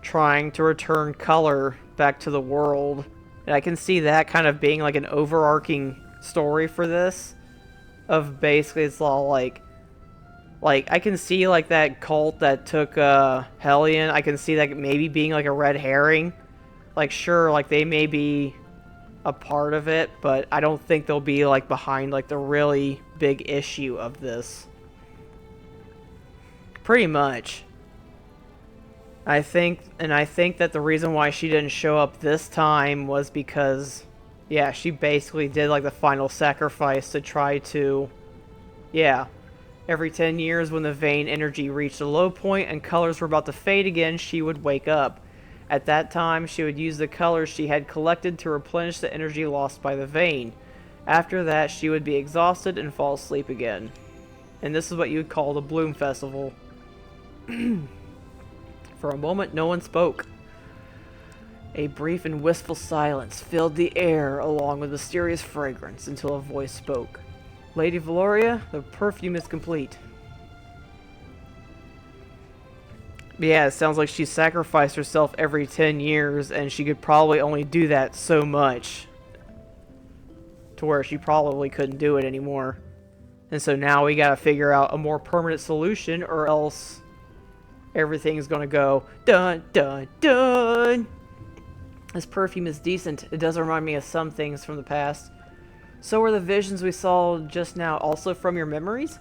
Speaker 1: trying to return color back to the world. And I can see that kind of being, like, an overarching story for this. Of basically, it's all, like, I can see, like, that cult that took, Hellion. I can see that maybe being, like, a red herring. Like, sure, like, they may be a part of it, but I don't think they'll be, like, behind, like, the really big issue of this. Pretty much. I think that the reason why she didn't show up this time was because, yeah, she basically did, like, the final sacrifice to try to, yeah. Every 10 years when the vein energy reached a low point and colors were about to fade again, she would wake up. At that time, she would use the colors she had collected to replenish the energy lost by the vein. After that, she would be exhausted and fall asleep again. And this is what you would call the Bloom Festival. For a moment, no one spoke. A brief and wistful silence filled the air along with mysterious fragrance until a voice spoke. Lady Valoria, the perfume is complete. Yeah, it sounds like she sacrificed herself every 10 years, and she could probably only do that so much. To where she probably couldn't do it anymore. And so now we gotta figure out a more permanent solution, or else everything's gonna go dun dun dun. This perfume is decent. It does remind me of some things from the past. So were the visions we saw just now also from your memories?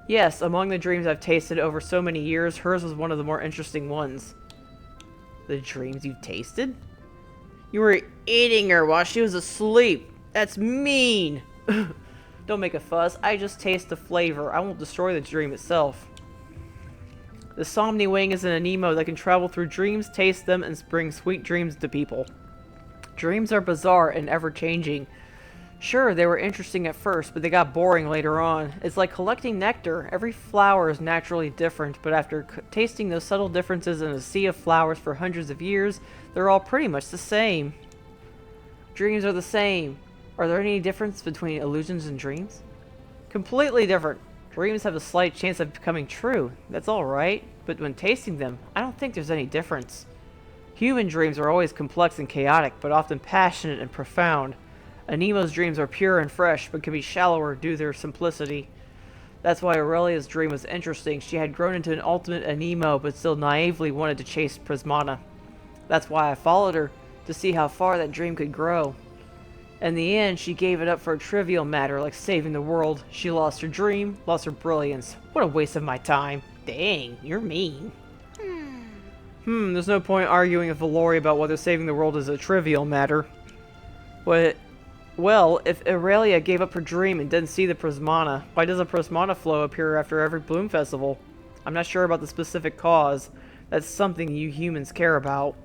Speaker 1: Yes, among the dreams I've tasted over so many years, hers was one of the more interesting ones. The dreams you've tasted? You were eating her while she was asleep. That's mean. Don't make a fuss. I just taste the flavor. I won't destroy the dream itself. The Somni Wing is an Aniimo that can travel through dreams, taste them, and bring sweet dreams to people. Dreams are bizarre and ever-changing. Sure, they were interesting at first, but they got boring later on. It's like collecting nectar. Every flower is naturally different, but after tasting those subtle differences in a sea of flowers for hundreds of years, they're all pretty much the same. Dreams are the same. Are there any difference between illusions and dreams? Completely different. Dreams have a slight chance of becoming true. That's all right, but when tasting them, I don't think there's any difference. Human dreams are always complex and chaotic, but often passionate and profound. Aniimo's dreams are pure and fresh, but can be shallower due to their simplicity. That's why Aurelia's dream was interesting. She had grown into an ultimate Aniimo, but still naively wanted to chase Prismana. That's why I followed her, to see how far that dream could grow. In the end, she gave it up for a trivial matter like saving the world. She lost her dream, lost her brilliance. What a waste of my time. Dang, you're mean. There's no point arguing with Valoria about whether saving the world is a trivial matter. Well, if Aurelia gave up her dream and didn't see the Prismana, why does a Prismana flow appear after every Bloom Festival? I'm not sure about the specific cause. That's something you humans care about.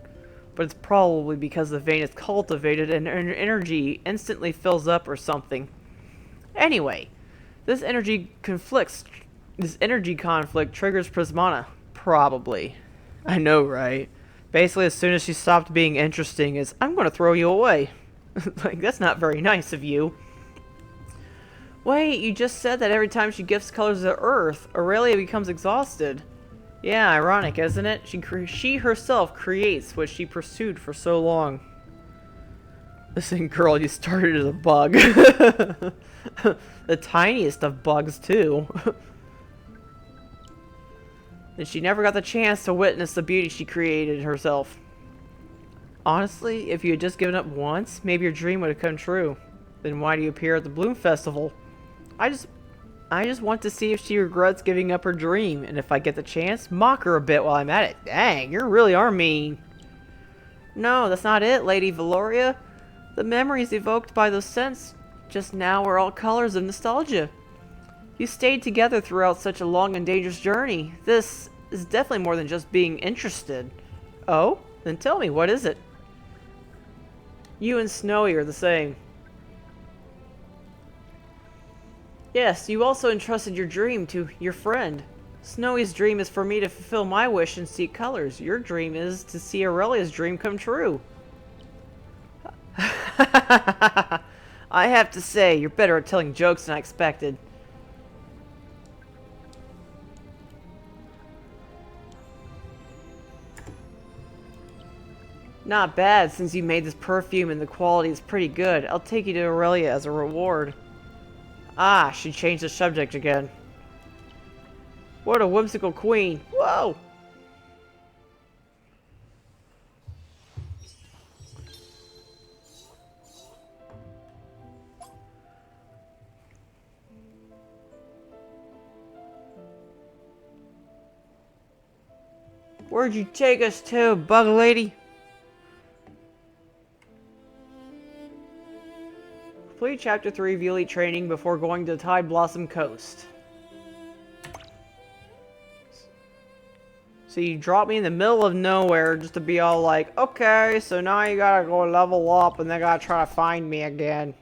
Speaker 1: But it's probably because the vein is cultivated and energy instantly fills up or something. Anyway, this energy conflict triggers Prismana. Probably. I know, right? Basically, as soon as she stopped being interesting, is I'm going to throw you away. Like, that's not very nice of you. Wait, you just said that every time she gifts colors to Earth, Aurelia becomes exhausted. Yeah, ironic, isn't it? She herself creates what she pursued for so long. Listen, girl, you started as a bug. The tiniest of bugs, too. And she never got the chance to witness the beauty she created herself. Honestly, if you had just given up once, maybe your dream would have come true. Then why do you appear at the Bloom Festival? I just want to see if she regrets giving up her dream, and if I get the chance, mock her a bit while I'm at it. Dang, you really are mean. No, that's not it, Lady Valoria. The memories evoked by those scents just now were all colors of nostalgia. You stayed together throughout such a long and dangerous journey. This is definitely more than just being interested. Oh? Then tell me, what is it? You and Snowy are the same. Yes, you also entrusted your dream to your friend. Snowy's dream is for me to fulfill my wish and see colors. Your dream is to see Aurelia's dream come true. I have to say, you're better at telling jokes than I expected. Not bad, since you made this perfume and the quality is pretty good. I'll take you to Aurelia as a reward. Ah, she changed the subject again. What a whimsical queen. Whoa! Where'd you take us to, bug lady? Complete Chapter 3 of Elite Training before going to Tide Blossom Coast. So you drop me in the middle of nowhere just to be all like, okay, so now you gotta go level up and they gotta try to find me again.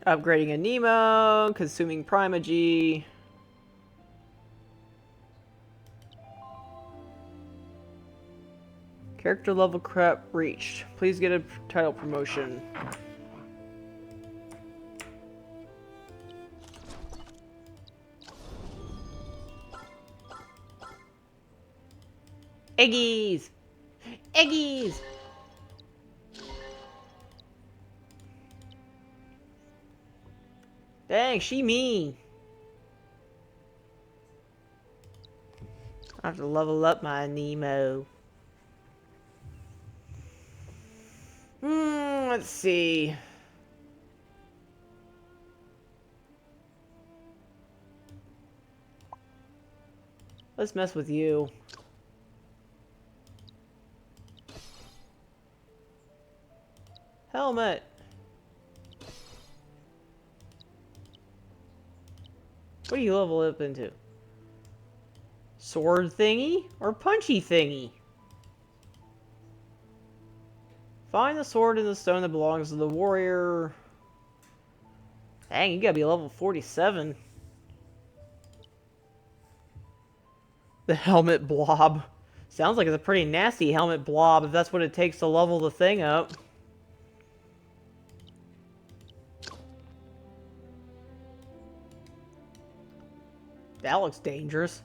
Speaker 1: Upgrading Aniimo, consuming Primogy. Character level crep reached. Please get a title promotion. Eggies! Eggies! Dang, she mean. I have to level up my Aniimo. Let's see. Let's mess with you. Helmet. What do you level up into? Sword thingy or punchy thingy? Find the sword in the stone that belongs to the warrior. Dang, you gotta be level 47. The helmet blob. Sounds like it's a pretty nasty helmet blob if that's what it takes to level the thing up. That looks dangerous.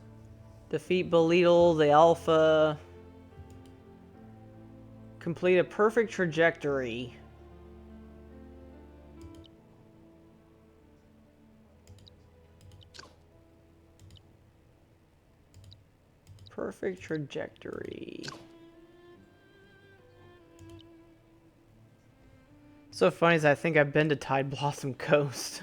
Speaker 1: Defeat Belittle, the Alpha. Complete a perfect trajectory. Perfect trajectory. So funny is I think I've been to Tide Blossom Coast.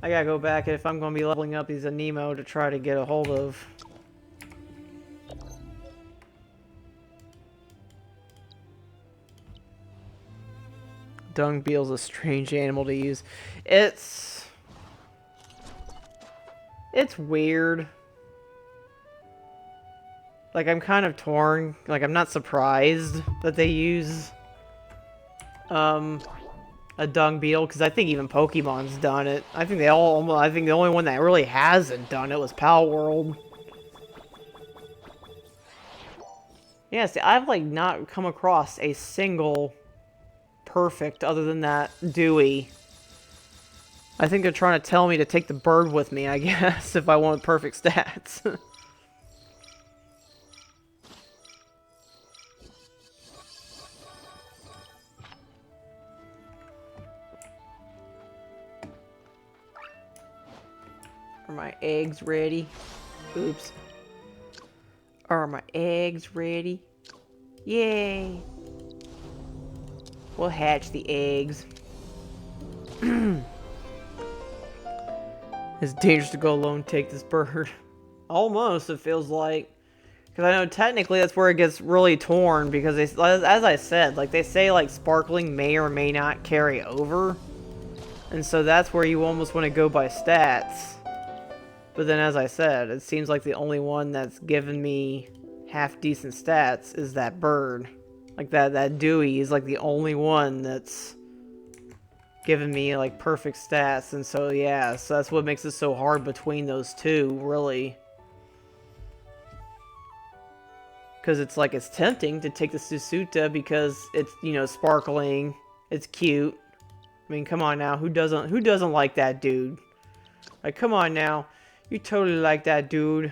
Speaker 1: I gotta go back if I'm gonna be leveling up these Aniimo to try to get a hold of. Dung beetle's a strange animal to use. It's weird. Like, I'm kind of torn. Like, I'm not surprised that they use a dung beetle, because I think even Pokemon's done it. I think the only one that really hasn't done it was Pal World. Yeah, see, I've like not come across a single perfect other than that Dewey. I think they're trying to tell me to take the bird with me, I guess, if I want perfect stats. Are my eggs ready? Oops. Are my eggs ready? Yay! We'll hatch the eggs. It's dangerous to go alone, take this bird. Almost, it feels like. Because I know technically that's where it gets really torn, because they, as I said, like they say like sparkling may or may not carry over. And so that's where you almost want to go by stats. But then as I said, it seems like the only one that's given me half decent stats is that bird. Like that Dewey is like the only one that's giving me like perfect stats, and so yeah, so that's what makes it so hard between those two, really. Because it's like, it's tempting to take the Susuta because it's, you know, sparkling, it's cute. I mean, come on now, who doesn't like that dude? Like, come on now, you totally like that dude.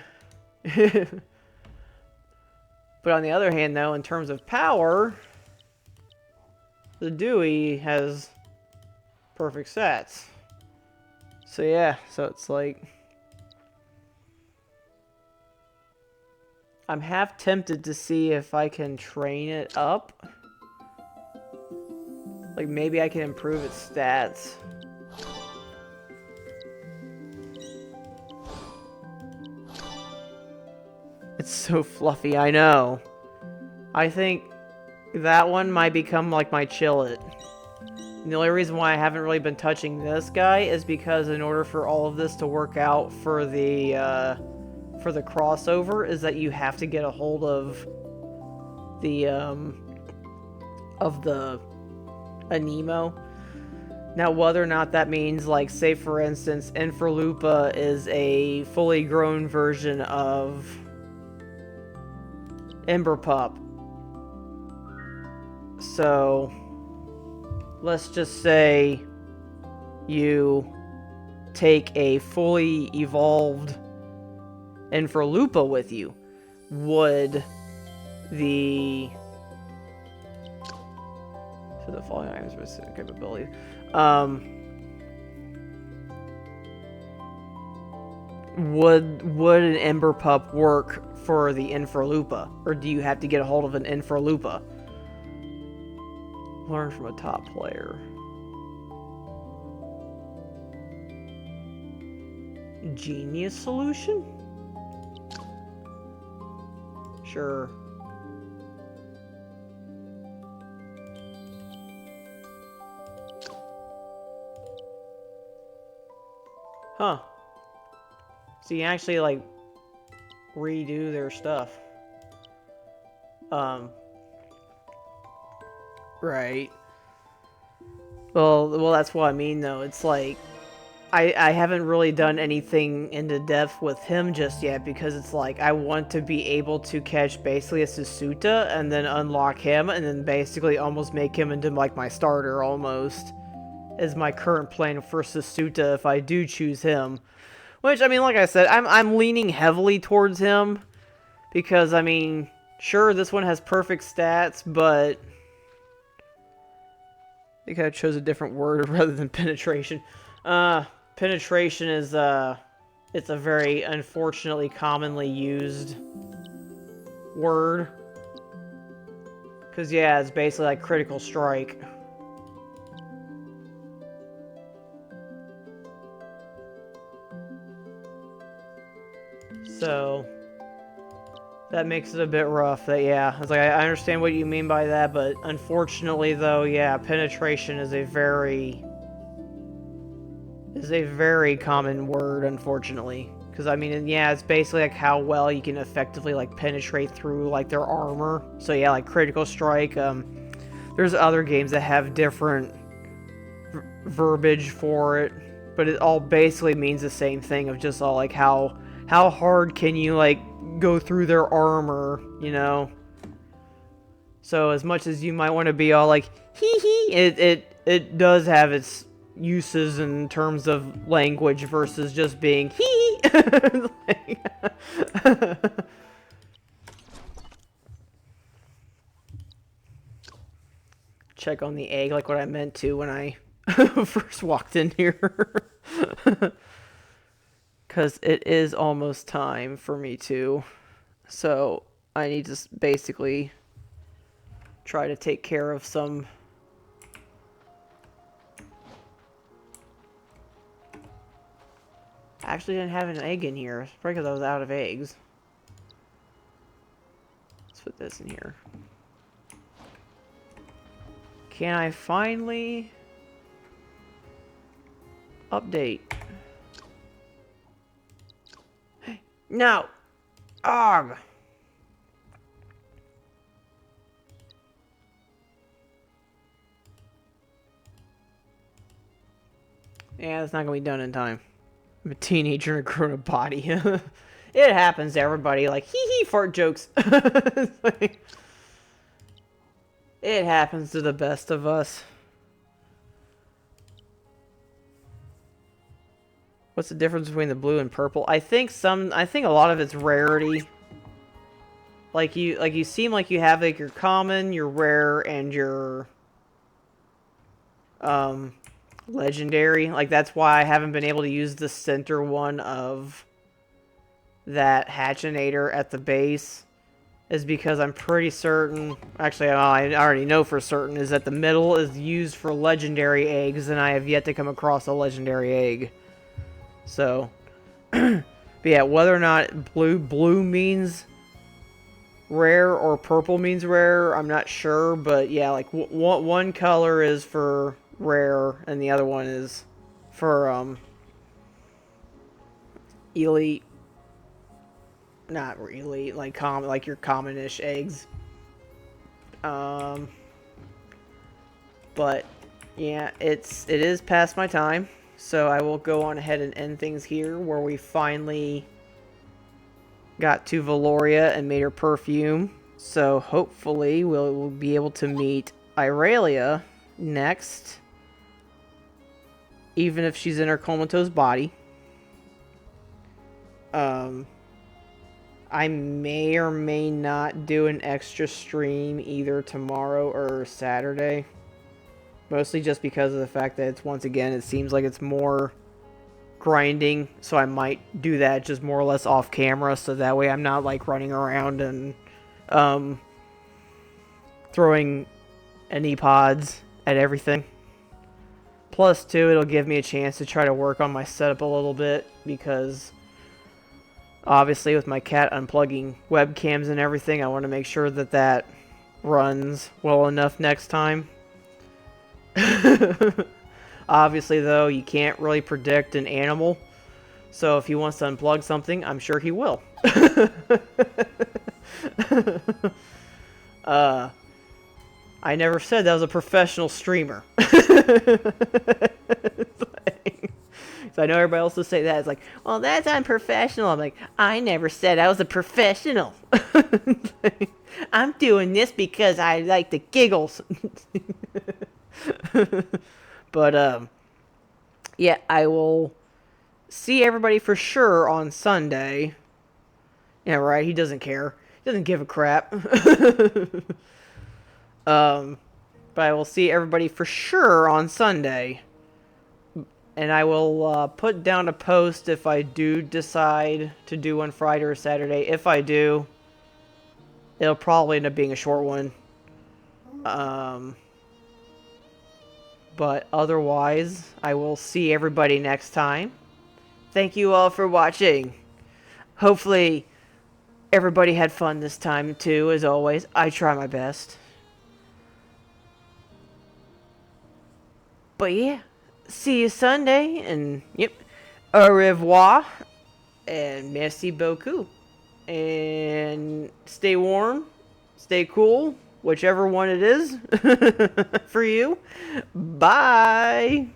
Speaker 1: But on the other hand, though, in terms of power, the Dewey has perfect stats. So yeah, so it's like, I'm half tempted to see if I can train it up. Like, maybe I can improve its stats. It's so fluffy, I know. I think that one might become like my Chillet. And the only reason why I haven't really been touching this guy is because in order for all of this to work out for the crossover, is that you have to get a hold of the Aniimo. Now, whether or not that means, like, say for instance, Infralupa is a fully grown version of Emberpup. So, let's just say you take a fully evolved Infralupa with you. Would the... So the following items with capability. Would an Emberpup work for the Infralupa? Or do you have to get a hold of an Infralupa? Learn from a top player. Genius solution? Sure. Huh. So you actually, like, redo their stuff. Right. Well, that's what I mean, though. It's like, I haven't really done anything into depth with him just yet, because it's like, I want to be able to catch basically a Susuta, and then unlock him, and then basically almost make him into, like, my starter, almost. Is my current plan for Susuta if I do choose him. Which, I mean, like I said, I'm leaning heavily towards him, because, I mean, sure, this one has perfect stats, but I think I chose a different word rather than penetration. Penetration is, it's a very unfortunately commonly used word. Because, yeah, it's basically like critical strike. So, that makes it a bit rough. That, yeah, it's like, I understand what you mean by that, but unfortunately, though, yeah, penetration is a very common word, unfortunately. Because, I mean, yeah, it's basically like how well you can effectively, like, penetrate through, like, their armor. So, yeah, like, critical strike. There's other games that have different verbiage for it, but it all basically means the same thing of just all, like, how hard can you, like, go through their armor, you know? So, as much as you might want to be all like, hee hee, it does have its uses in terms of language versus just being hee. Check on the egg like what I meant to when I first walked in here. Because it is almost time for me to. So I need to basically try to take care of some... I actually didn't have an egg in here. It's probably because I was out of eggs. Let's put this in here. Can I finally update? No! Ugh! Yeah, it's not gonna be done in time. I'm a teenager in a grown-up body. It happens to everybody. Like, hee fart jokes. Like, it happens to the best of us. What's the difference between the blue and purple? I think a lot of it's rarity. Like you seem like you have like your common, your rare, and your legendary. Like that's why I haven't been able to use the center one of that Hatchinator at the base. Is because I'm pretty certain, actually I already know for certain, is that the middle is used for legendary eggs, and I have yet to come across a legendary egg. So, but yeah, whether or not blue means rare or purple means rare, I'm not sure, but yeah, like one color is for rare, and the other one is for, elite. Not really, like like your commonish eggs. But yeah, it is past my time, so I will go on ahead and end things here, where we finally got to Valoria and made her perfume. So hopefully we'll be able to meet Irelia next, even if she's in her comatose body. I may or may not do an extra stream either tomorrow or Saturday. Mostly just because of the fact that it's, once again, it seems like it's more grinding. So I might do that just more or less off camera. So that way I'm not like running around and throwing Anipods at everything. Plus, too, it'll give me a chance to try to work on my setup a little bit, because obviously, with my cat unplugging webcams and everything, I want to make sure that that runs well enough next time. Obviously, though, you can't really predict an animal. So if he wants to unplug something, I'm sure he will. I never said that was a professional streamer. So I know everybody else will say that. It's like, well, that's unprofessional. I'm like, I never said I was a professional. I'm doing this because I like the giggles. But, yeah, I will see everybody for sure on Sunday. Yeah, right, he doesn't care. He doesn't give a crap. But I will see everybody for sure on Sunday. And I will put down a post if I do decide to do one Friday or Saturday. If I do, it'll probably end up being a short one. But otherwise, I will see everybody next time. Thank you all for watching. Hopefully, everybody had fun this time too, as always. I try my best. But yeah. See you Sunday, and yep, au revoir, and merci beaucoup. And stay warm, stay cool, whichever one it is for you. Bye.